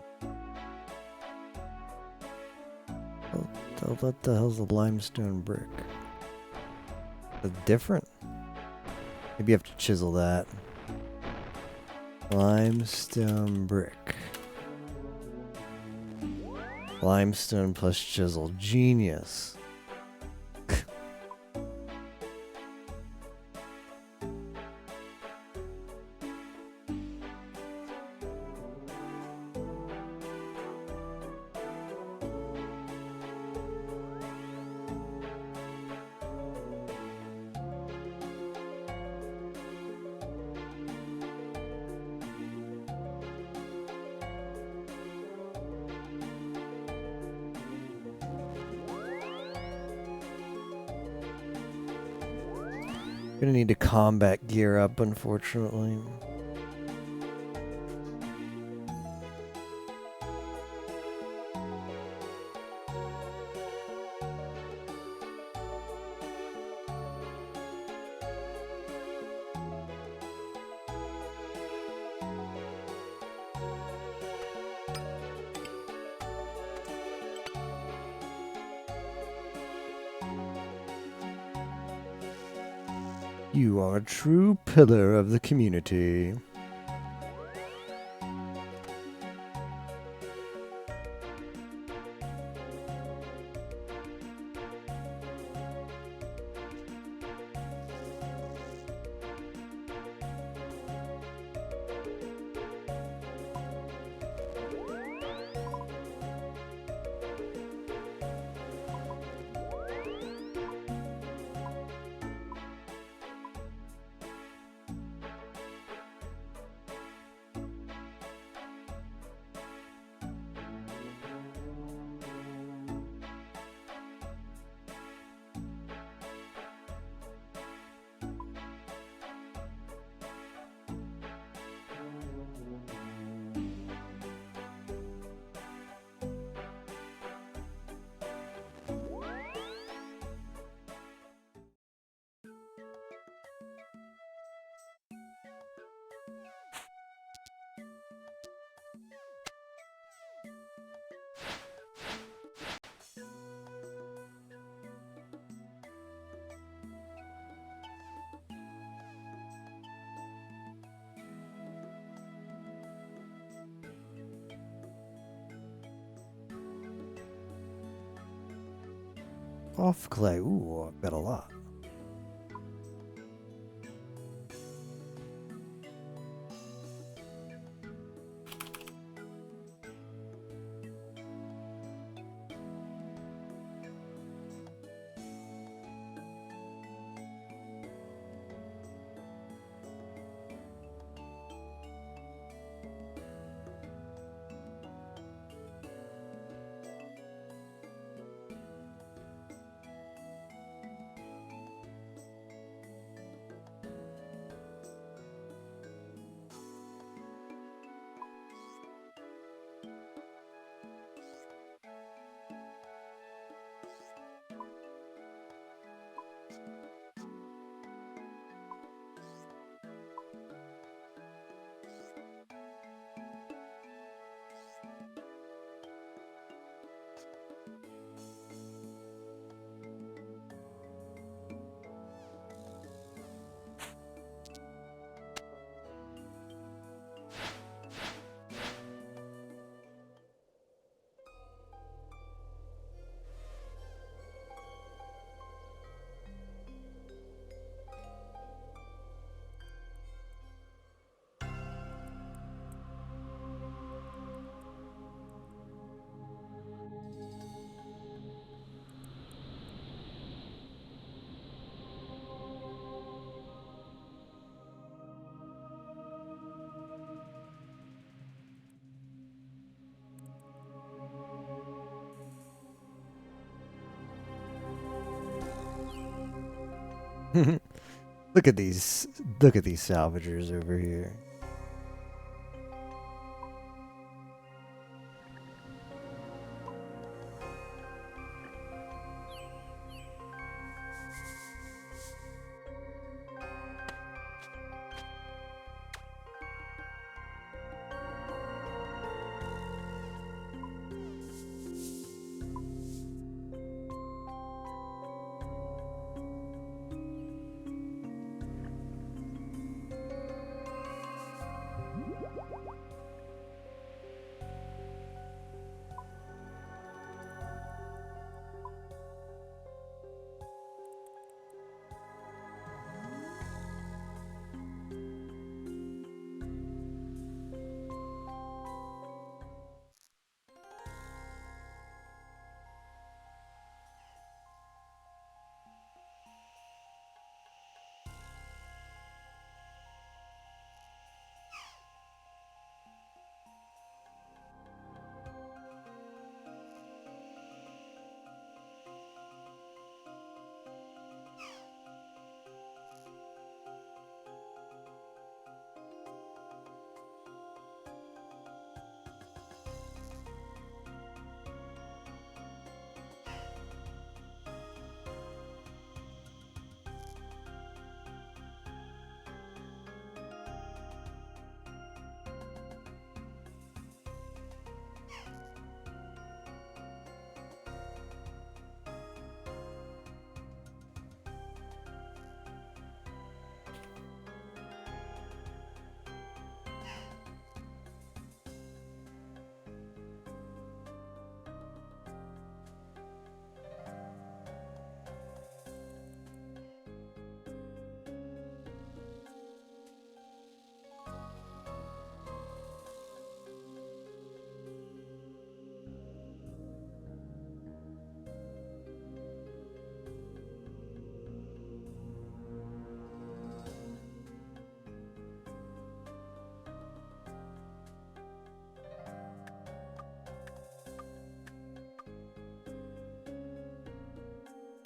What the hell's a limestone brick? It's different? Maybe you have to chisel that. Limestone brick. Limestone plus chisel. Genius. Gonna need to combat gear up, unfortunately. You are a true pillar of the community. Off clay. Ooh, I bet a lot. Look at these salvagers over here.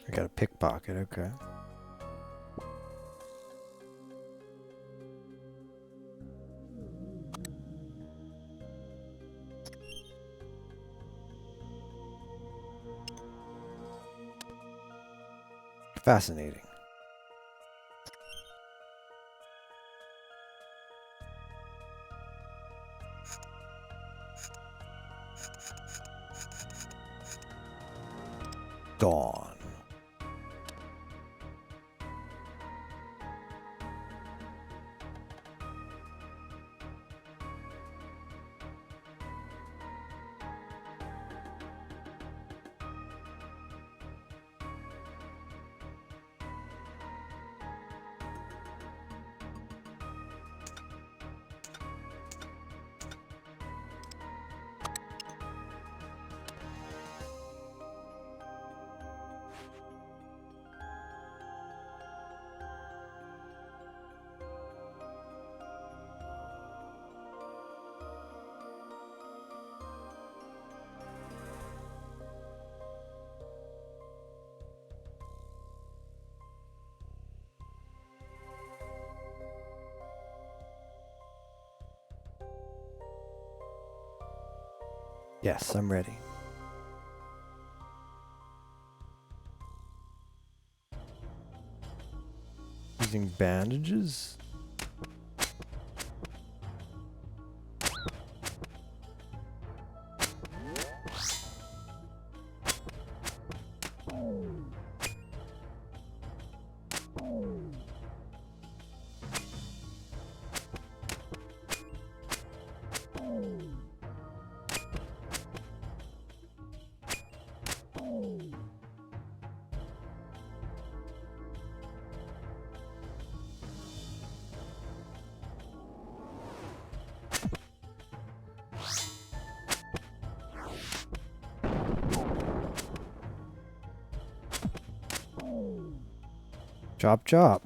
I got a pickpocket, okay. Fascinating. Dawn. Yes, I'm ready. Using bandages? Chop chop.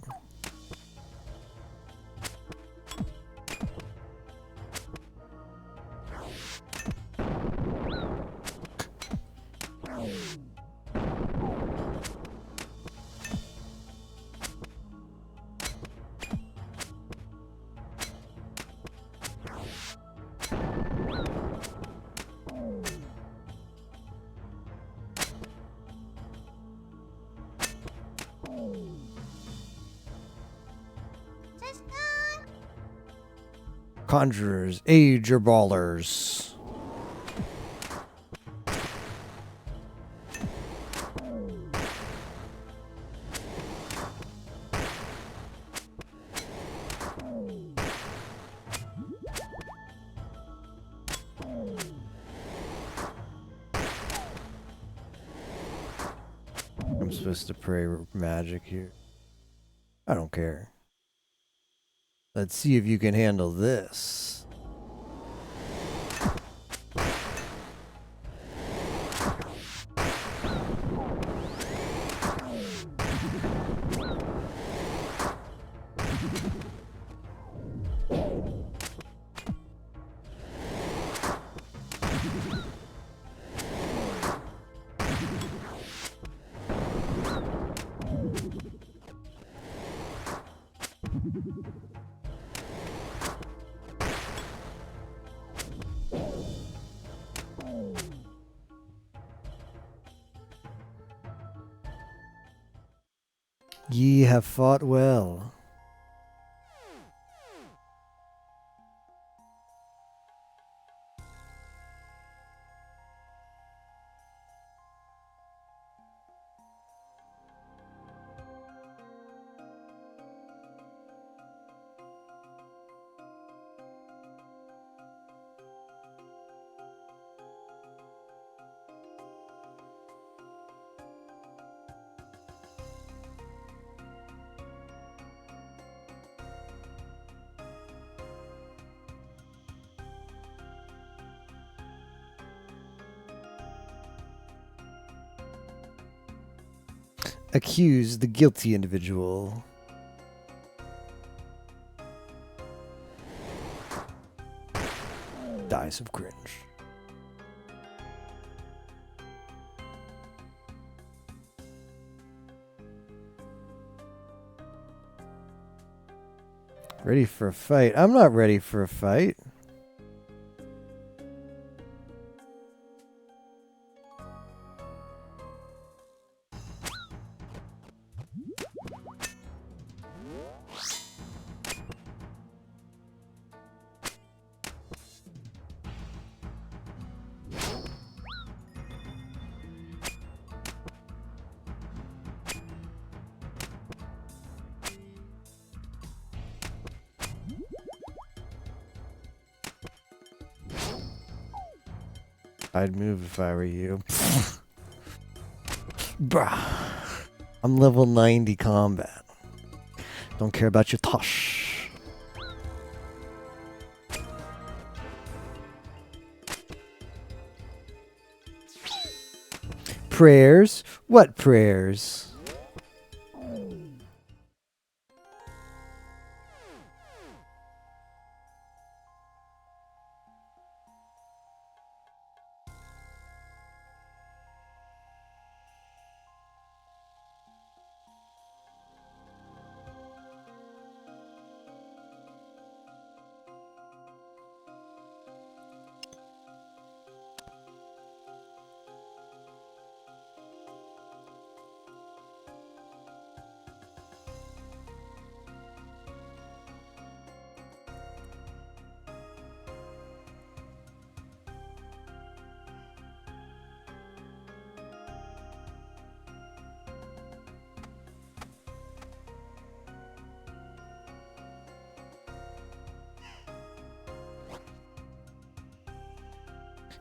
Conjurers, aid your ballers. I'm supposed to pray magic here. I don't care. Let's see if you can handle this. Ye have fought well. Accuse the guilty individual. Dice of cringe. Ready for a fight? I'm not ready for a fight. I'd move if I were you. Bruh. I'm level 90 combat. Don't care about your tosh. Prayers? What prayers?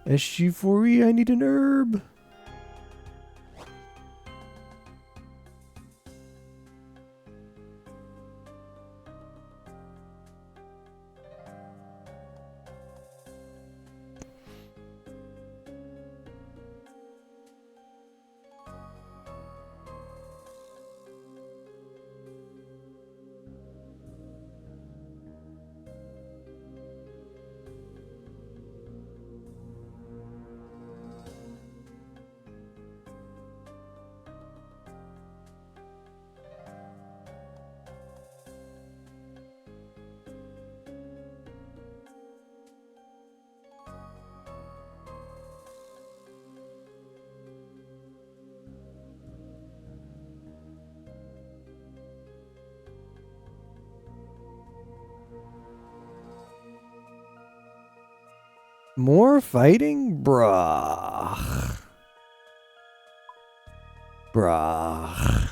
SG4E, I need an herb. More fighting? Bruh. Bruh.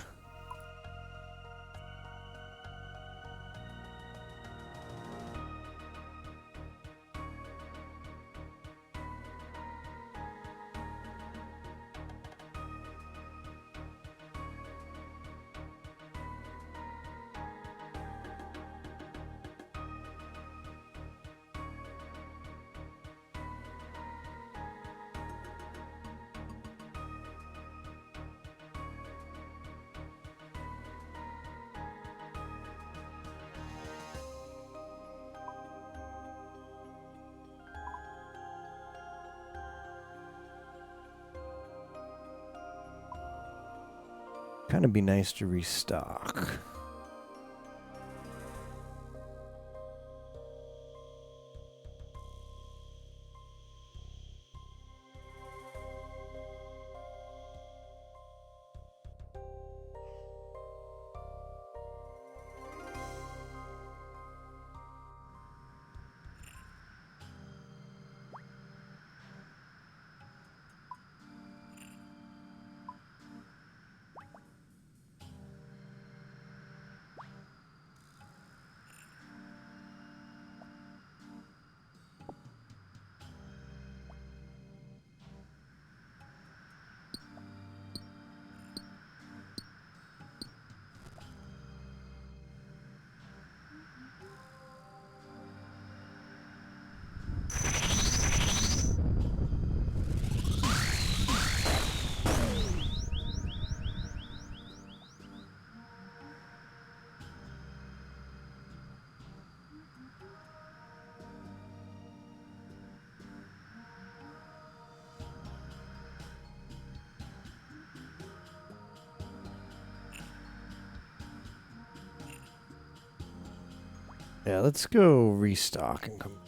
Kind of be nice to restock. Yeah, let's go restock and come.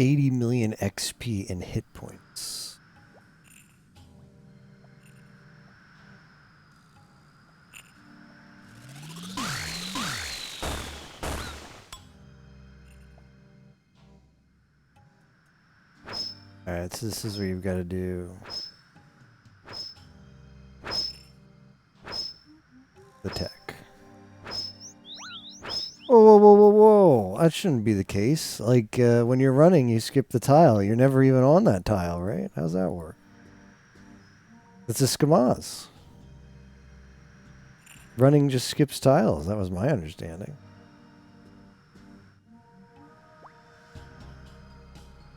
80 million XP and hit points. Alright, so this is what you've got to do. The tech. Whoa, whoa, whoa, whoa, whoa. That shouldn't be the case. Like, when you're running, you skip the tile. You're never even on that tile, right? How's that work? It's a Skamaz. Running just skips tiles. That was my understanding.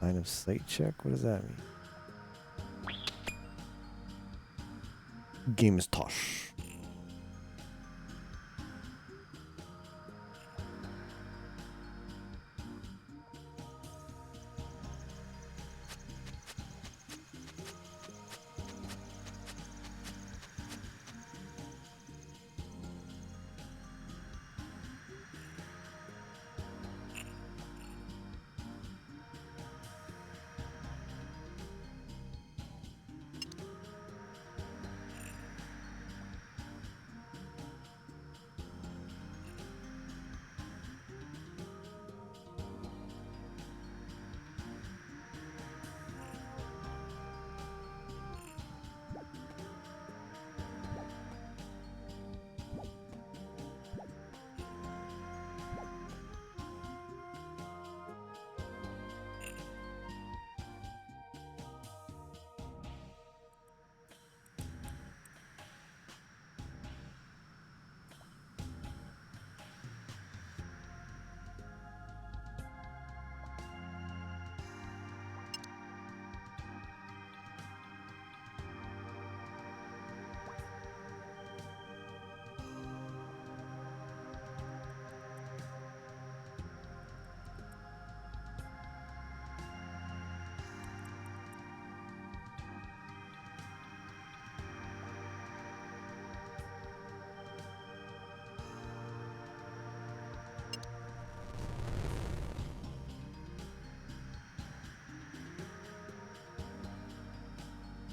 Line of sight check? What does that mean? Game is tosh.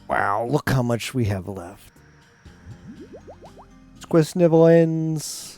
Wow, look how much we have left. Squisnibblins.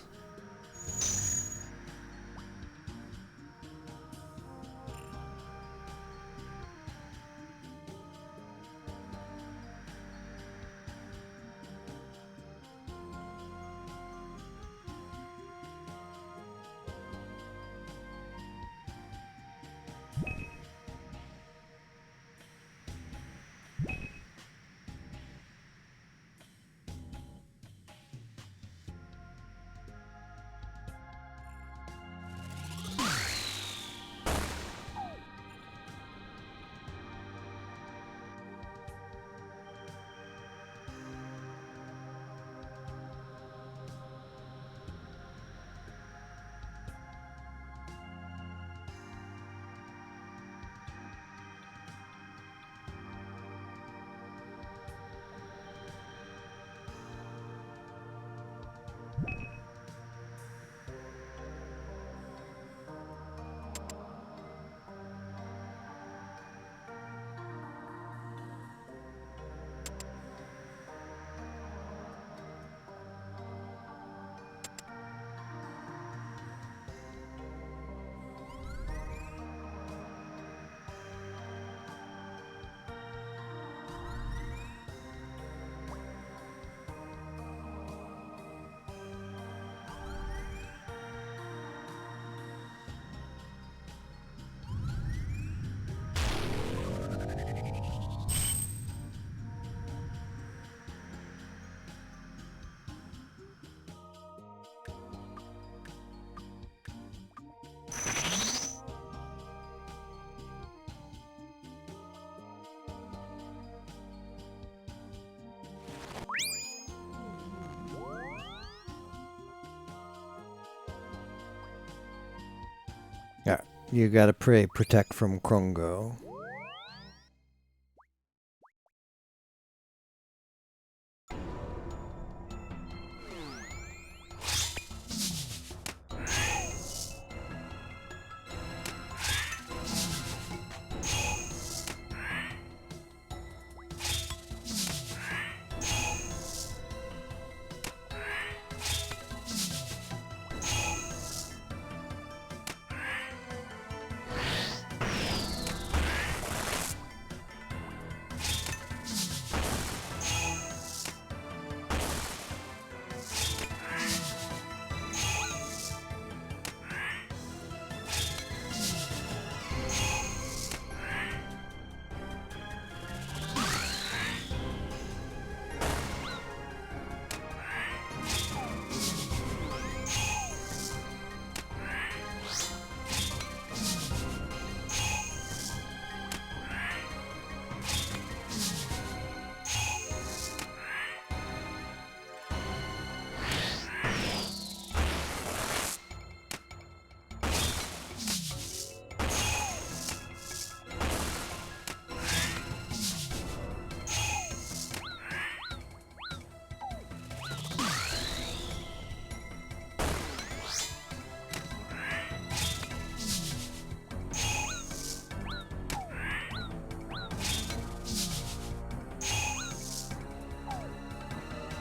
Yeah, you gotta pray, protect from Krongo.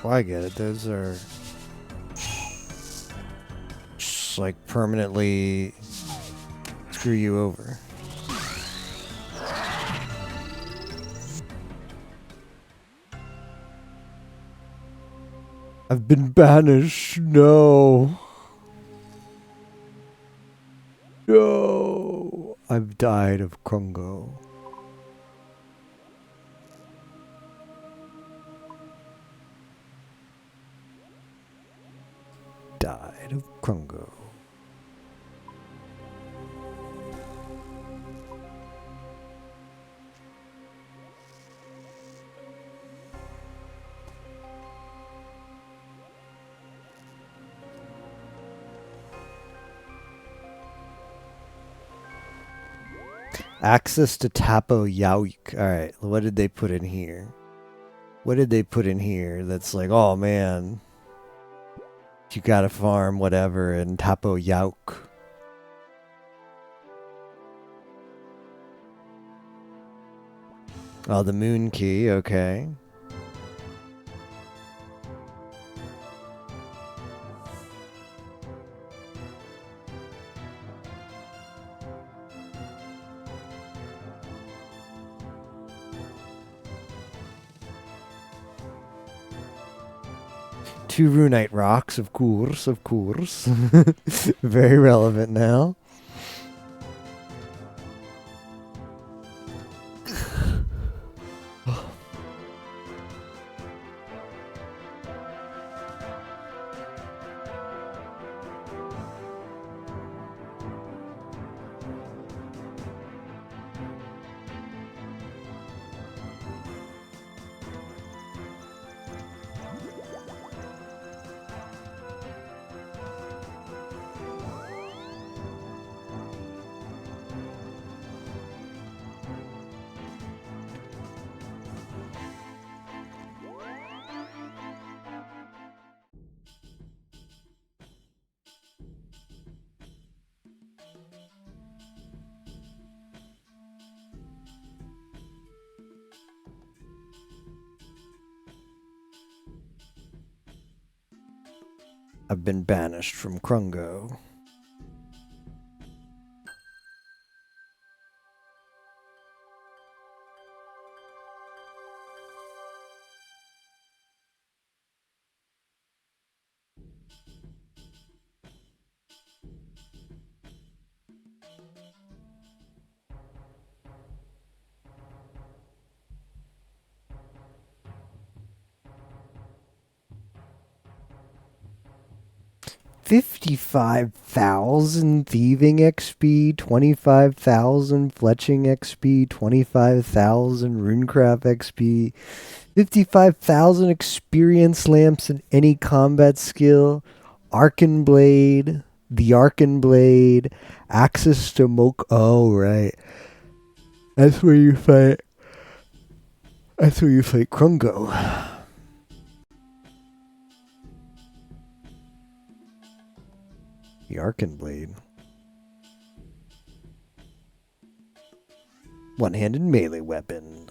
Well, I get it. Those are just like permanently screw you over. I've been banished. No. No. I've died of Krungo. Died of Krungo. Access to Tapo Yauk. Alright, what did they put in here? What did they put in here that's like, oh man, you gotta farm whatever in Tapo Yauk? Oh, the moon key, okay. Two runite rocks, of course, of course. Very relevant now. I've been banished from Krungo. $55,000 thieving XP, 25,000 fletching XP, 25,000 runecraft XP, 55,000 experience lamps in any combat skill, Arcan Blade, the Arcan Blade, access to Moke. Oh, right. That's where you fight. That's where you fight Krungo. The Arcan Blade. One-handed melee weapon.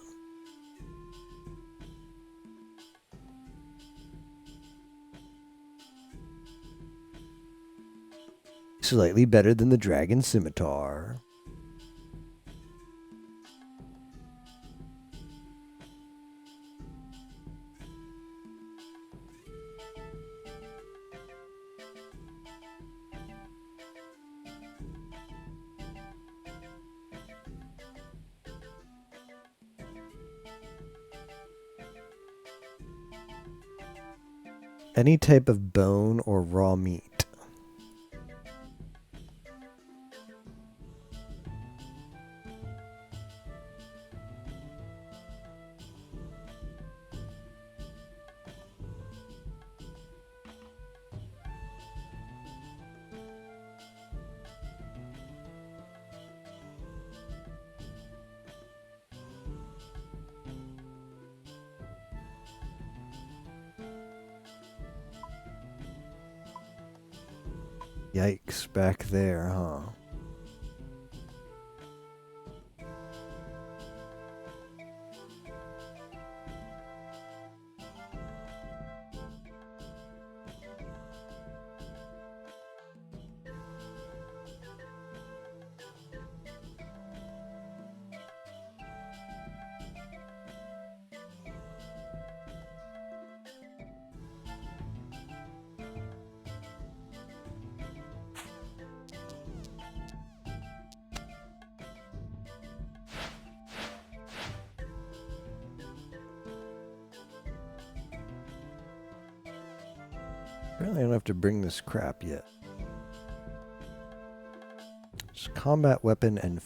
Slightly better than the Dragon Scimitar. Any type of bone or raw meat. Yikes, back there, huh? Apparently I don't have to bring this crap yet. Just combat weapon and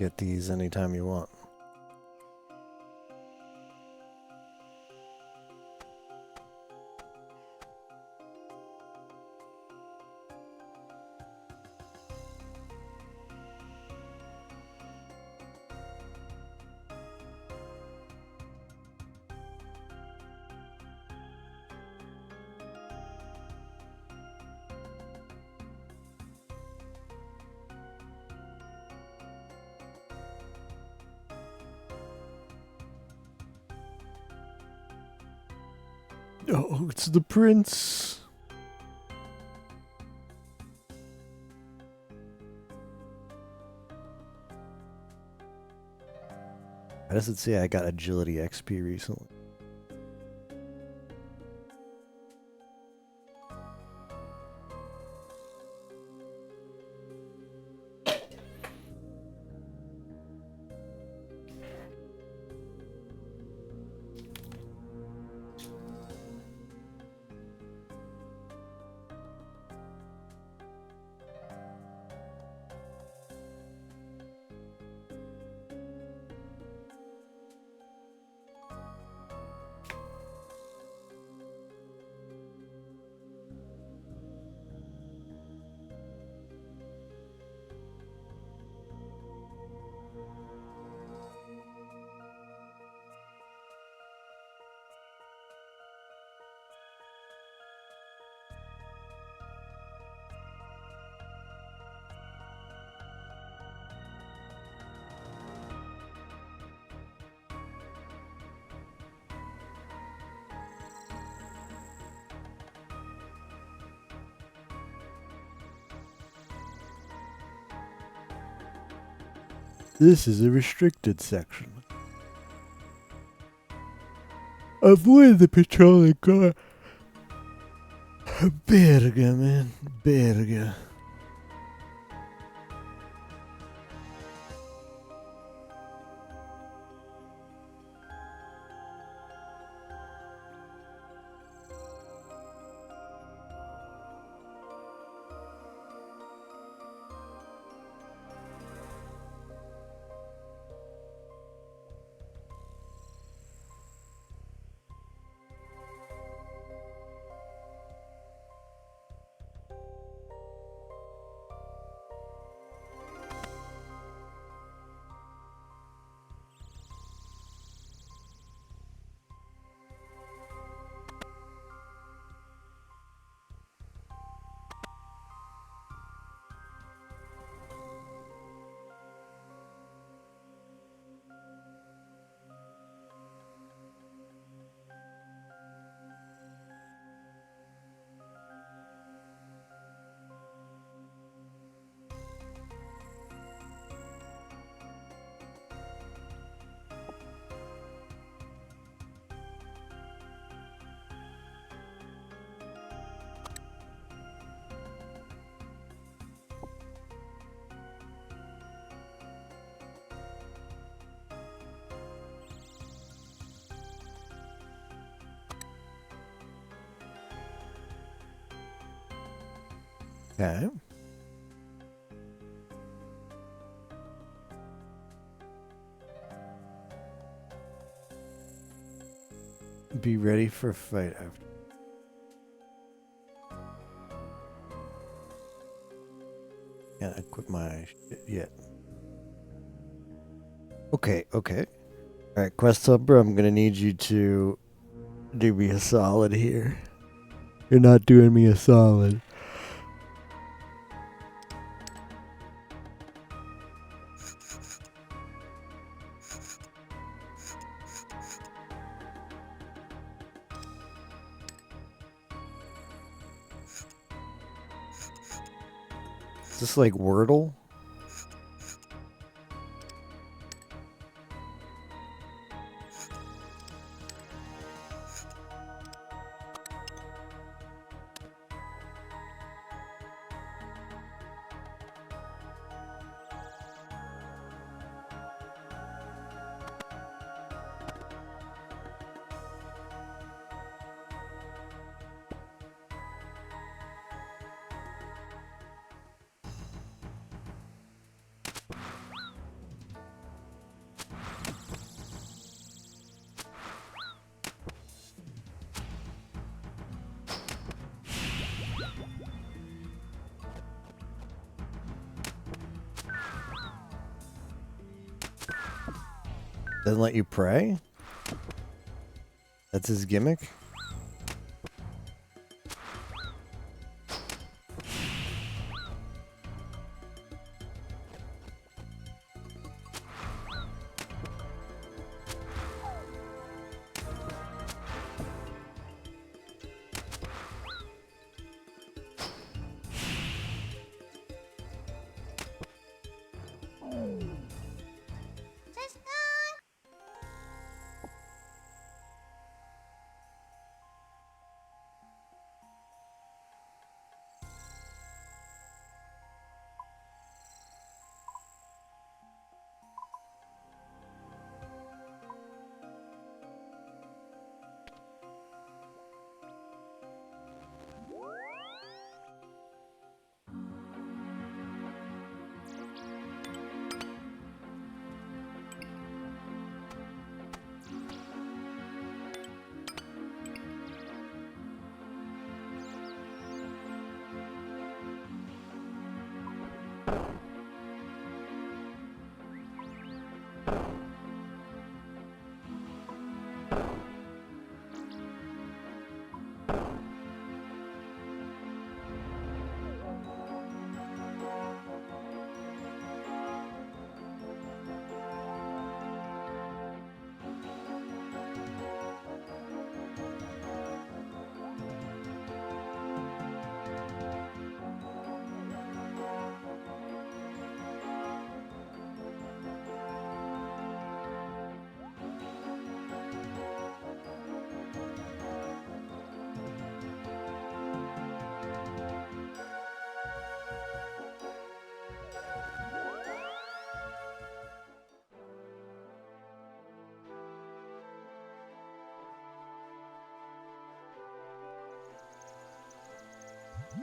get these anytime you want. Oh, it's the prince. How does it say I got agility XP recently? This is a restricted section. Avoid the patrolling car. Berga, man. Berga. Okay. Be ready for a fight after. Can't equip my shit yet. Okay, okay. Alright, Quest Helper, I'm gonna need you to do me a solid here. You're not doing me a solid. Is this like Wordle? Doesn't let you pray? That's his gimmick?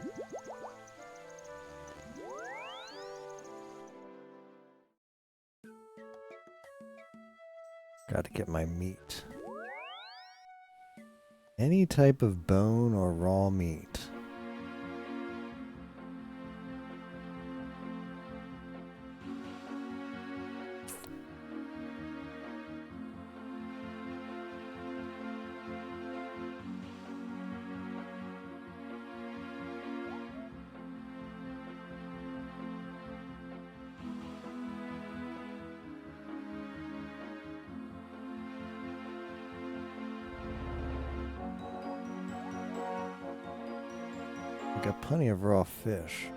Just gone. Gotta get my meat. Any type of bone or raw meat. Got plenty of raw fish.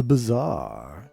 the bazaar.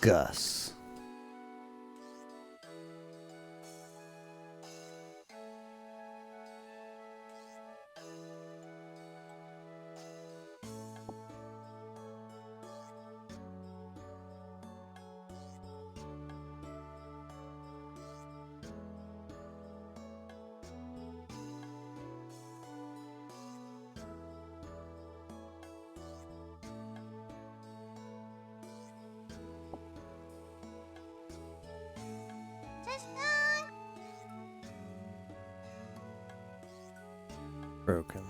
Gus. Tristan! Broken.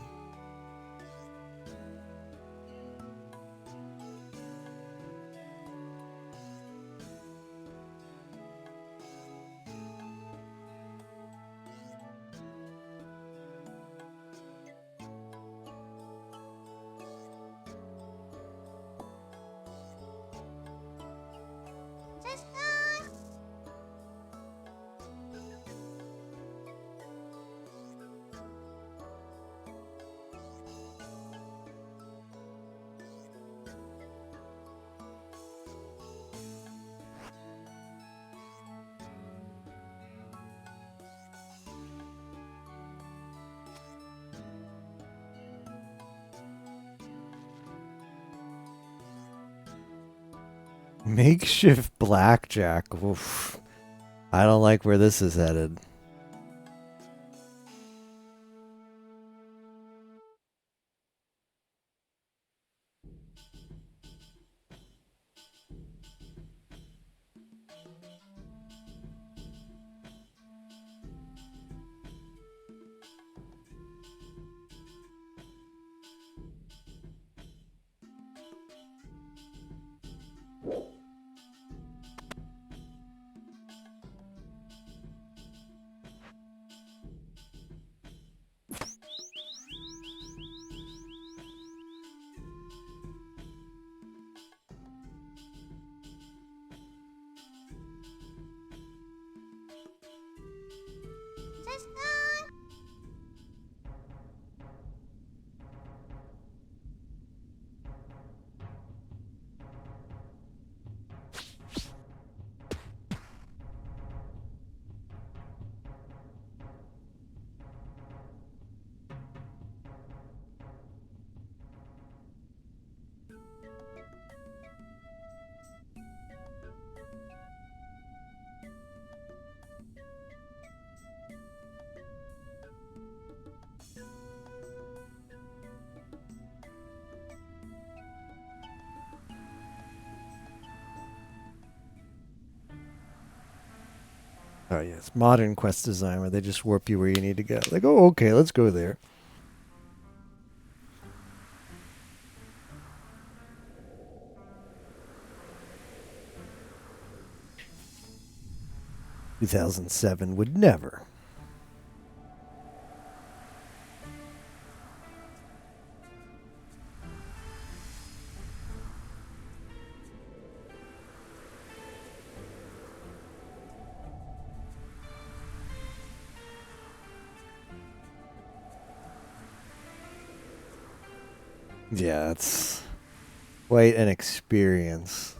Tristan! Makeshift blackjack. Oof. I don't like where this is headed. Tristan! Oh yes, modern quest design where they just warp you where you need to go. Like, oh, okay, let's go there. Two 2007 would never. Yeah, it's quite an experience.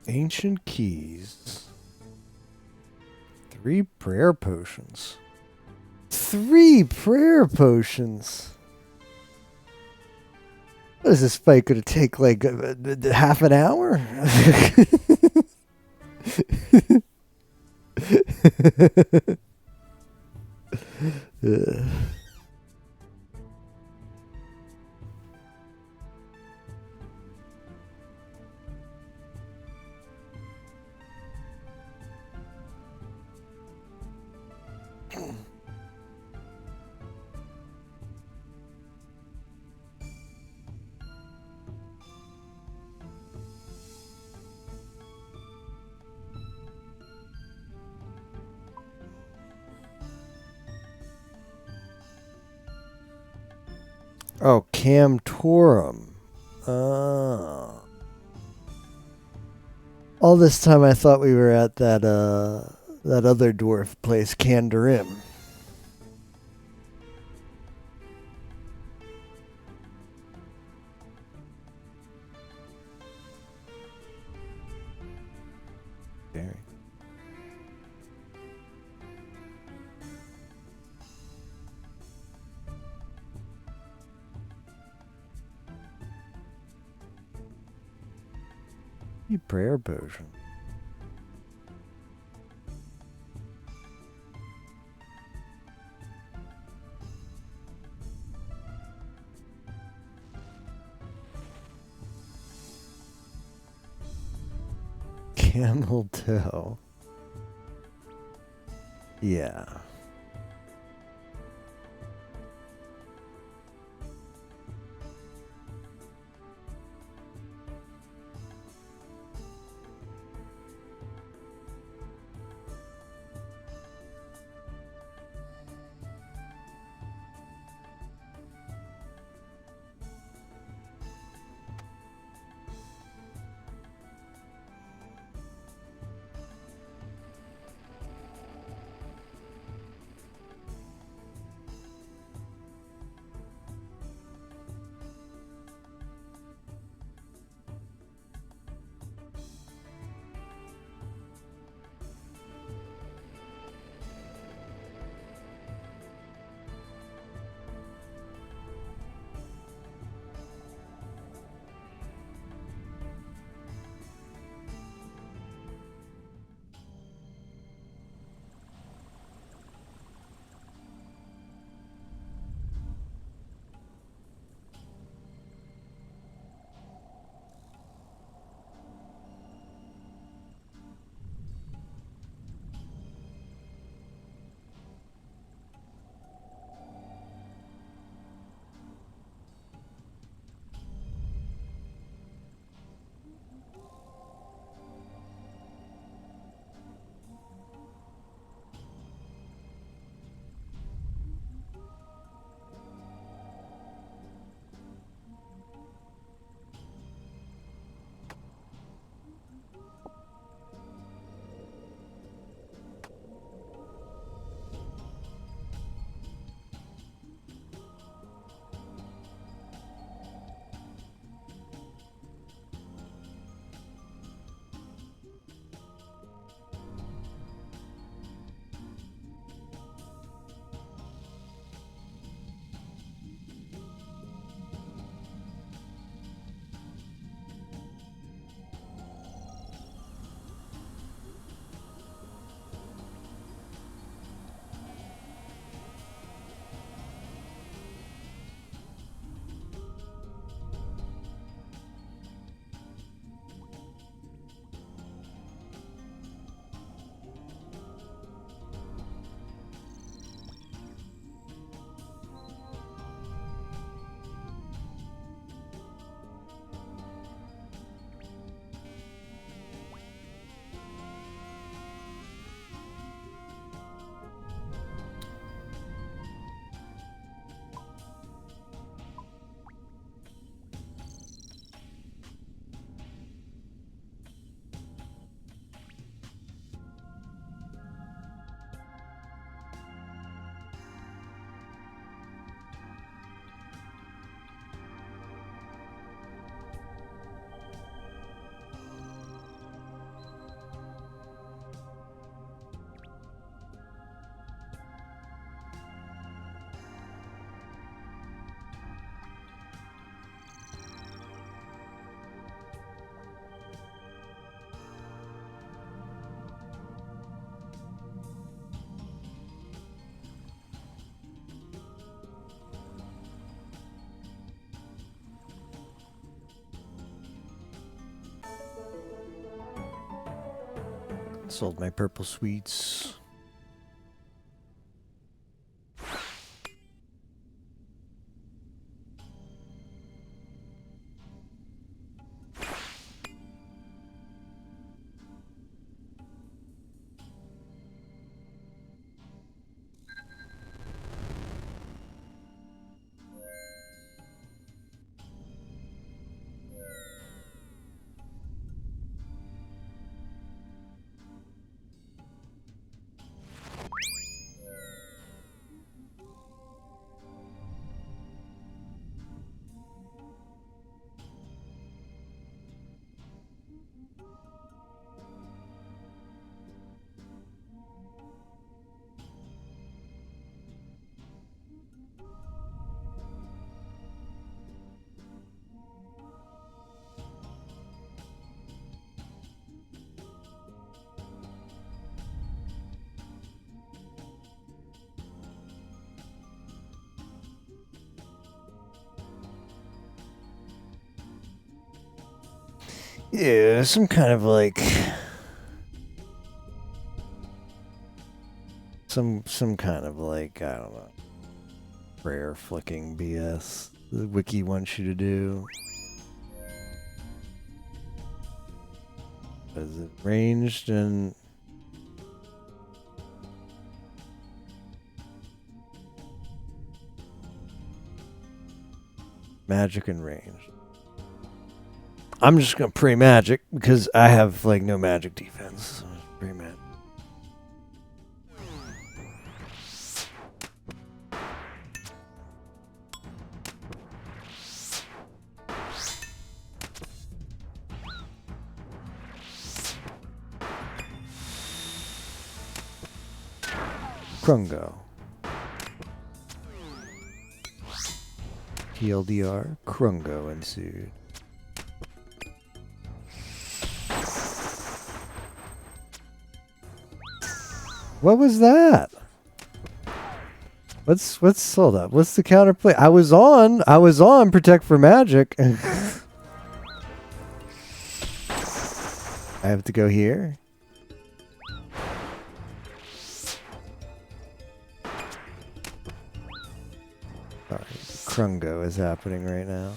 Ancient keys. 3 prayer potions. 3 prayer potions. What is this fight going to take, like, half an hour? Ugh. Oh, Camtorum. Oh. All this time I thought we were at that other dwarf place, Candarim. Very. Prayer potion. Camel toe. Yeah. Sold my purple sweets. Yeah, some kind of like some kind of like, I don't know, prayer flicking BS the wiki wants you to do. Is it ranged and magic and ranged? I'm just gonna pray magic because I have like no magic defense. So pray magic. Krungo. TLDR, Krungo ensued. What was that? What's hold up? What's the counterplay? I was on Protect for Magic. I have to go here. Sorry, Krungo is happening right now.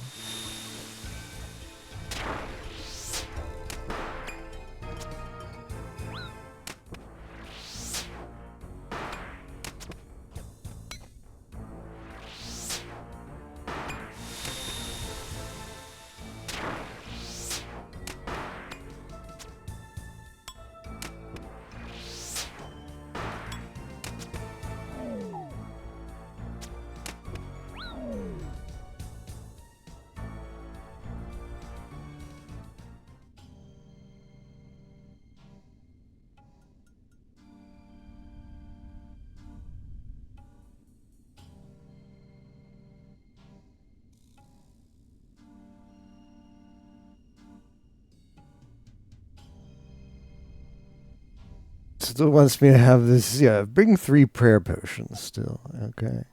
Still wants me to have this. Yeah, bring 3 prayer potions still. Okay.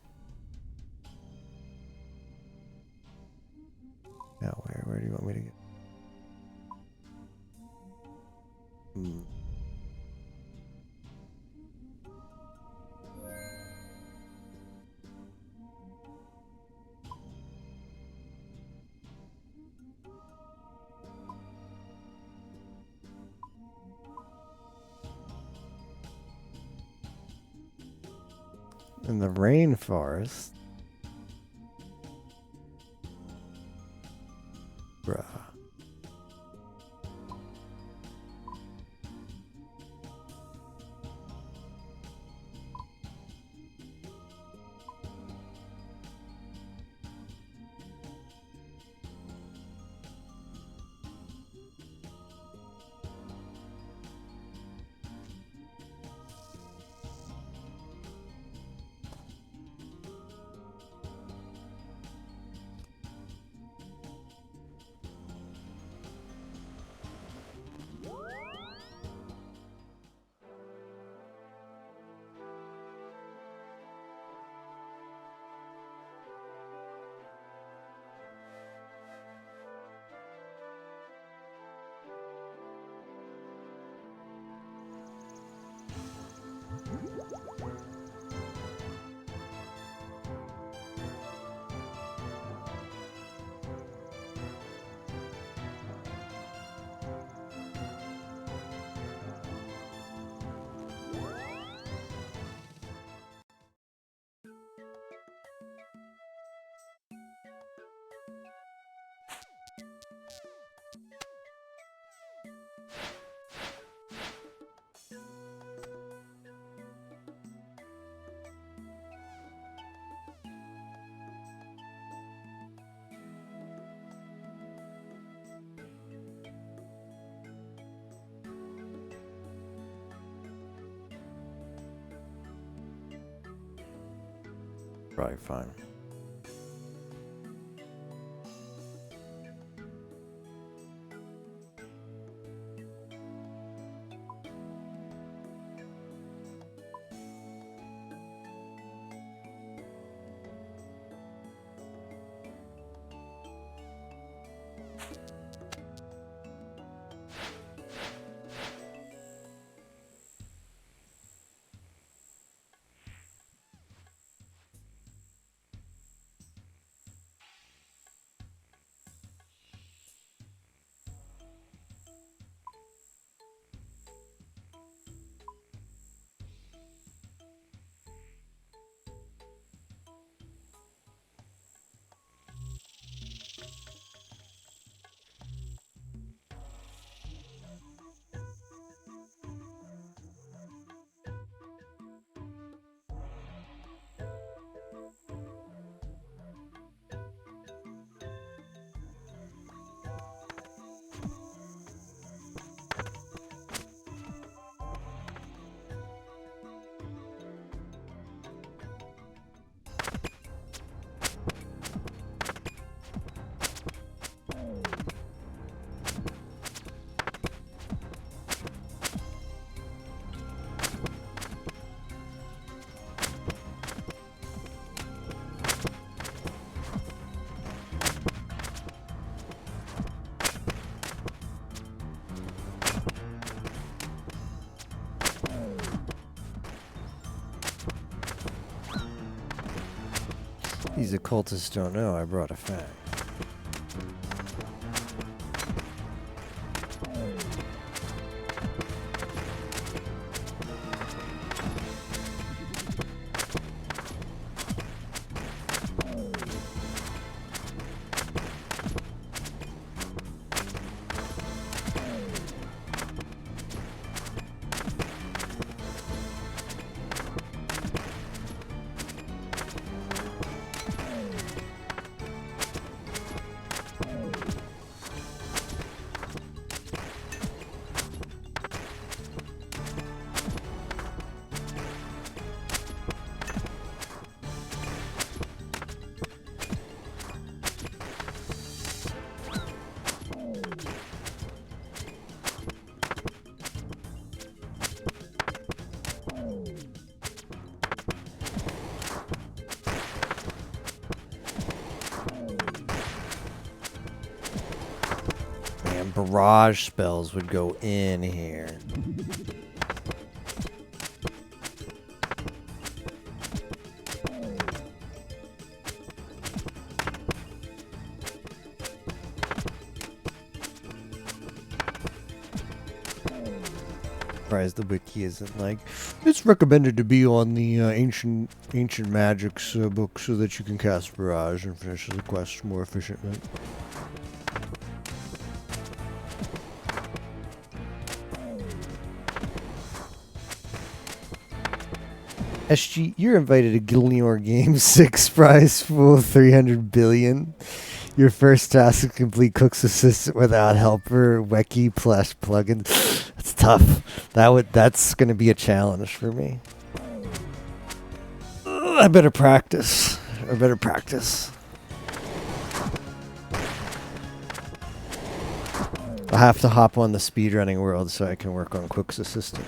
Now where do you want me to get? In the rainforest. Bruh. Probably fine. These occultists don't know I brought a fact. Man, barrage spells would go in here. Surprised the wiki isn't like, it's recommended to be on the ancient magics book so that you can cast barrage and finish the quest more efficiently. SG, you're invited to Gilneor Game 6 prize pool 300 billion. Your first task to complete Cook's Assistant without helper, Weki plus plugins. That's tough. That's gonna be a challenge for me. I better practice. I better practice. I'll have to hop on the speedrunning world so I can work on Cook's Assistant.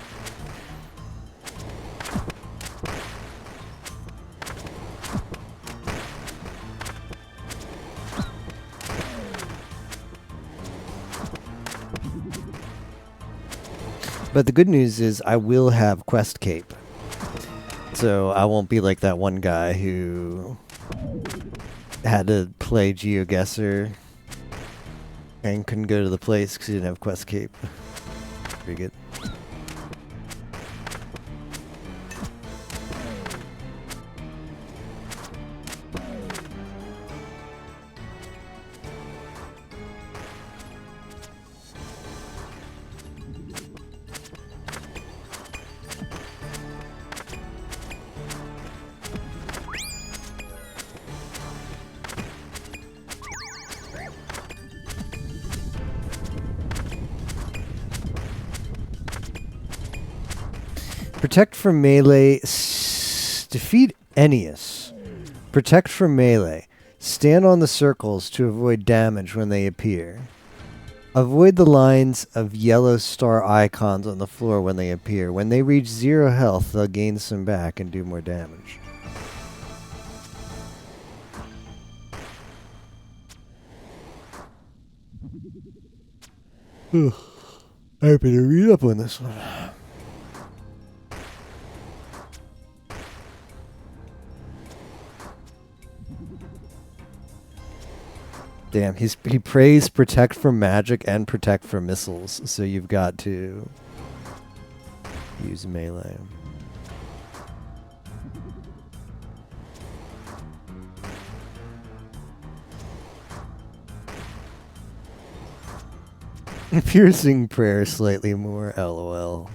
But the good news is I will have Quest Cape. So I won't be like that one guy who had to play GeoGuessr and couldn't go to the place because he didn't have Quest Cape. Pretty good. Protect from melee. Defeat Ennius Protect from melee. Stand on the circles to avoid damage when they appear. Avoid the lines of yellow star icons on the floor when they appear. When they reach 0 health, they'll gain some back and do more damage. Happy to read up on this one. Damn, he prays protect from magic and protect from missiles, so you've got to use melee. Piercing prayer slightly more, lol.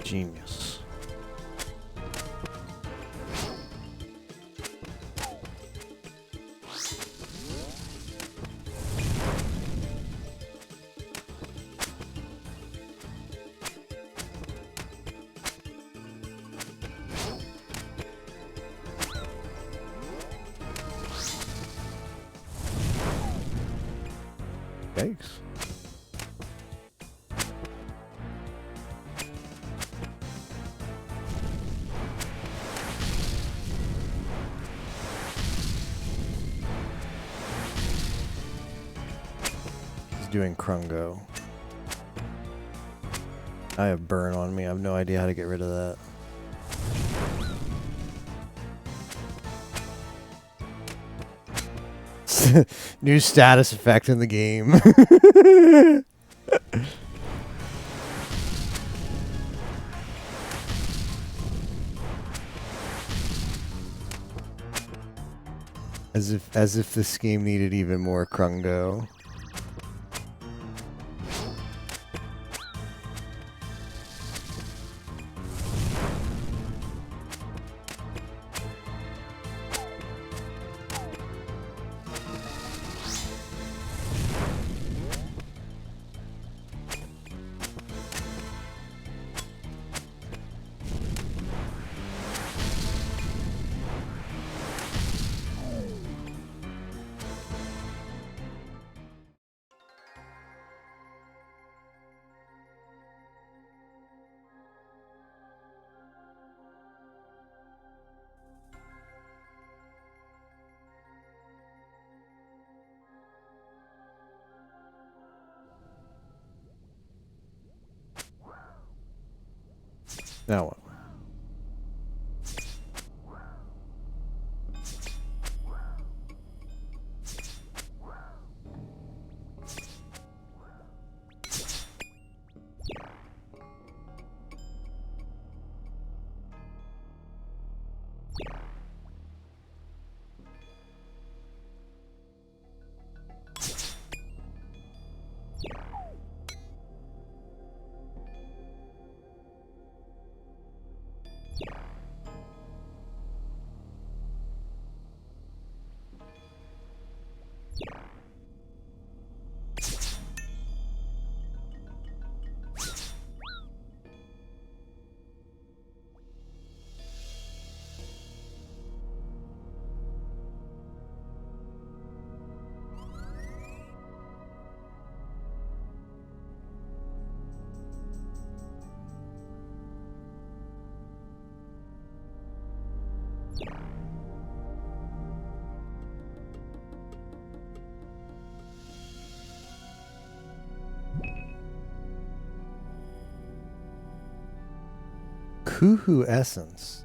Genius. Thanks. Doing Krungo. I have burn on me. I have no idea how to get rid of that. New status effect in the game. As if this game needed even more Krungo. Now what? Hoo-hoo essence.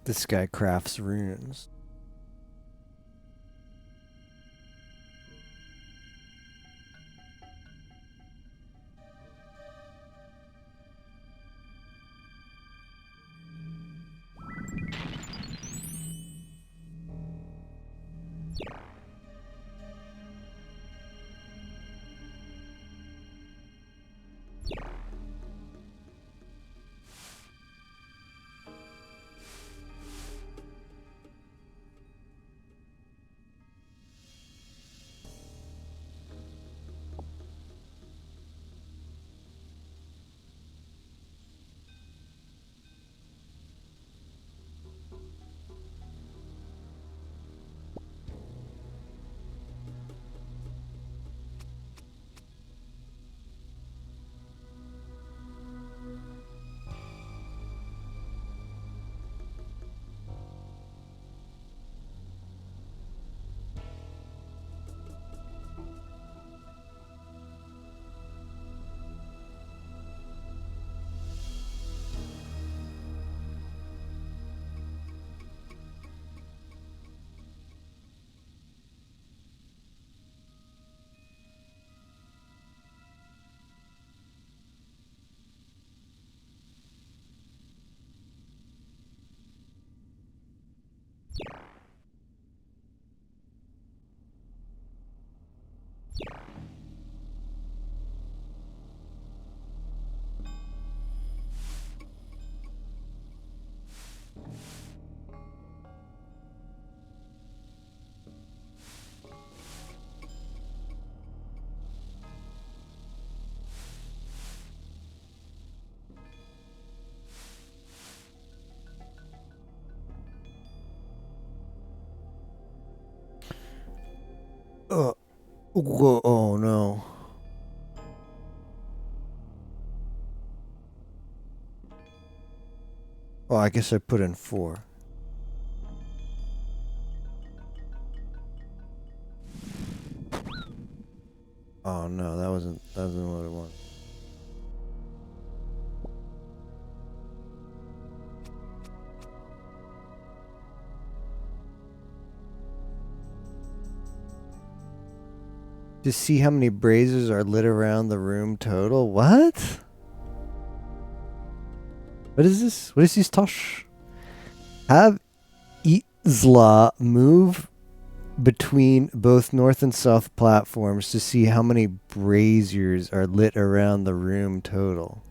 This guy crafts runes. Whoa, oh no. Oh, I guess I put in 4. Oh no, that wasn't what I wanted. To see how many braziers are lit around the room total. What? What is this? What is this, Tosh? Have Isla move between both north and south platforms to see how many braziers are lit around the room total.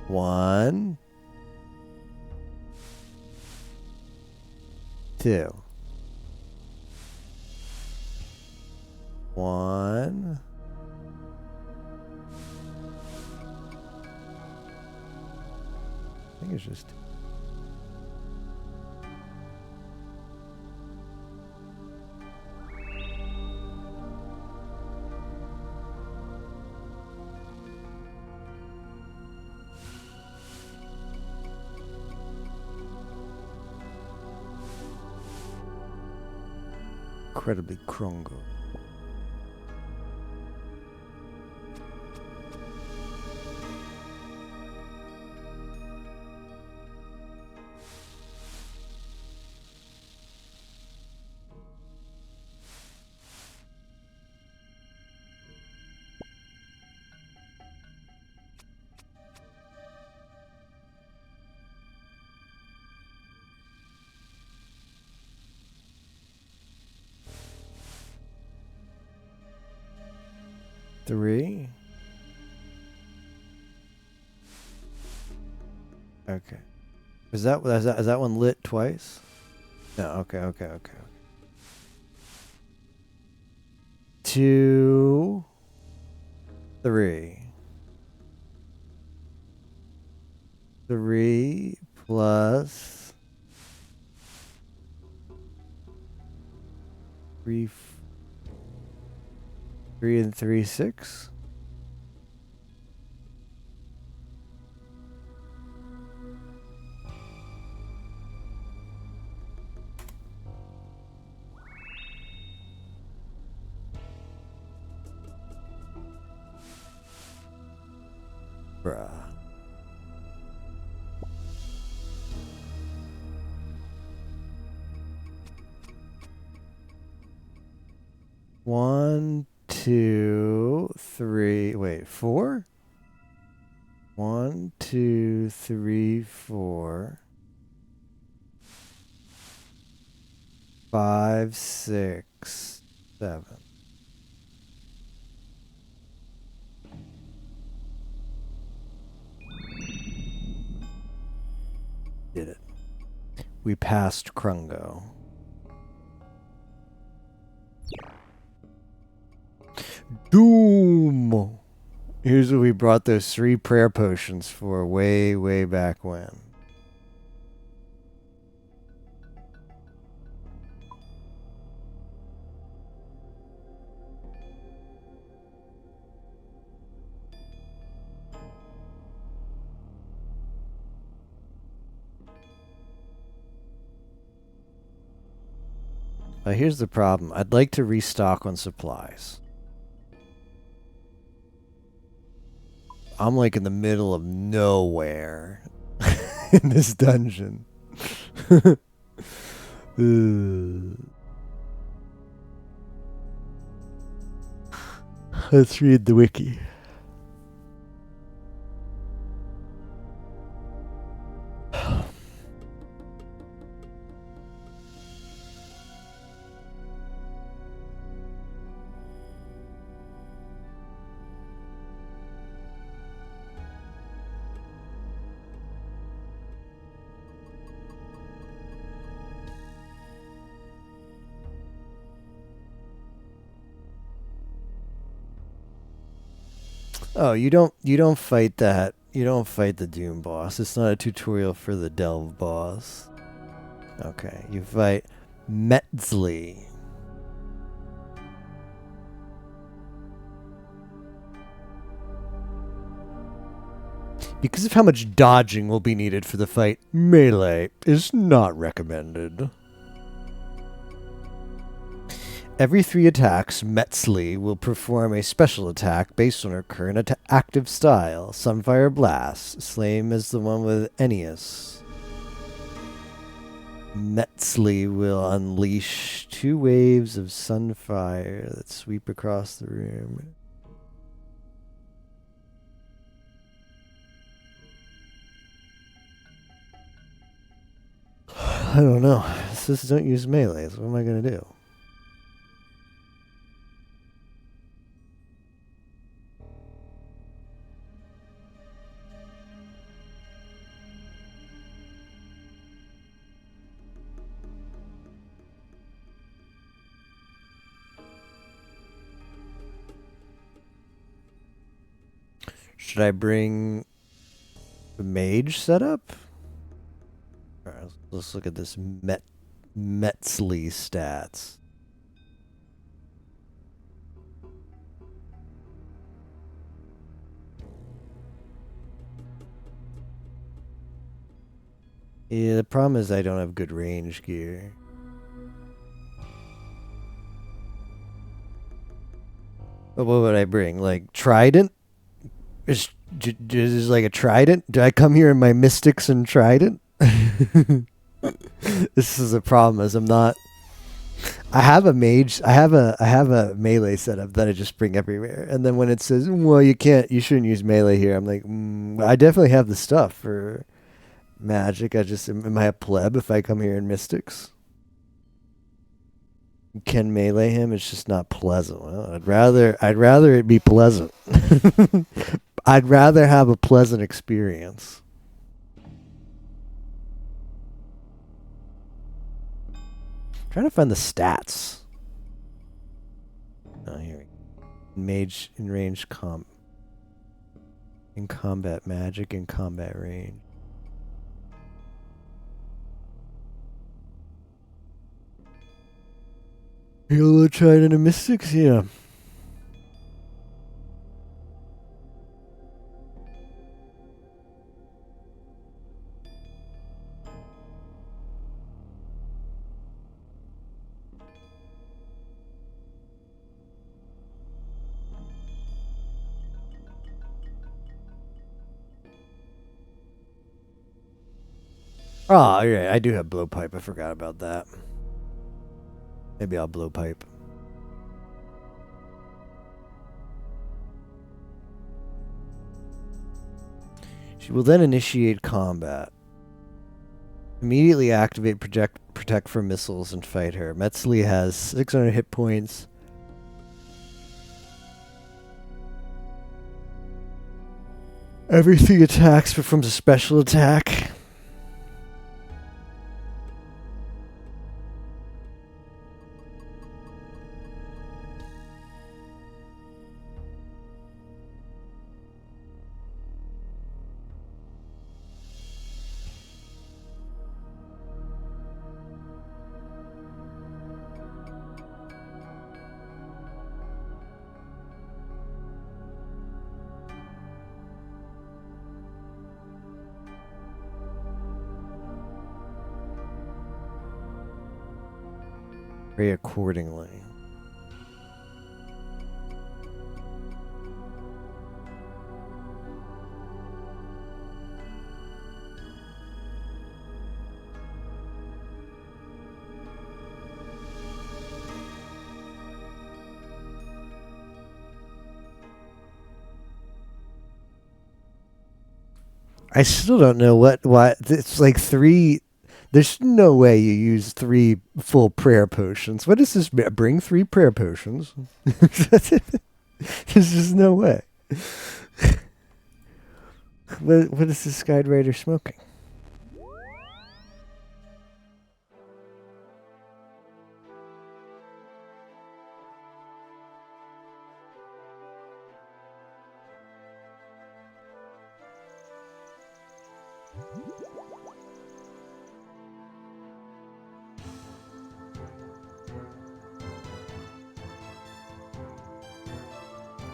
1, 2. 1. I think it's just. Incredibly Krongo. 3. Okay. Is that one lit twice? No, okay. 2, 3. 3 plus 3 and 3, 6. Bruh. One, 2, 3. Wait, 4? 1, 2, 3, 4. 5, 6, 7. Did it. We passed Krungo. Doom! Here's what we brought those 3 prayer potions for way, way back when. Here's the problem. I'd like to restock on supplies. I'm like in the middle of nowhere in this dungeon. Let's read the wiki. Oh, you don't fight that. You don't fight the Doom boss. It's not a tutorial for the Delve boss. Okay, you fight Metzli. Because of how much dodging will be needed for the fight, melee is not recommended. Every 3 attacks, Metzli will perform a special attack based on her current active style, Sunfire Blast, same as the one with Ennius. Metzli will unleash 2 waves of Sunfire that sweep across the room. I don't know. It says don't use melees. What am I going to do? Should I bring the mage setup? Alright, let's look at this Metzli stats. Yeah, the problem is I don't have good range gear. But what would I bring? Like Trident? Is like a trident? Do I come here in my mystics and trident? This is a problem, as I'm not. I have a mage. I have a melee setup that I just bring everywhere. And then when it says, "Well, you shouldn't use melee here," I'm like, I definitely have the stuff for magic. Am I a pleb if I come here in mystics? You can melee him. It's just not pleasant. Well, I'd rather it be pleasant. I'd rather have a pleasant experience. Trying to find the stats. Oh, here we go. Mage in range in combat magic and combat range. Halo Trident and Mystics, yeah. Oh, yeah, I do have blowpipe. I forgot about that. Maybe I'll blowpipe. She will then initiate combat. Immediately activate protect from missiles and fight her. Metzli has 600 hit points. Everything attacks performs a special attack. Pray accordingly. I still don't know why it's like 3. There's no way you use 3 full prayer potions. What does this bring? 3 prayer potions? There's just no way. What is this Guide Rider smoking?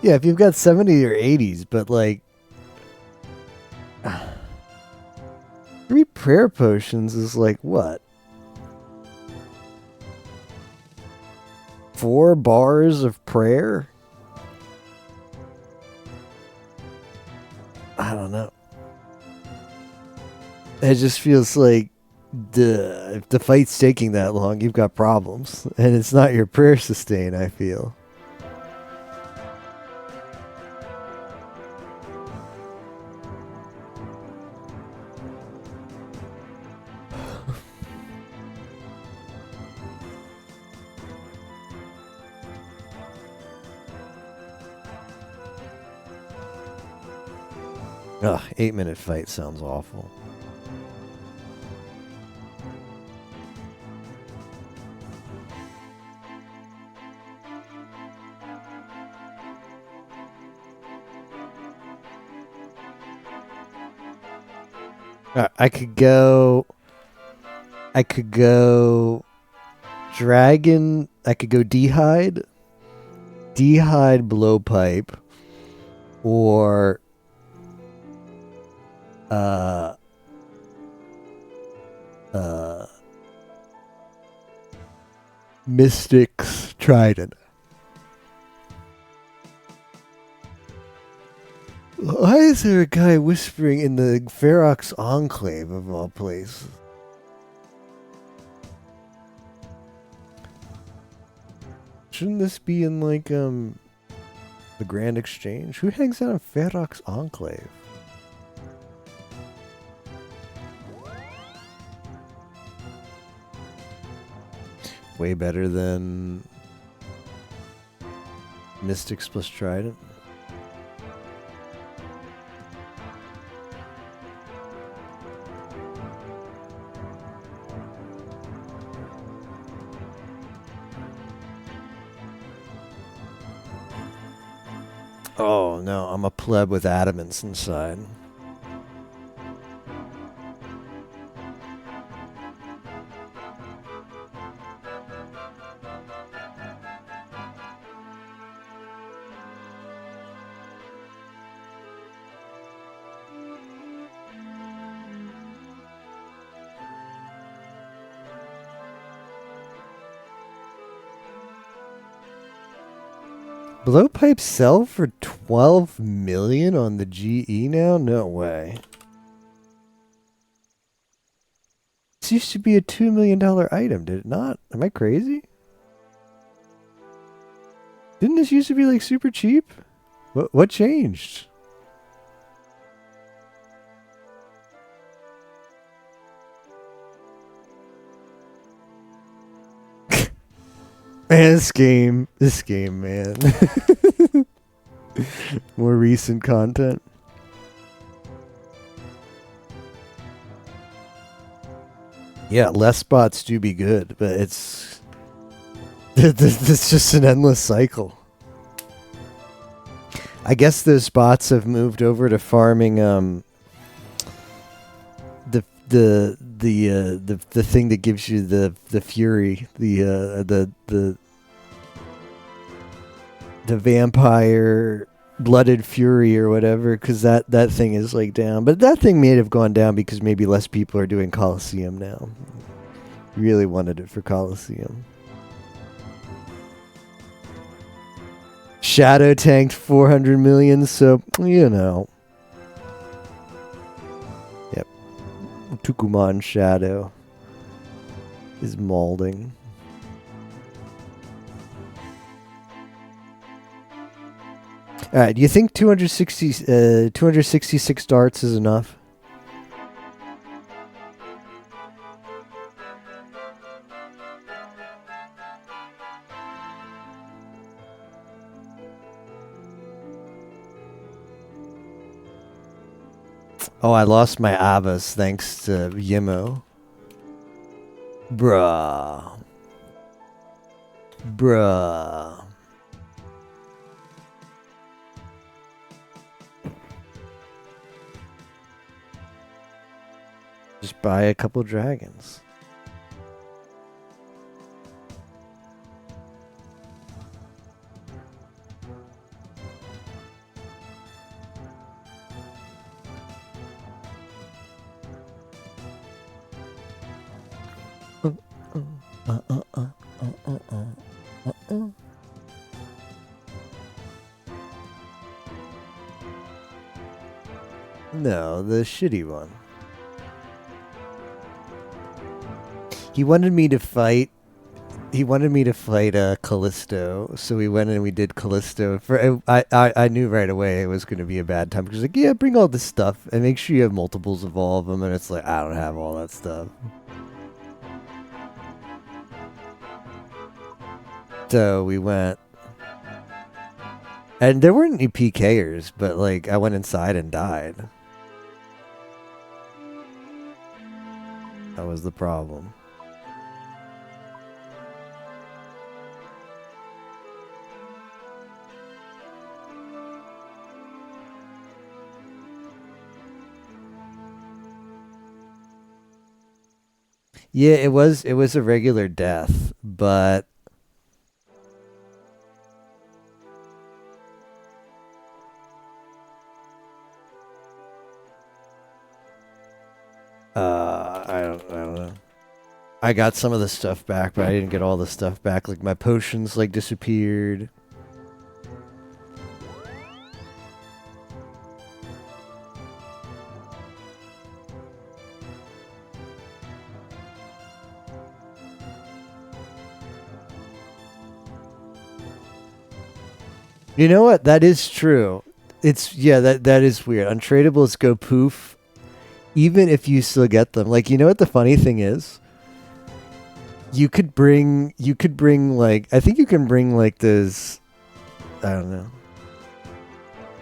Yeah, if you've got 70 or 80s, but like 3 prayer potions is like what? 4 bars of prayer? I don't know. It just feels like if the fight's taking that long, you've got problems. And it's not your prayer sustain, I feel. Ugh, 8-minute fight sounds awful. I could go dragon. I could go D'hide blowpipe, or Mystic's Trident. Why is there a guy whispering in the Ferox Enclave of all places? Shouldn't this be in like the Grand Exchange? Who hangs out in Ferox Enclave? Way better than Mystics plus Trident. Oh no, I'm a pleb with adamants inside. Blowpipes sell for 12 million on the GE now? No way. This used to be a $2 million item, did it not? Am I crazy? Didn't this used to be like super cheap? What changed? Man, this game, man. More recent content. Yeah, less spots do be good, but it's just an endless cycle. I guess those spots have moved over to farming the thing that gives you the fury, the vampire blooded fury or whatever, because that thing is like down. But that thing may have gone down because maybe less people are doing Colosseum now. Really wanted it for Colosseum. Shadow tanked 400 million, so you know. Yep. Tukuman Shadow is molding. Alright, do you think 266 darts is enough? Oh, I lost my Avas thanks to Yimo. Bruh. Just buy a couple dragons. No, the shitty one. He wanted me to fight Callisto, so we went and we did Callisto. I knew right away it was going to be a bad time because like, yeah, bring all this stuff and make sure you have multiples of all of them. And it's like, I don't have all that stuff. So we went, and there weren't any PKers, but like I went inside and died. That was the problem. Yeah, it was a regular death, but I don't know. I got some of the stuff back, but I didn't get all the stuff back. Like my potions like disappeared. You know what? That is true. That is weird. Untradables go poof even if you still get them. Like, you know what the funny thing is? you could bring like, I think you can bring like those, I don't know,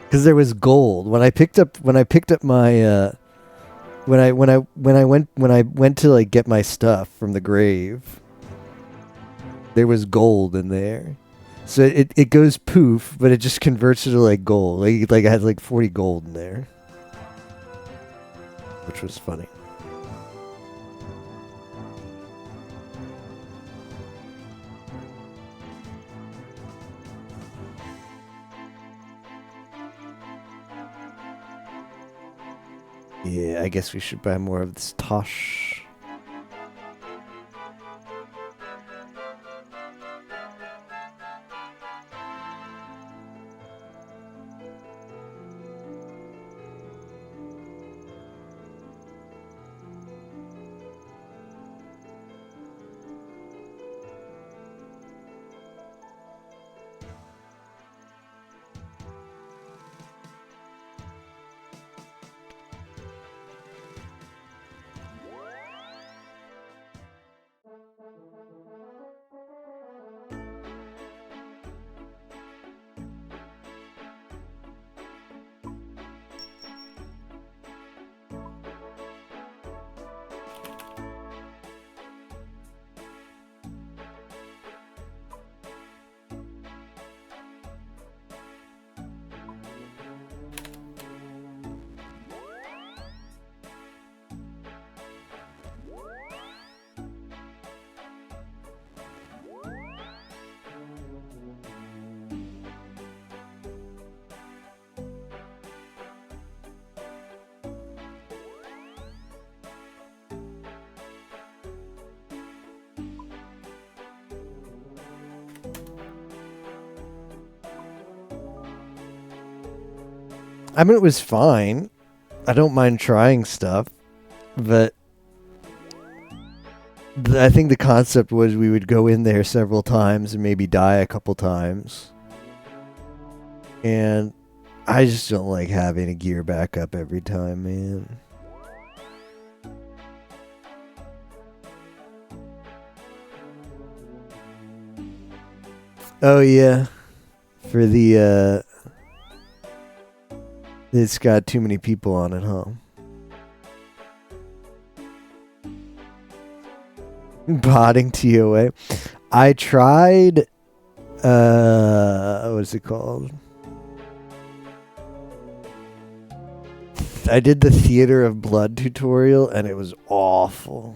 because there was gold when I picked up my when I went to like get my stuff from the grave. There was gold in there, so it goes poof, but it just converts it to like gold. Like I had like 40 gold in there, which was funny. Yeah, I guess we should buy more of this Tosh. I mean, it was fine. I don't mind trying stuff, but I think the concept was we would go in there several times and maybe die a couple times. And I just don't like having a gear back up every time, man. Oh, yeah. For the, it's got too many people on it, huh? Botting TOA. I tried, what is it called? I did the Theater of Blood tutorial and it was awful.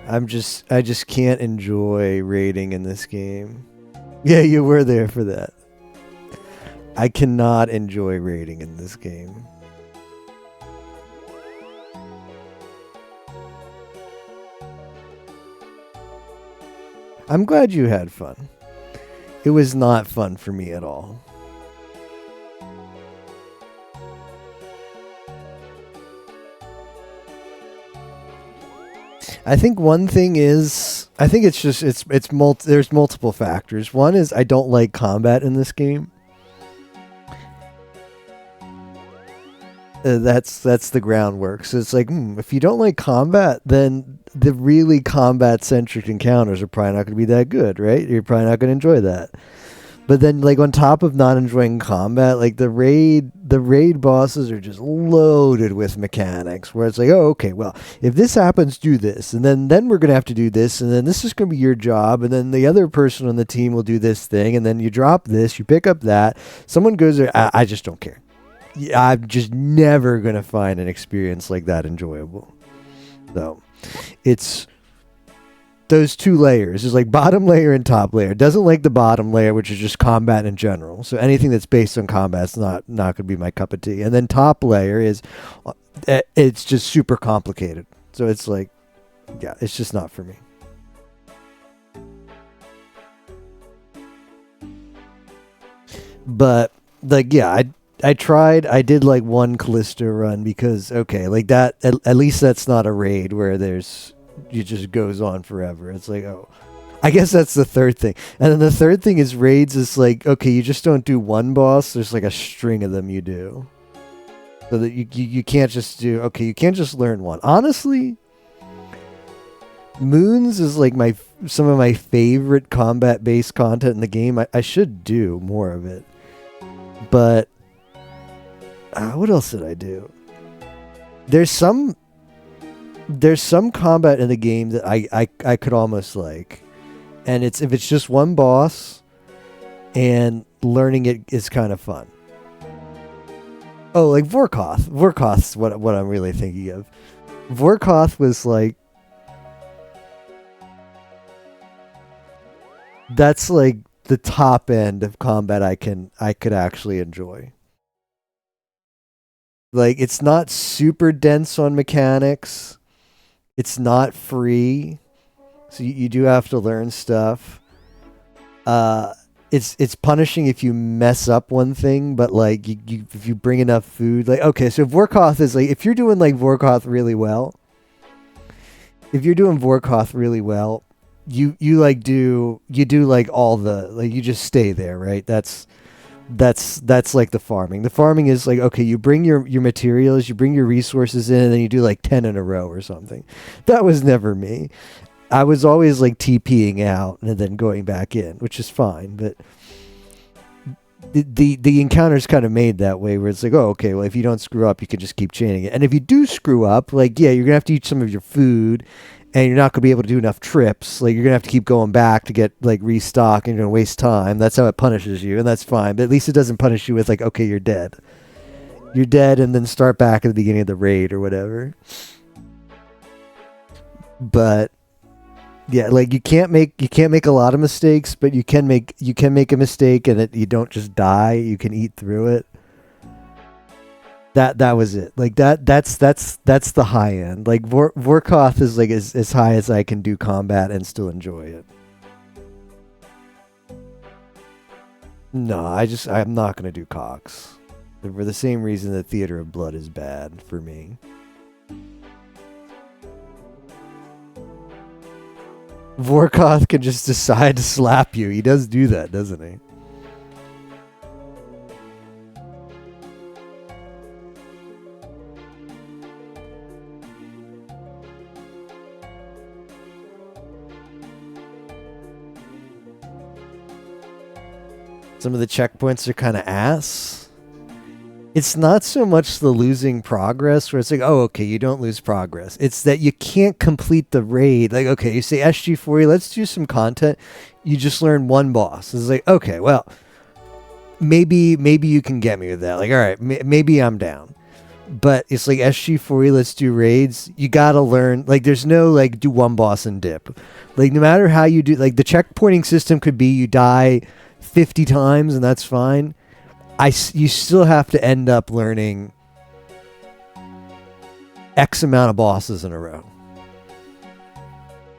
I just can't enjoy raiding in this game. Yeah, you were there for that. I cannot enjoy raiding in this game. I'm glad you had fun. It was not fun for me at all. I think one thing is, I think it's just there's multiple factors. One is I don't like combat in this game. That's the groundwork. So it's like, if you don't like combat, then the really combat-centric encounters are probably not going to be that good, right? You're probably not going to enjoy that. But then, like, on top of not enjoying combat, like the raid bosses are just loaded with mechanics where it's like, oh, okay, well, if this happens, do this, and then we're gonna have to do this, and then this is gonna be your job, and then the other person on the team will do this thing, and then you drop this, you pick up that, someone goes there. I just don't care. I'm just never gonna find an experience like that enjoyable. So, it's those two layers is like bottom layer and top layer. Doesn't like the bottom layer, which is just combat in general. So anything that's based on combat is not going to be my cup of tea. And then top layer is, it's just super complicated. So it's like, yeah, it's just not for me. But like, yeah, I tried. I did like one Callisto run because okay, like that. At least that's not a raid where there's. It just goes on forever. It's like, oh, I guess that's the third thing. And then the third thing is raids is like, okay, you just don't do one boss. There's like a string of them you do. So that you can't just do, okay, you can't just learn one. Honestly, Moons is like some of my favorite combat based content in the game. I should do more of it. But what else did I do? There's some combat in the game that I could almost like. And if it's just one boss and learning it is kind of fun. Oh, like Vorkoth. Vorkoth's what I'm really thinking of. Vorkoth was like, that's like the top end of combat I could actually enjoy. Like, it's not super dense on mechanics. It's not free, so you do have to learn stuff. It's punishing if you mess up one thing, but like if you bring enough food, like, okay, so Vorkoth is like, if you're doing like Vorkoth really well, you do like all the, like, you just stay there, right? That's like the farming. The farming is like, okay, you bring your materials, you bring your resources in, and then you do like 10 in a row or something. That was never me. I was always like TPing out and then going back in, which is fine, but the encounter's kind of made that way, where it's like, oh, okay, well, if you don't screw up, you can just keep chaining it. And if you do screw up, like, yeah, you're gonna have to eat some of your food, and you're not gonna be able to do enough trips. Like, you're gonna have to keep going back to get like restock, and you're gonna waste time. That's how it punishes you, and that's fine. But at least it doesn't punish you with like, okay, you're dead. You're dead, and then start back at the beginning of the raid or whatever. But yeah, like, you can't make a lot of mistakes, but you can make a mistake and you don't just die. You can eat through it. That was it. Like, that's the high end. Like, Vorkoth is like as high as I can do combat and still enjoy it. No, I'm not gonna do Cox for the same reason that Theater of Blood is bad for me. Vorkoth can just decide to slap you. He does do that, doesn't he? Some of the checkpoints are kind of ass. It's not so much the losing progress, where it's like, oh, okay, you don't lose progress. It's that you can't complete the raid. Like, okay, you say SG40, let's do some content. You just learn one boss. It's like, okay, well, maybe you can get me with that. Like, all right, maybe I'm down. But it's like, SG40, let's do raids. You gotta learn. Like, there's no like do one boss and dip. Like, no matter how you do, like, the checkpointing system could be you die 50 times and that's fine. You still have to end up learning X amount of bosses in a row.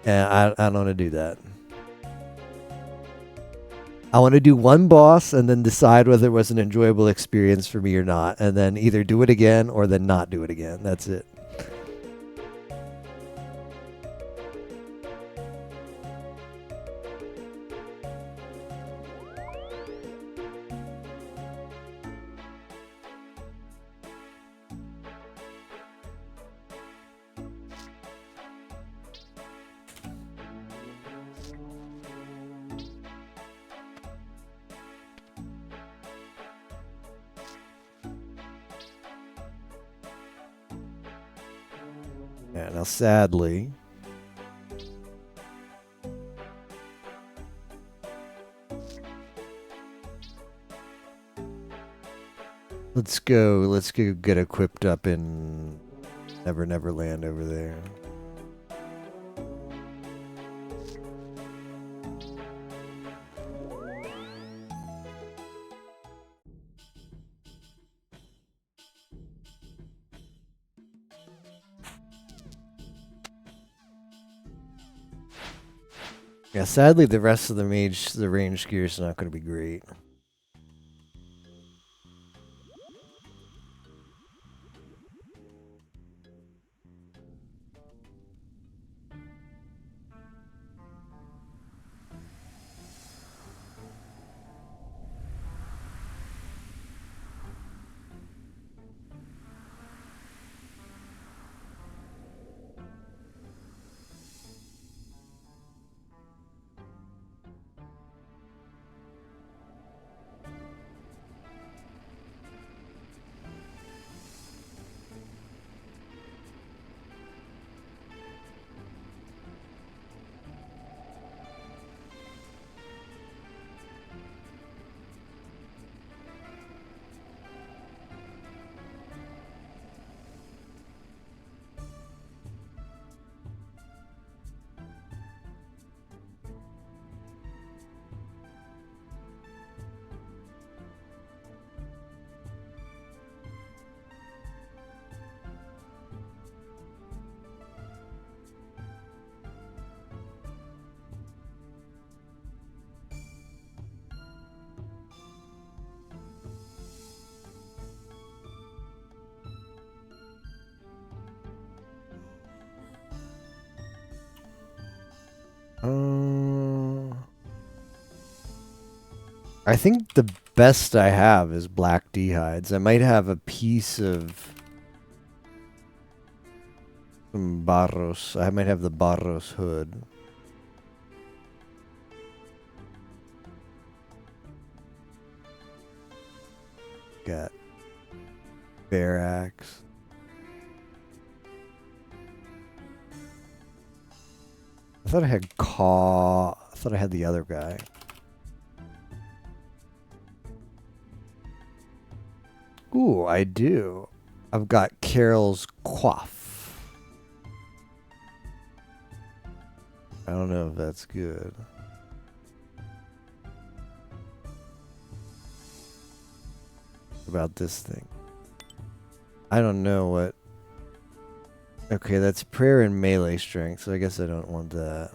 And I don't want to do that. I want to do one boss and then decide whether it was an enjoyable experience for me or not. And then either do it again or then not do it again. That's it. Yeah, now sadly, let's go get equipped up in Never Never Land over there. Yeah, sadly, the rest of the range gear is not going to be great. I think the best I have is black dehides. I might have a piece of some Barros. I might have the Barros hood. Got Bear Axe. I thought I had Caw. I thought I had the other guy. Ooh, I do. I've got Carol's Quaff. I don't know if that's good. What about this thing? I don't know what. Okay, that's prayer and melee strength, so I guess I don't want that.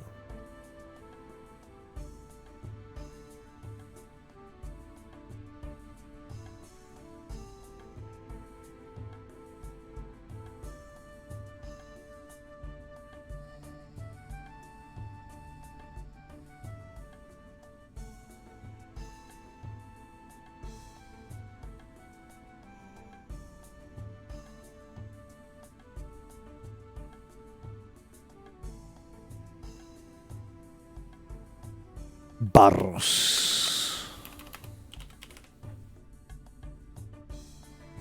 Barros.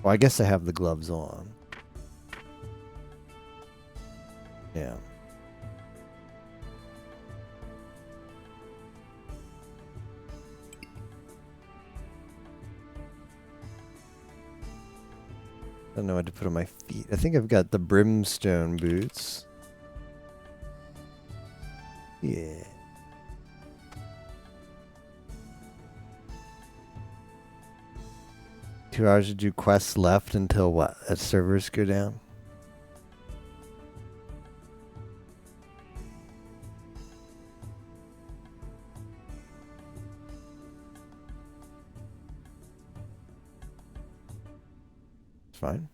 Well, I guess I have the gloves on. Yeah. I don't know what to put on my feet. I think I've got the brimstone boots. Yeah. Two hours to do quests left until what? Servers go down? It's fine.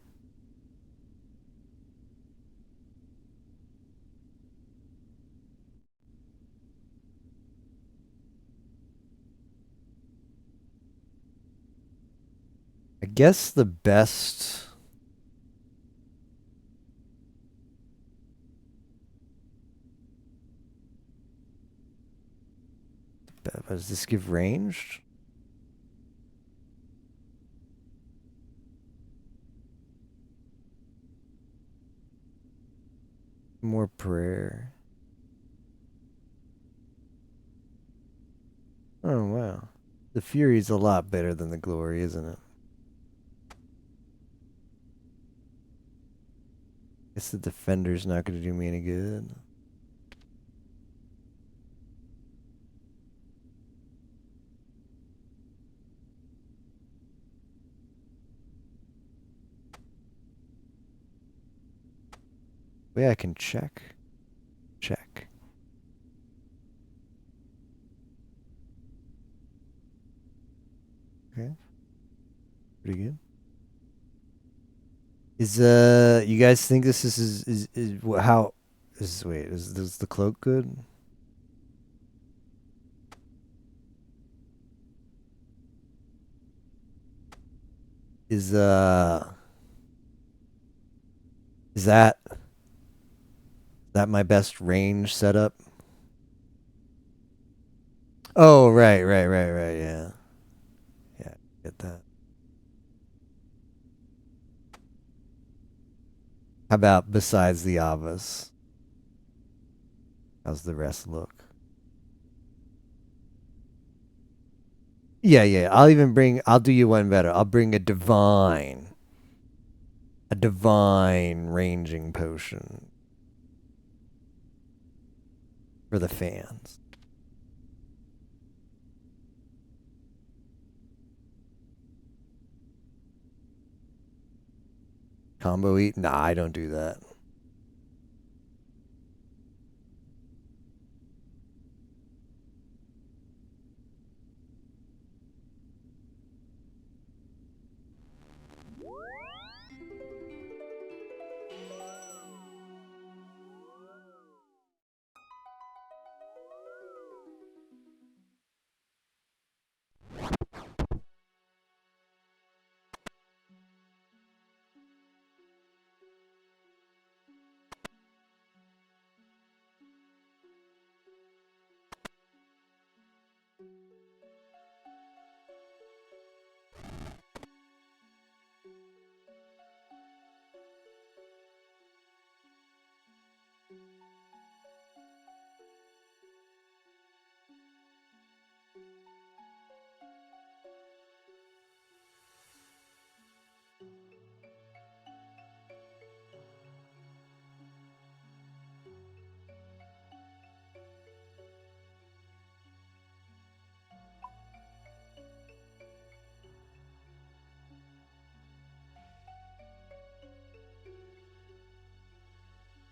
I guess the best. Does this give ranged? More prayer. Oh, wow. The Fury's a lot better than the Glory, isn't it? Guess the Defender's not going to do me any good. Way I can check. Check. Okay. Pretty good. Is you guys think this is how is wait, is the cloak good? Is that my best range setup? Oh, right, yeah. Yeah, get that. How about besides the Avas? How's the rest look? Yeah. I'll do you one better. I'll bring a divine ranging potion for the fans. Combo eat? Nah, I don't do that.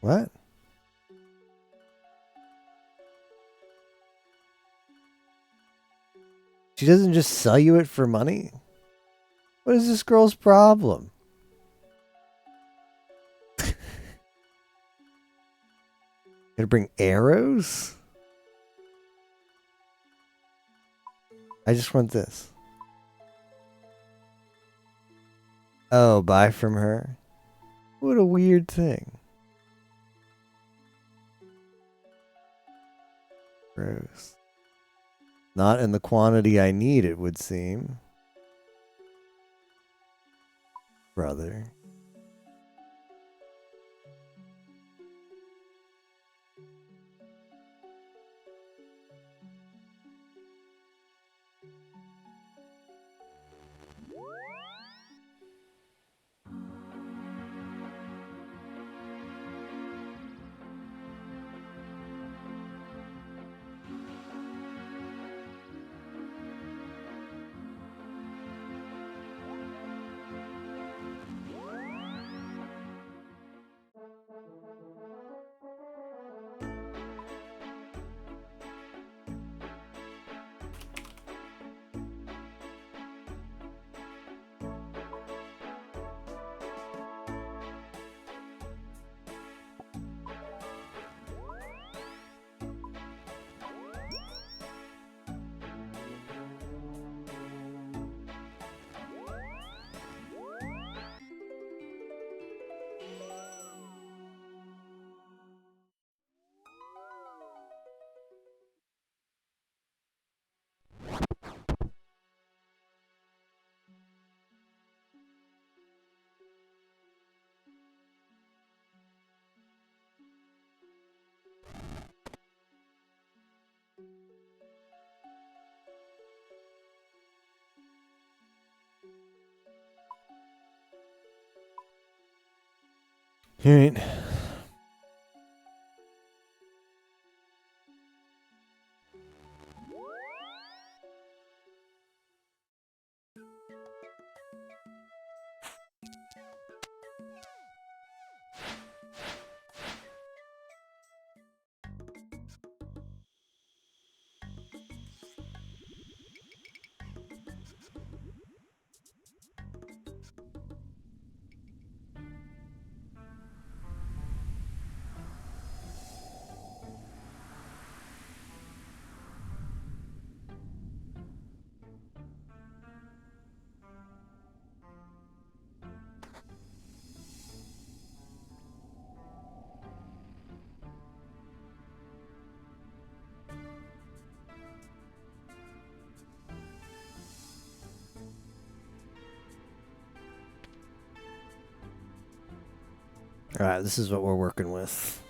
What? She doesn't just sell you it for money? What is this girl's problem? Gonna bring arrows? I just want this. Oh, buy from her? What a weird thing. Gross. Not in the quantity I need, it would seem. Brother. Alright. Alright, this is what we're working with.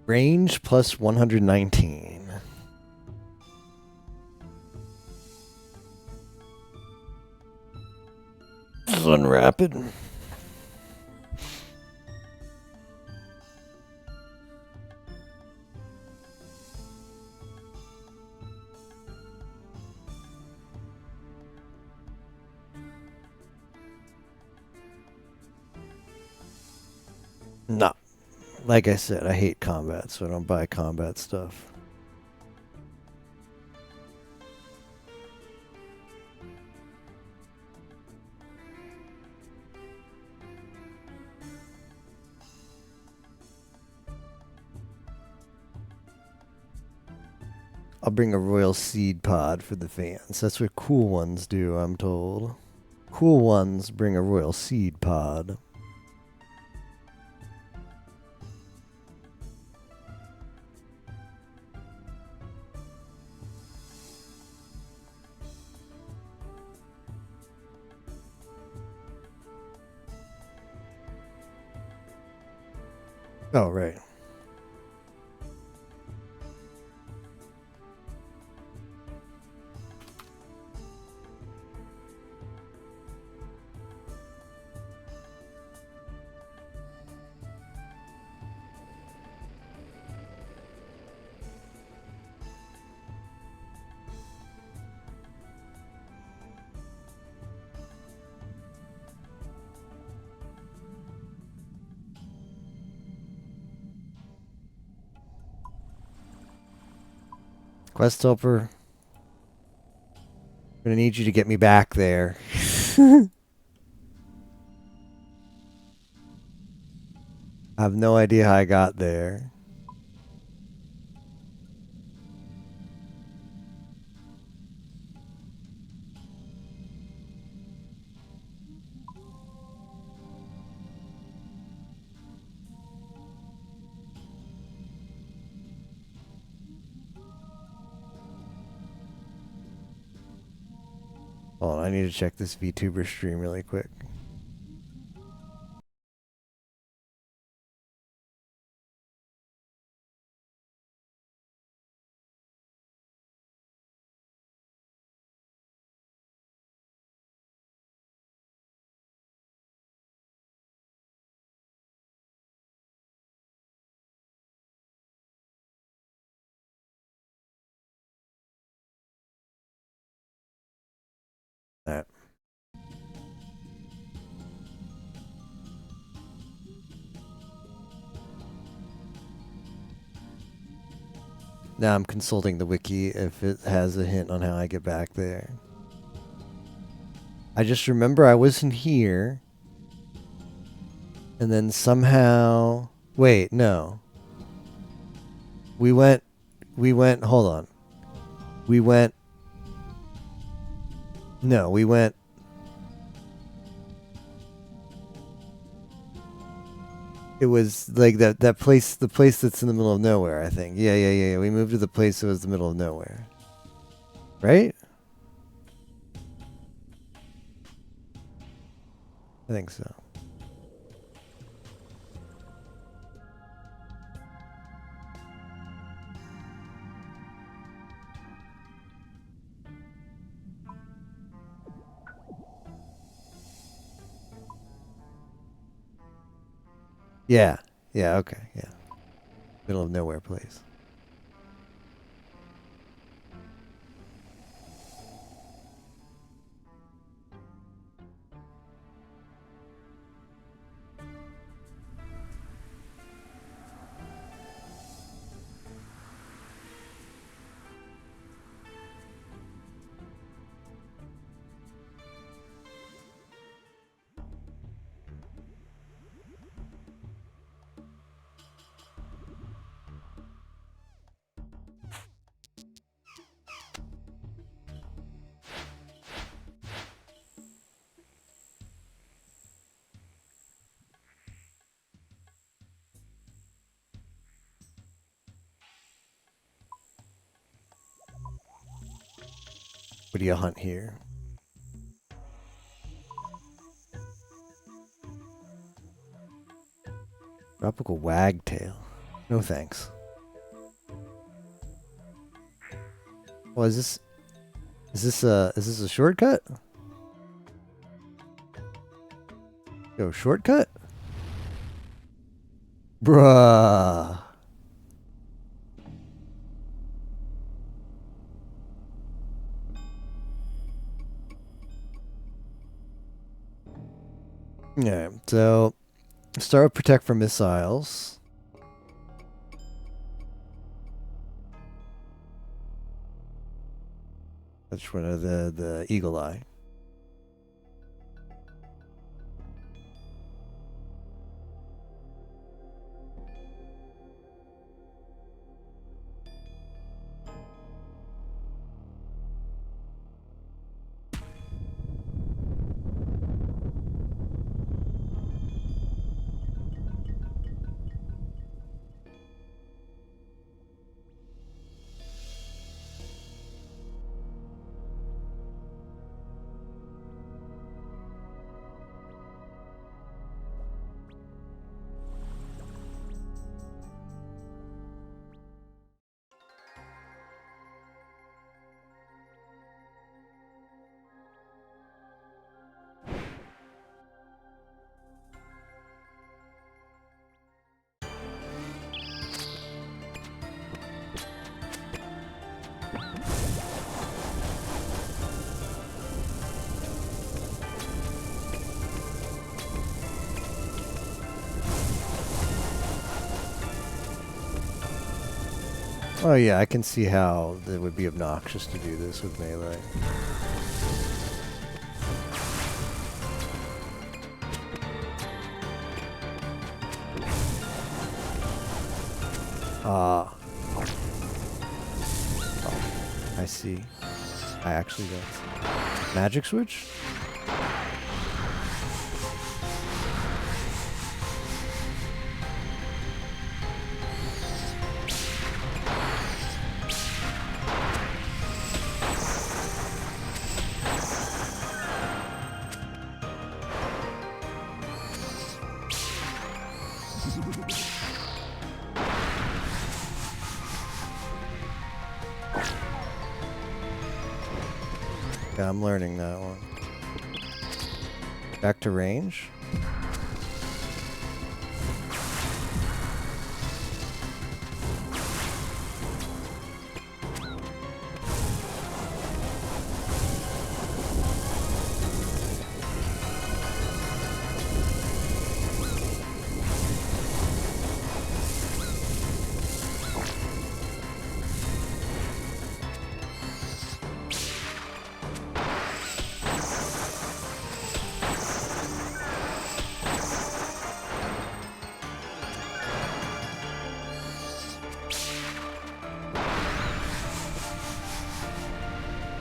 Range plus 119. This is unrapid. No. Like I said, I hate combat, so I don't buy combat stuff. I'll bring a royal seed pod for the fans. That's what cool ones do, I'm told. Cool ones bring a royal seed pod. Oh, right. Quest helper. I'm gonna need you to get me back there. I have no idea how I got there. Hold on, I need to check this VTuber stream really quick. That. Now I'm consulting the wiki if it has a hint on how I get back there. I just remember I wasn't here. And then somehow... Wait, no. We went, hold on. We went, no, we went, it was like that place, the place that's in the middle of nowhere, I think. Yeah. We moved to the place that was the middle of nowhere. Right? I think so. Yeah. Yeah, okay. Yeah. Middle of nowhere place. What do you hunt here? Tropical wagtail. No thanks. Well, is this a shortcut? Yo, shortcut? Bruh. Yeah, so start with protect from missiles. That's one of the eagle eye. Oh yeah, I can see how it would be obnoxious to do this with melee. Ah. Oh, I see. I actually don't. Magic switch? Yeah, I'm learning that one. Back to range?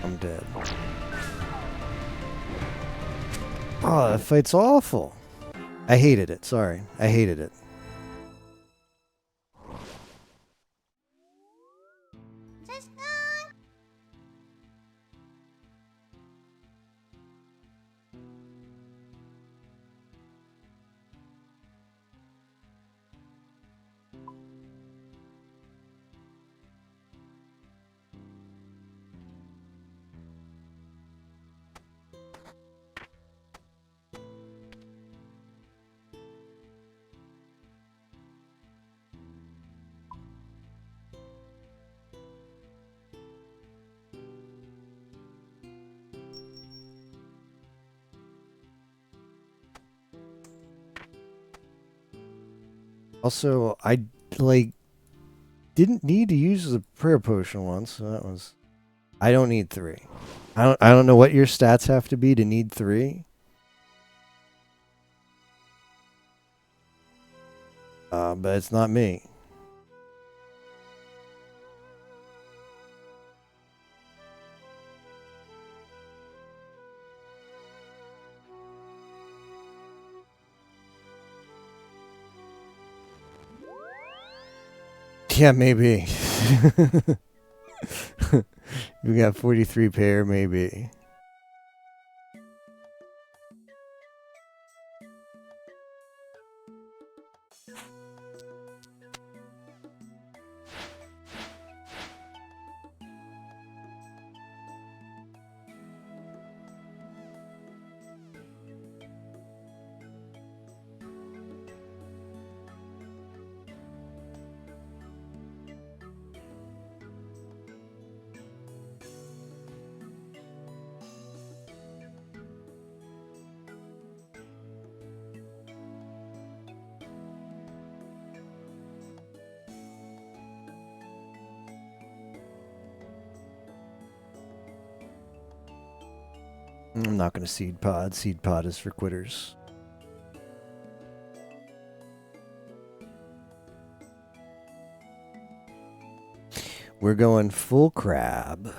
I'm dead. Oh, that fight's awful. I hated it, sorry. I hated it. Also, I like didn't need to use the prayer potion once, so that was I don't need 3. I don't know what your stats have to be to need 3. But it's not me. Yeah, maybe. We got 43 pair, maybe. I'm not going to seed pod. Seed pod is for quitters. We're going full crab.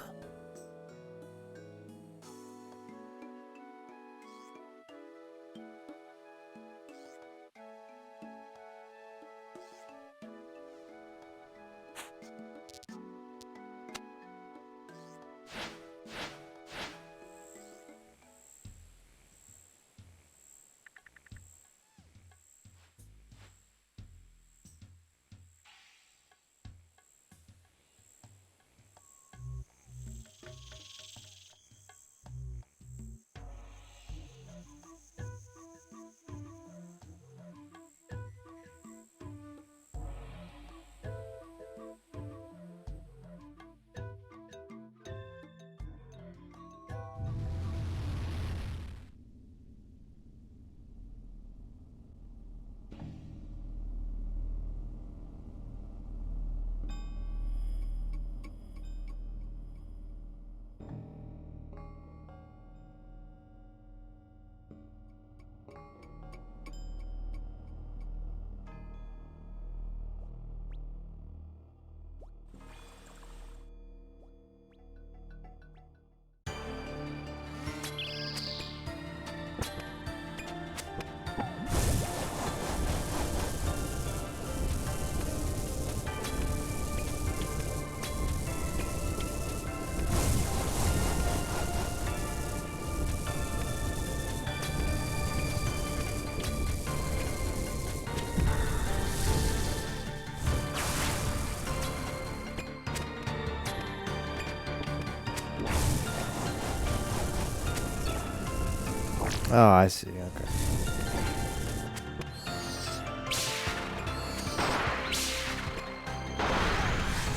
Oh, I see. Okay.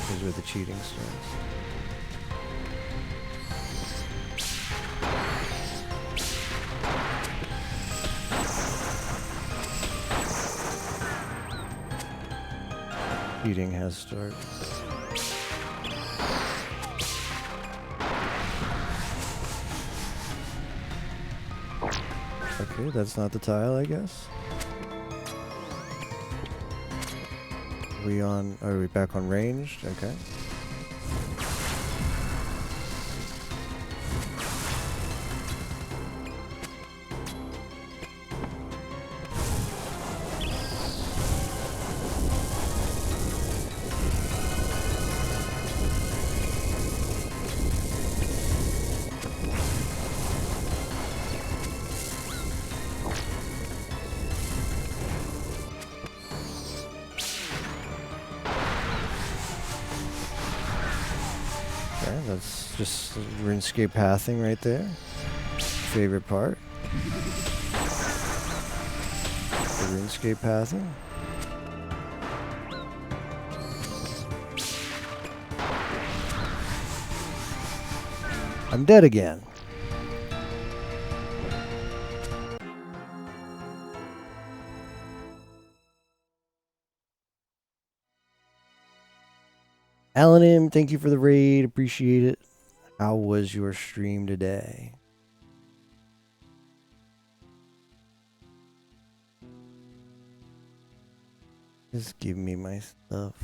Those were the cheating stones. Cheating has started. Okay, that's not the tile, I guess. Are we back on ranged? Okay. That's just RuneScape pathing right there. Favorite part. The RuneScape pathing. I'm dead again. Alan M, thank you for the raid. Appreciate it. How was your stream today? Just give me my stuff.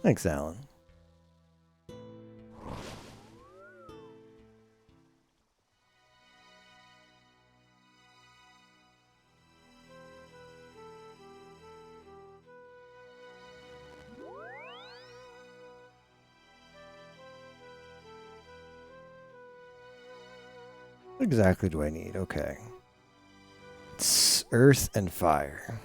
Thanks, Alan. What exactly do I need? Okay. It's earth and fire.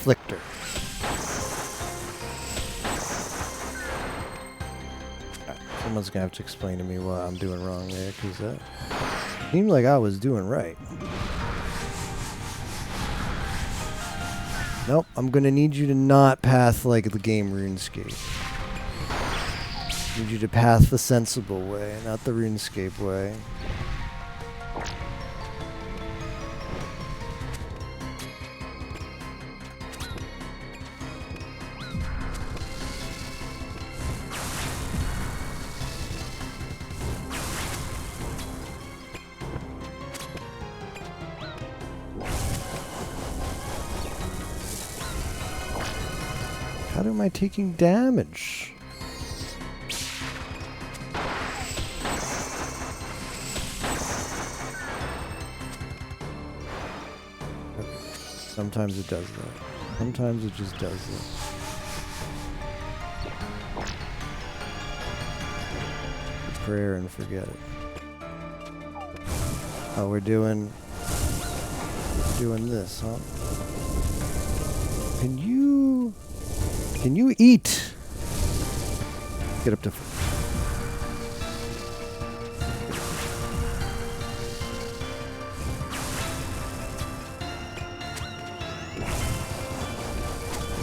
Afflictor. Someone's gonna have to explain to me what I'm doing wrong there, because that seemed like I was doing right. Nope, I'm gonna need you to not path like the game RuneScape. Need you to path the sensible way, not the RuneScape way. How am I taking damage? Sometimes it does that. Sometimes it just does that. Prayer and forget it. Oh, we're doing this, huh? Can you eat? Get up to.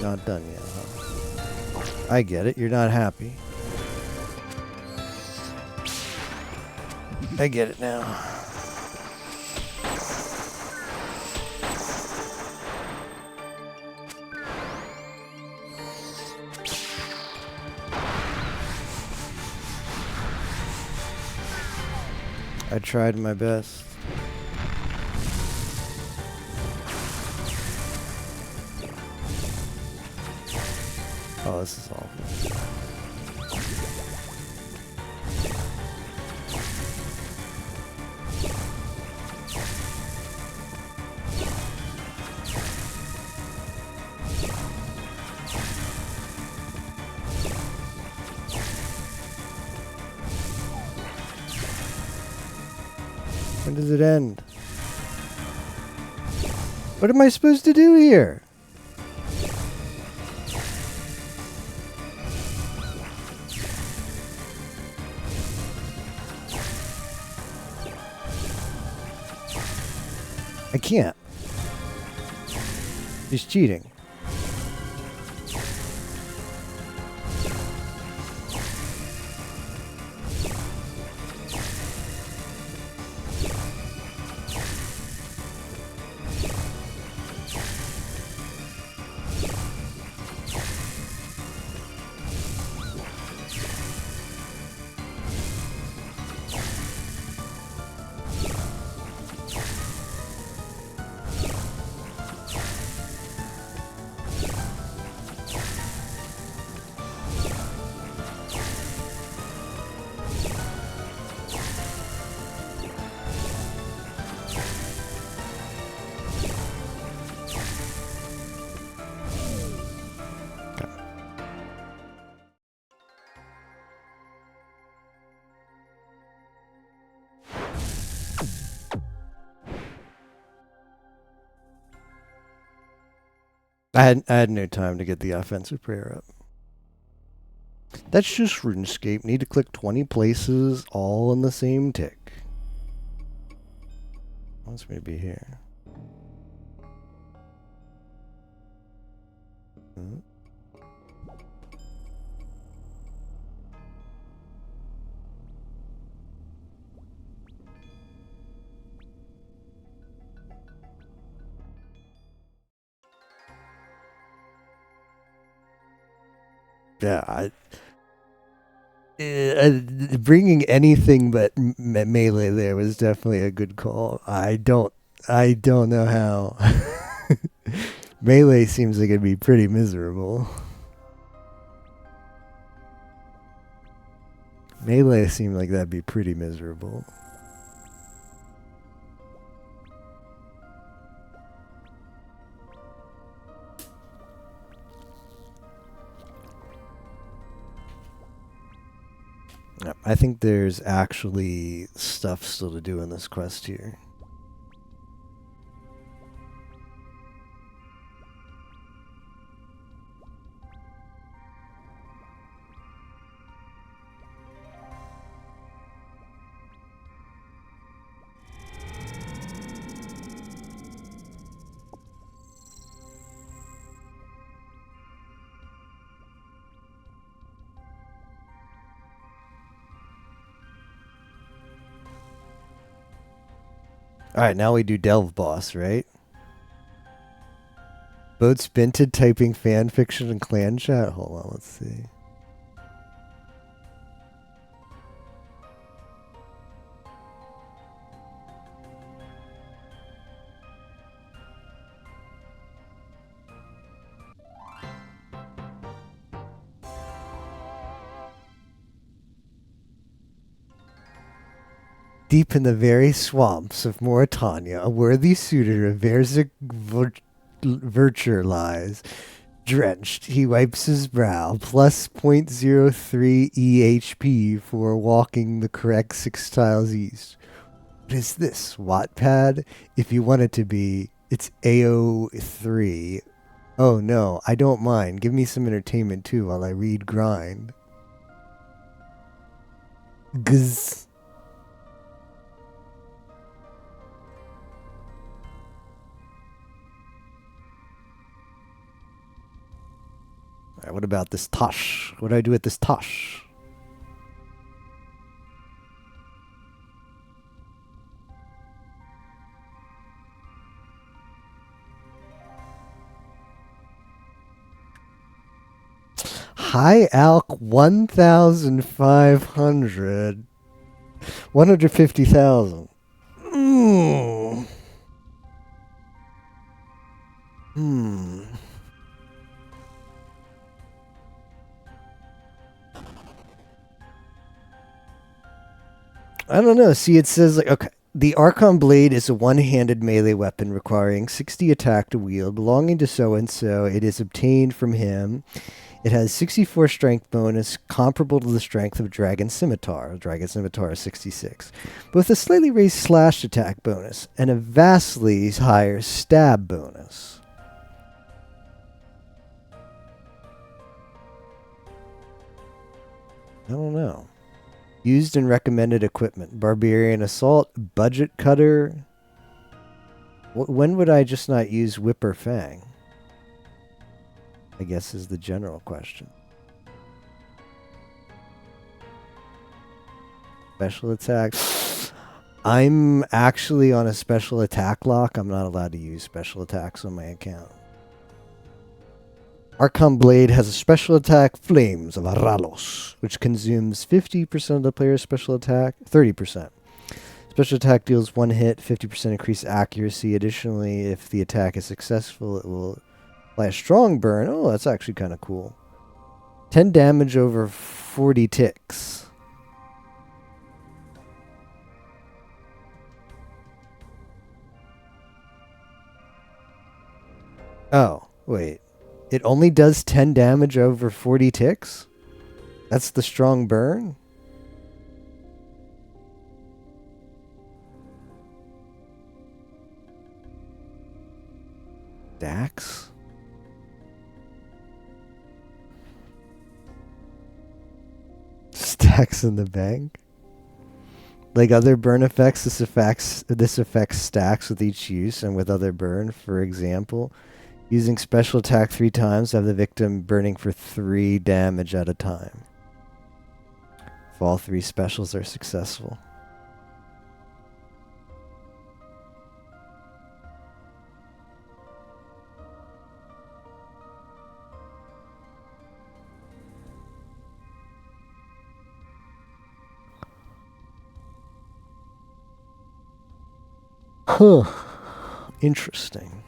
Not done yet, huh? I get it. You're not happy. I get it now. I tried my best. Oh, this is awful. When does it end? What am I supposed to do here? I can't. He's cheating. I had no time to get the offensive prayer up. That's just RuneScape. Need to click 20 places all in the same tick. Wants me to be here. Hmm. Yeah, bringing anything but melee there was definitely a good call. I don't know how. Melee seems like it'd be pretty miserable. Melee seemed like that'd be pretty miserable. I think there's actually stuff still to do in this quest here. Alright, now we do Delve Boss, right? Boats Binted typing fan fiction and clan chat. Hold on, let's see. Deep in the very swamps of Mauritania, a worthy suitor of Verzik Virtue lies. Drenched, he wipes his brow, plus .03 EHP for walking the correct 6 tiles east. What is this, Wattpad? If you want it to be, it's AO3. Oh no, I don't mind. Give me some entertainment too while I read Grind. Gz. Alright, what about this Tosh? What do I do with this Tosh? High Alk 1,500. 150,000. I don't know. See, it says, like, okay. The Archon Blade is a one-handed melee weapon requiring 60 attack to wield, belonging to so-and-so. It is obtained from him. It has 64 strength bonus, comparable to the strength of Dragon Scimitar. Dragon Scimitar is 66. But with a slightly raised slash attack bonus and a vastly higher stab bonus. I don't know. Used and recommended equipment. Barbarian Assault, Budget Cutter. When would I just not use Whip or Fang? I guess is the general question. Special attack. I'm actually on a special attack lock. I'm not allowed to use special attacks on my account. Archon Blade has a special attack, Flames of Aralos, which consumes 50% of the player's special attack, 30%. Special attack deals 1 hit, 50% increased accuracy. Additionally, if the attack is successful, it will apply a strong burn. Oh, that's actually kind of cool. 10 damage over 40 ticks. Oh, wait. It only does 10 damage over 40 ticks? That's the strong burn? Stacks? Stacks in the bank? Like other burn effects, this affects stacks with each use and with other burn. For example, using special attack 3 times, have the victim burning for 3 damage at a time. If all 3 specials are successful. Huh. Interesting.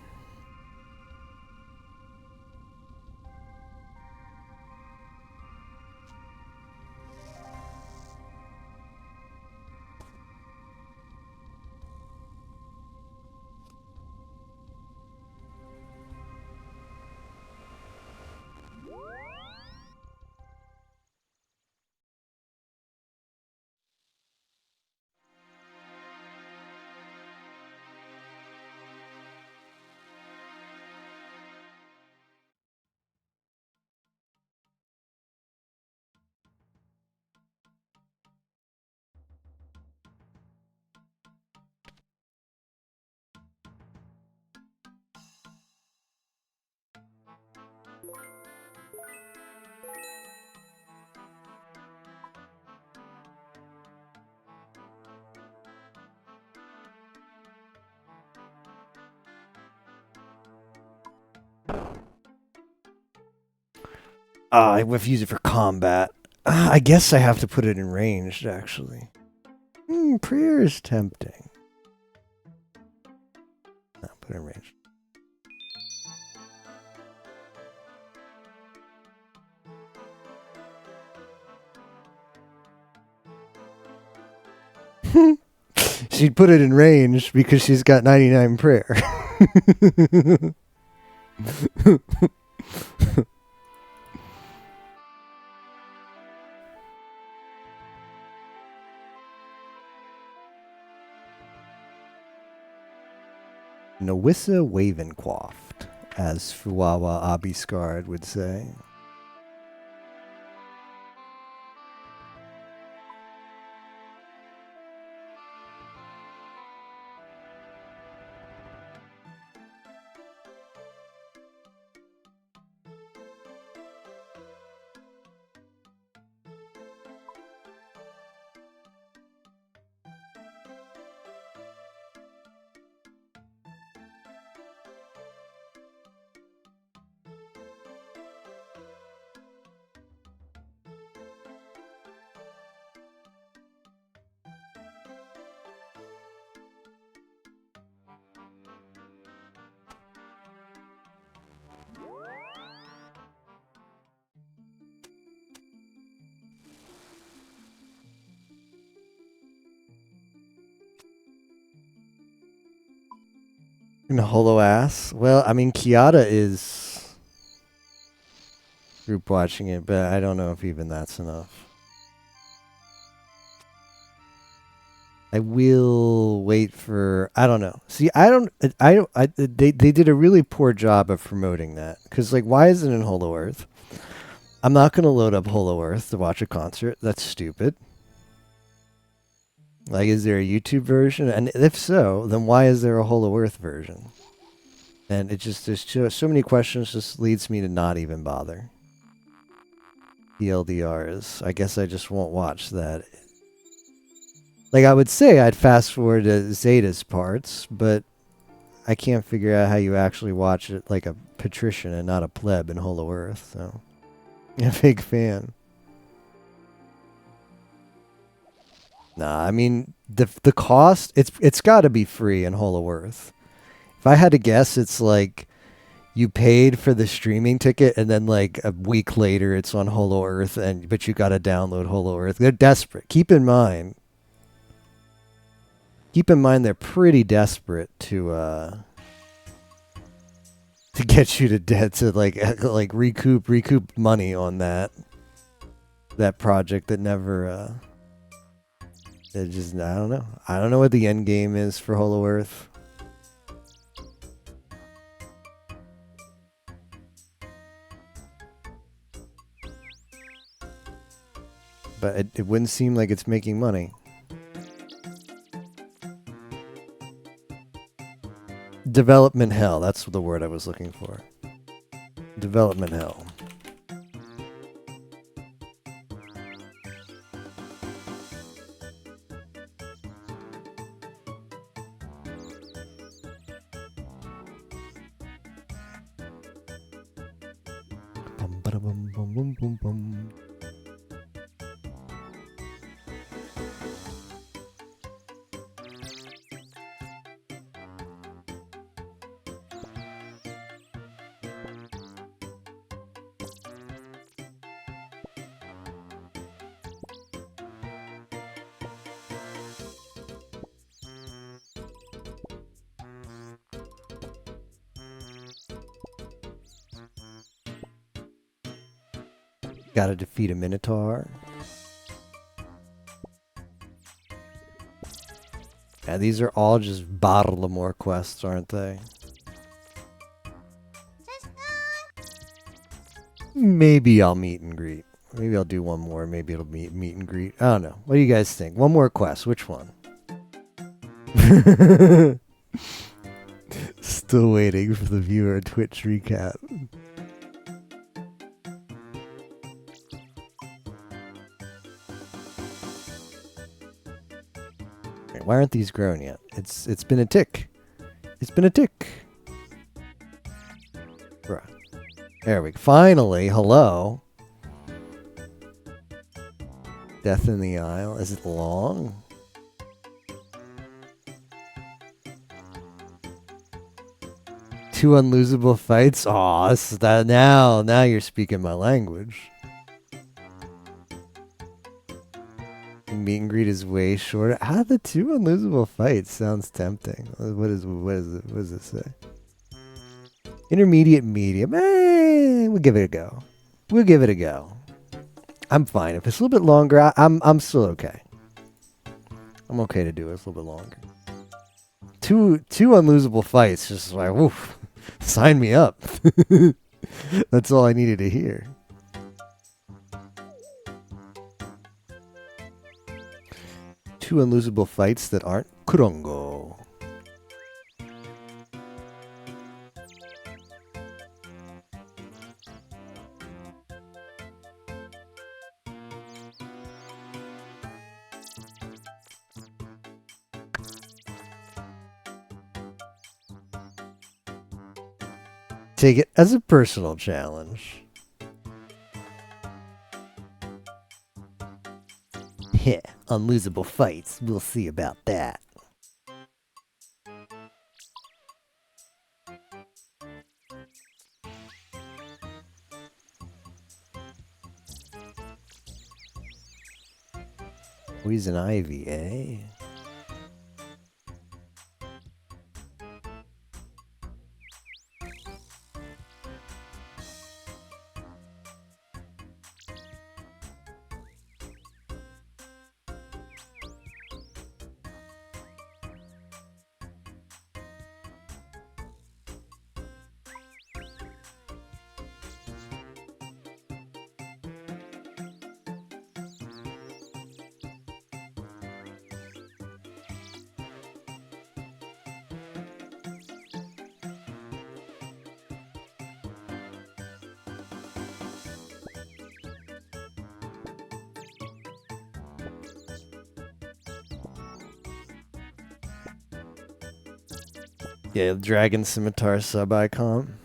If you use it for combat. I guess I have to put it in ranged, actually. Prayer is tempting. No, put it in ranged. She'd put it in range because she's got 99 prayer. Nawissa Wavenquaft, as Fuwawa Abiscard would say. And Holo Ass. Well, I mean, Kiata is group watching it, but I don't know if even that's enough. I will wait for. I don't know. See, they did a really poor job of promoting that. Because, like, why isn't it in Holo Earth? I'm not going to load up Holo Earth to watch a concert. That's stupid. Like, is there a YouTube version? And if so, then why is there a Holo Earth version? And it just, there's so many questions, just leads me to not even bother. TLDRs. I guess I just won't watch that. Like, I would say I'd fast forward to Zeta's parts, but I can't figure out how you actually watch it like a patrician and not a pleb in Holo Earth, so. I'm a big fan. Nah, I mean, the cost, it's got to be free in Holo Earth. If I had to guess, it's like you paid for the streaming ticket and then like a week later it's on Holo Earth, but you got to download Holo Earth. They're desperate. Keep in mind they're pretty desperate to get you to debt, to like recoup money on that project that never it just, I don't know. I don't know what the end game is for Holo Earth. But it wouldn't seem like it's making money. Development hell. That's the word I was looking for. Development hell. Bum, bada, bum, bum, bum, bum, bum. Gotta defeat a Minotaur. Yeah, these are all just Barlamore quests, aren't they? Maybe I'll meet and greet. Maybe I'll do one more. Maybe it'll be meet and greet. I don't know. What do you guys think? One more quest. Which one? Still waiting for the viewer Twitch recap. Why aren't these grown yet? It's been a tick. It's been a tick. Bruh. There we go. Finally, hello. Death in the Isle. Is it long? Two unlosable fights? Aw, this is that now you're speaking my language. Meet and greet is way shorter. How the two unlosable fights sounds tempting. What does it say? Intermediate medium. We'll give it a go. We'll give it a go. I'm fine. If it's a little bit longer, I'm still okay. I'm okay to do it. It's a little bit longer. Two unlosable fights. Just like, woof. Sign me up. That's all I needed to hear. Two unlosable fights that aren't Kurongo. Take it as a personal challenge. Heh, unlosable fights. We'll see about that. Poison Ivy, eh? Yeah, Dragon Scimitar sub-icon.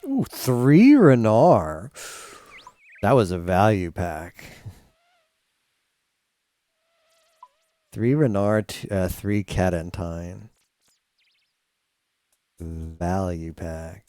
Ooh, 3 Renar. That was a value pack. 3 Renar, 3 Catentine. Value pack.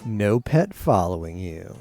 No pet following you.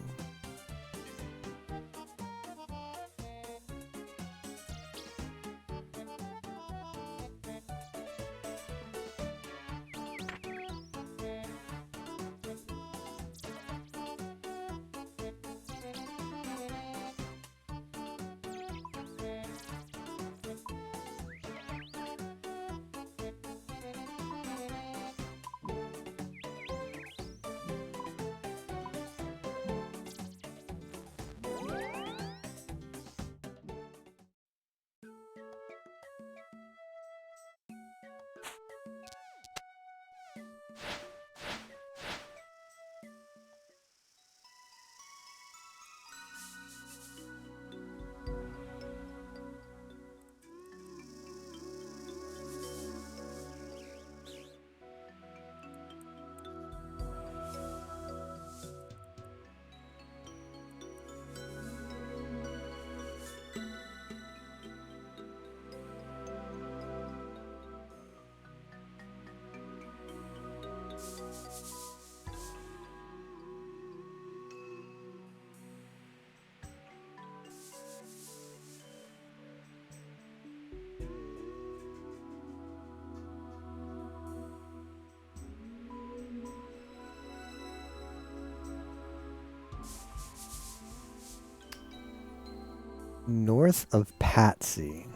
North of Patsy.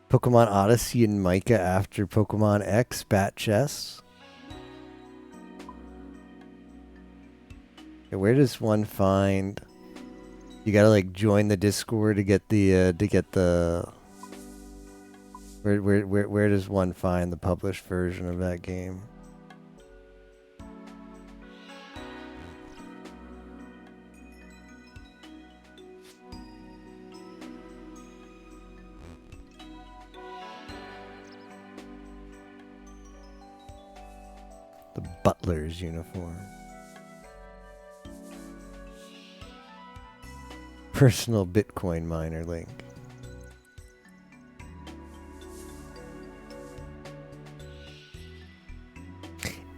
Pokemon Odyssey and Micah after Pokemon X Bat Chess. Okay, where does one find? You gotta like join the Discord to get the. Where does one find the published version of that game? The butler's uniform. Personal Bitcoin miner link.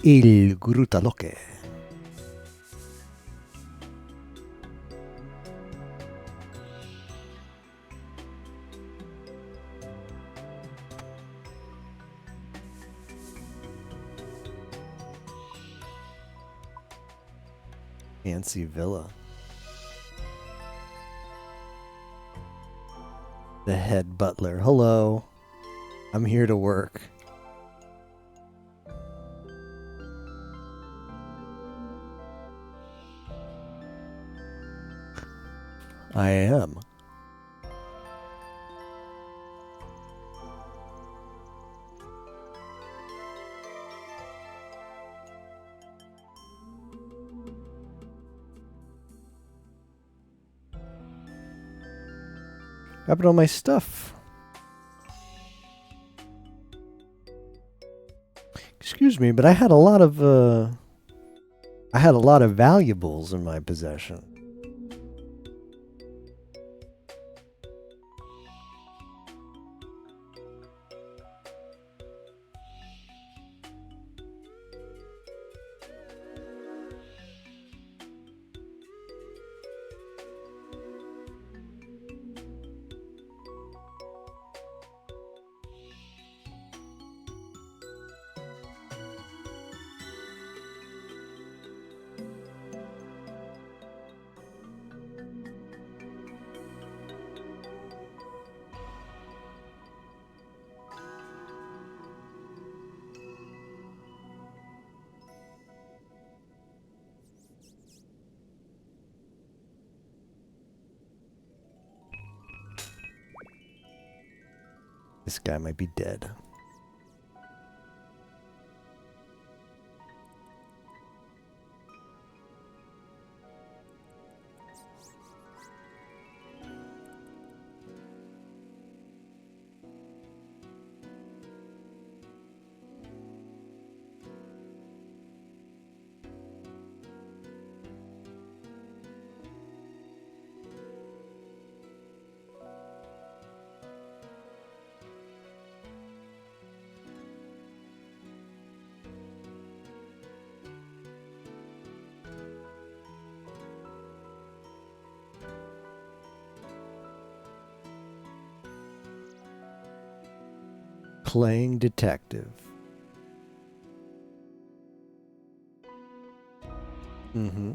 Il Grutaloque. Fancy villa. The head butler. Hello. I'm here to work. I am. What happened to all my stuff? Excuse me, but I had a lot of valuables in my possession. This guy might be dead. Playing detective. Mm-hmm.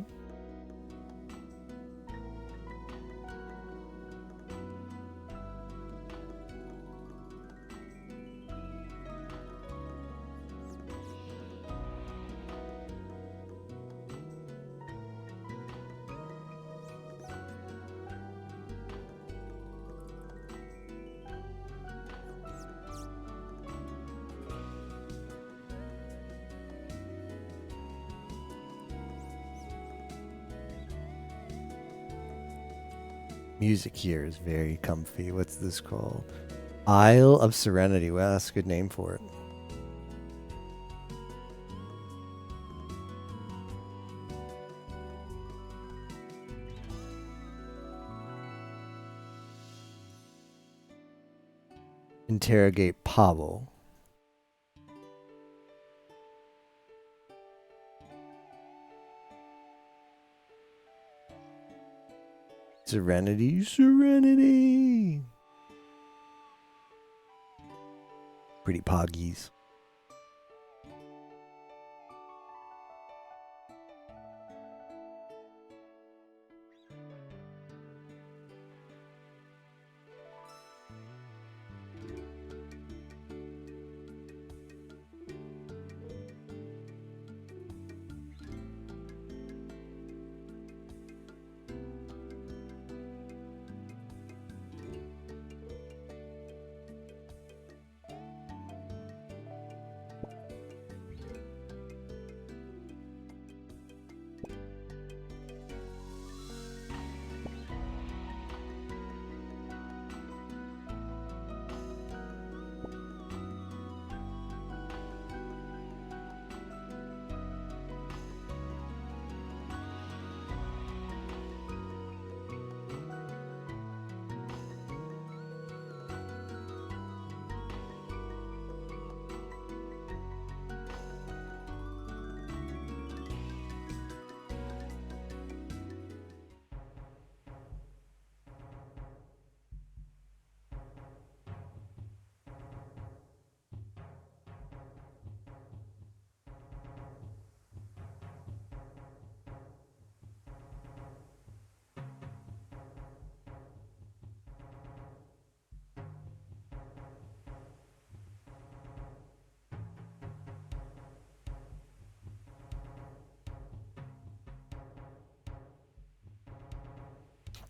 Music here is very comfy. What's this called? Isle of Serenity. Wow, that's a good name for it. Interrogate Pavel. Serenity, serenity. Pretty poggies.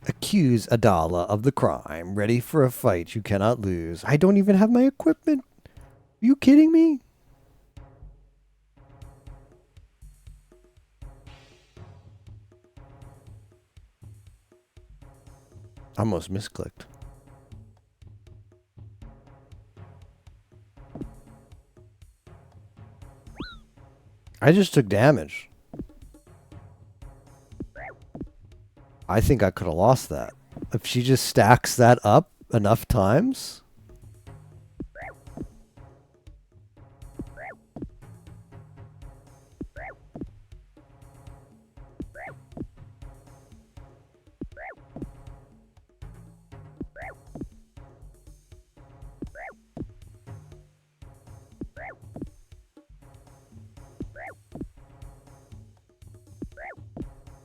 Accuse Adala of the crime. Ready for a fight you cannot lose. I don't even have my equipment. Are you kidding me? Almost misclicked. I just took damage. I think I could have lost that. If she just stacks that up enough times.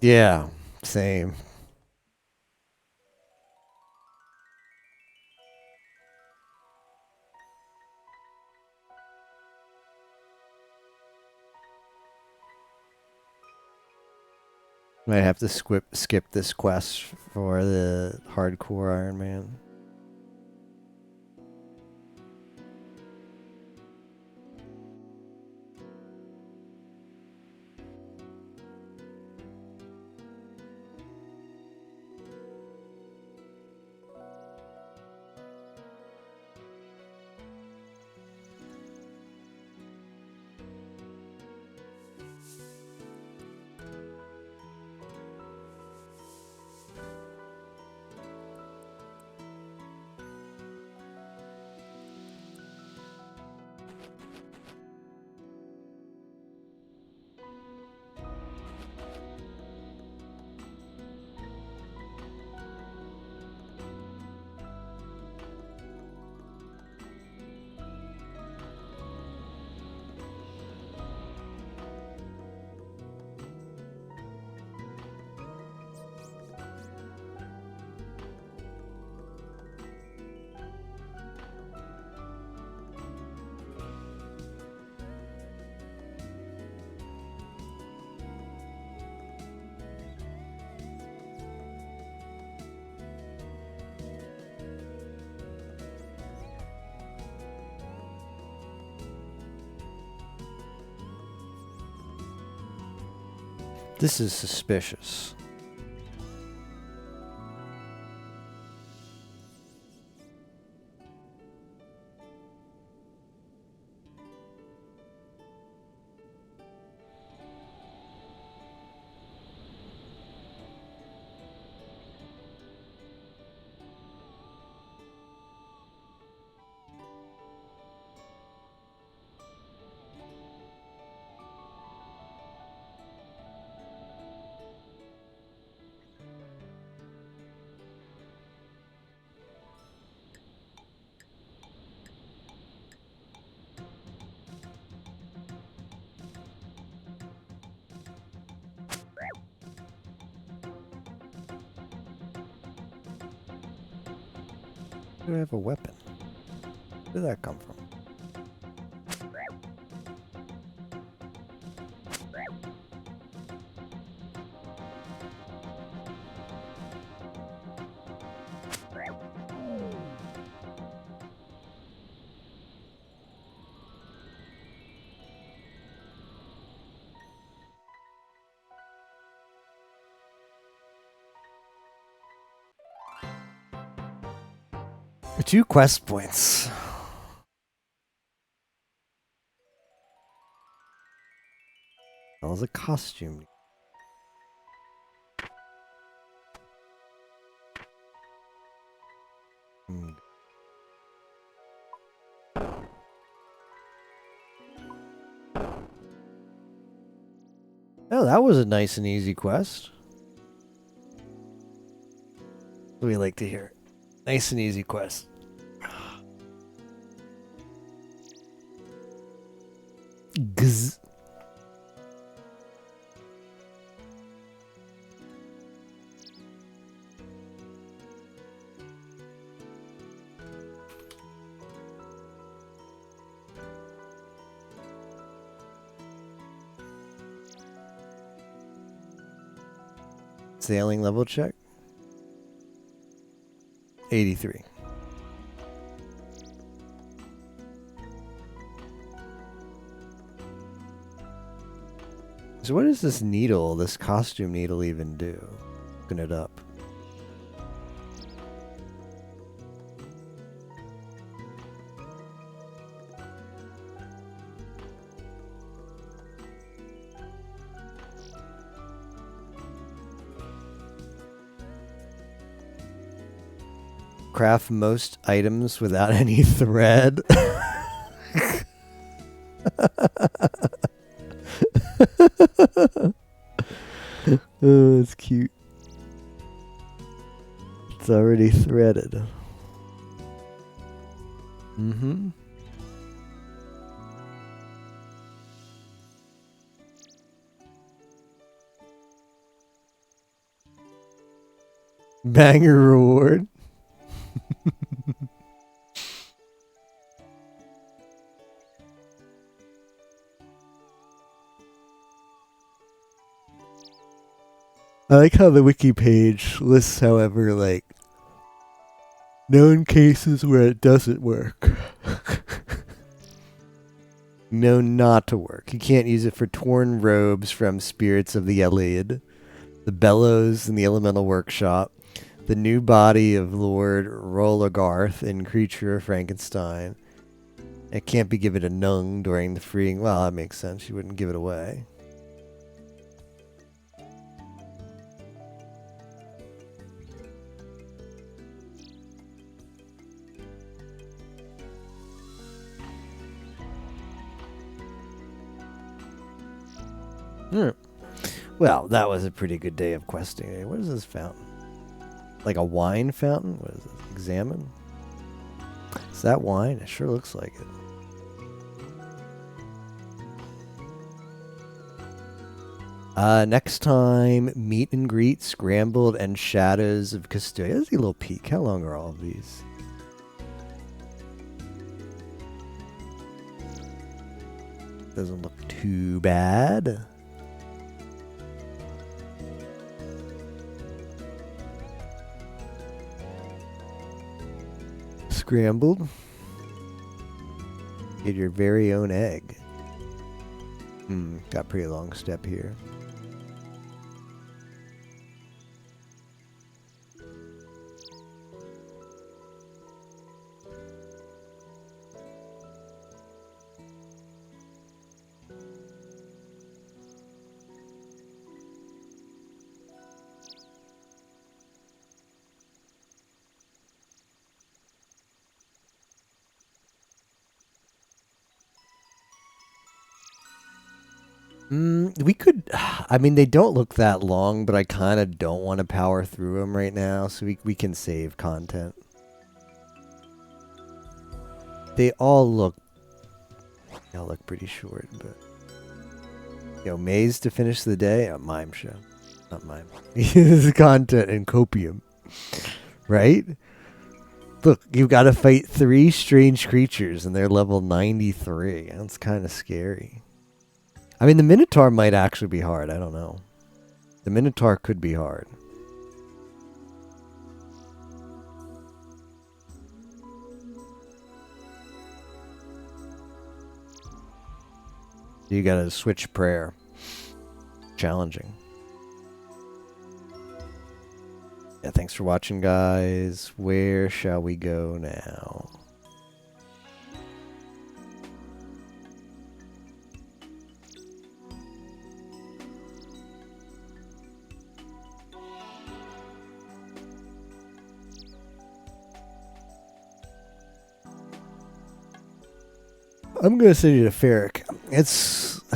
Yeah, same. Might have to skip this quest for the hardcore Iron Man. This is suspicious. Do I have a weapon? Where did that come from? Two quest points. That was a costume. Oh, that was a nice and easy quest. What do we like to hear? Nice and easy quest. Gz. Sailing level check. 83. So what does this needle, this costume needle even do? Looking it up. Craft most items without any thread. Oh, it's cute. It's already threaded. Mm-hmm. Banger reward. I like how the wiki page lists, however, like, known cases where it doesn't work. Known not to work. You can't use it for torn robes from spirits of the Iliad, the bellows in the elemental workshop, the new body of Lord Rolagarth in Creature of Frankenstein. It can't be given to Nung during the freeing. Well, that makes sense. You wouldn't give it away. Well, that was a pretty good day of questing. What is this fountain? Like a wine fountain? What is it? Examine? Is that wine? It sure looks like it. Next time, meet and greet, scrambled, and shadows of Custodia. Let's get a little peek. How long are all of these? Doesn't look too bad. Scrambled. Get your very own egg. Got a pretty long step here. We could, I mean, they don't look that long, but I kind of don't want to power through them right now, so we can save content. They all look pretty short, but... Yo, maze to finish the day? A mime show. Not mime. This is content and copium. Right? Look, you've got to fight 3 strange creatures, and they're level 93. That's kind of scary. I mean, the Minotaur might actually be hard. I don't know. The Minotaur could be hard. You gotta switch prayer. Challenging. Yeah, thanks for watching, guys. Where shall we go now? I'm going to send you to Ferric. It's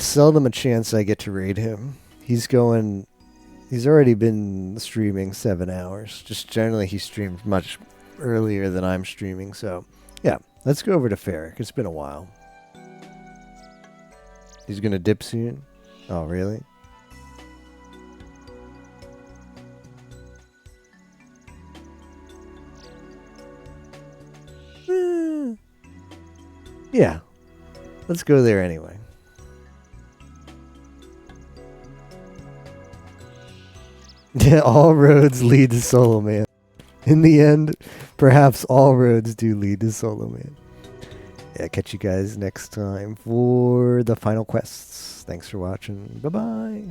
seldom a chance I get to raid him. He's already been streaming 7 hours. Just generally he streams much earlier than I'm streaming. So yeah, let's go over to Ferric. It's been a while. He's going to dip soon. Oh, really? Yeah. Let's go there anyway. Yeah, all roads lead to Solo Man. In the end, perhaps all roads do lead to Solo Man. Yeah, catch you guys next time for the final quests. Thanks for watching. Bye-bye.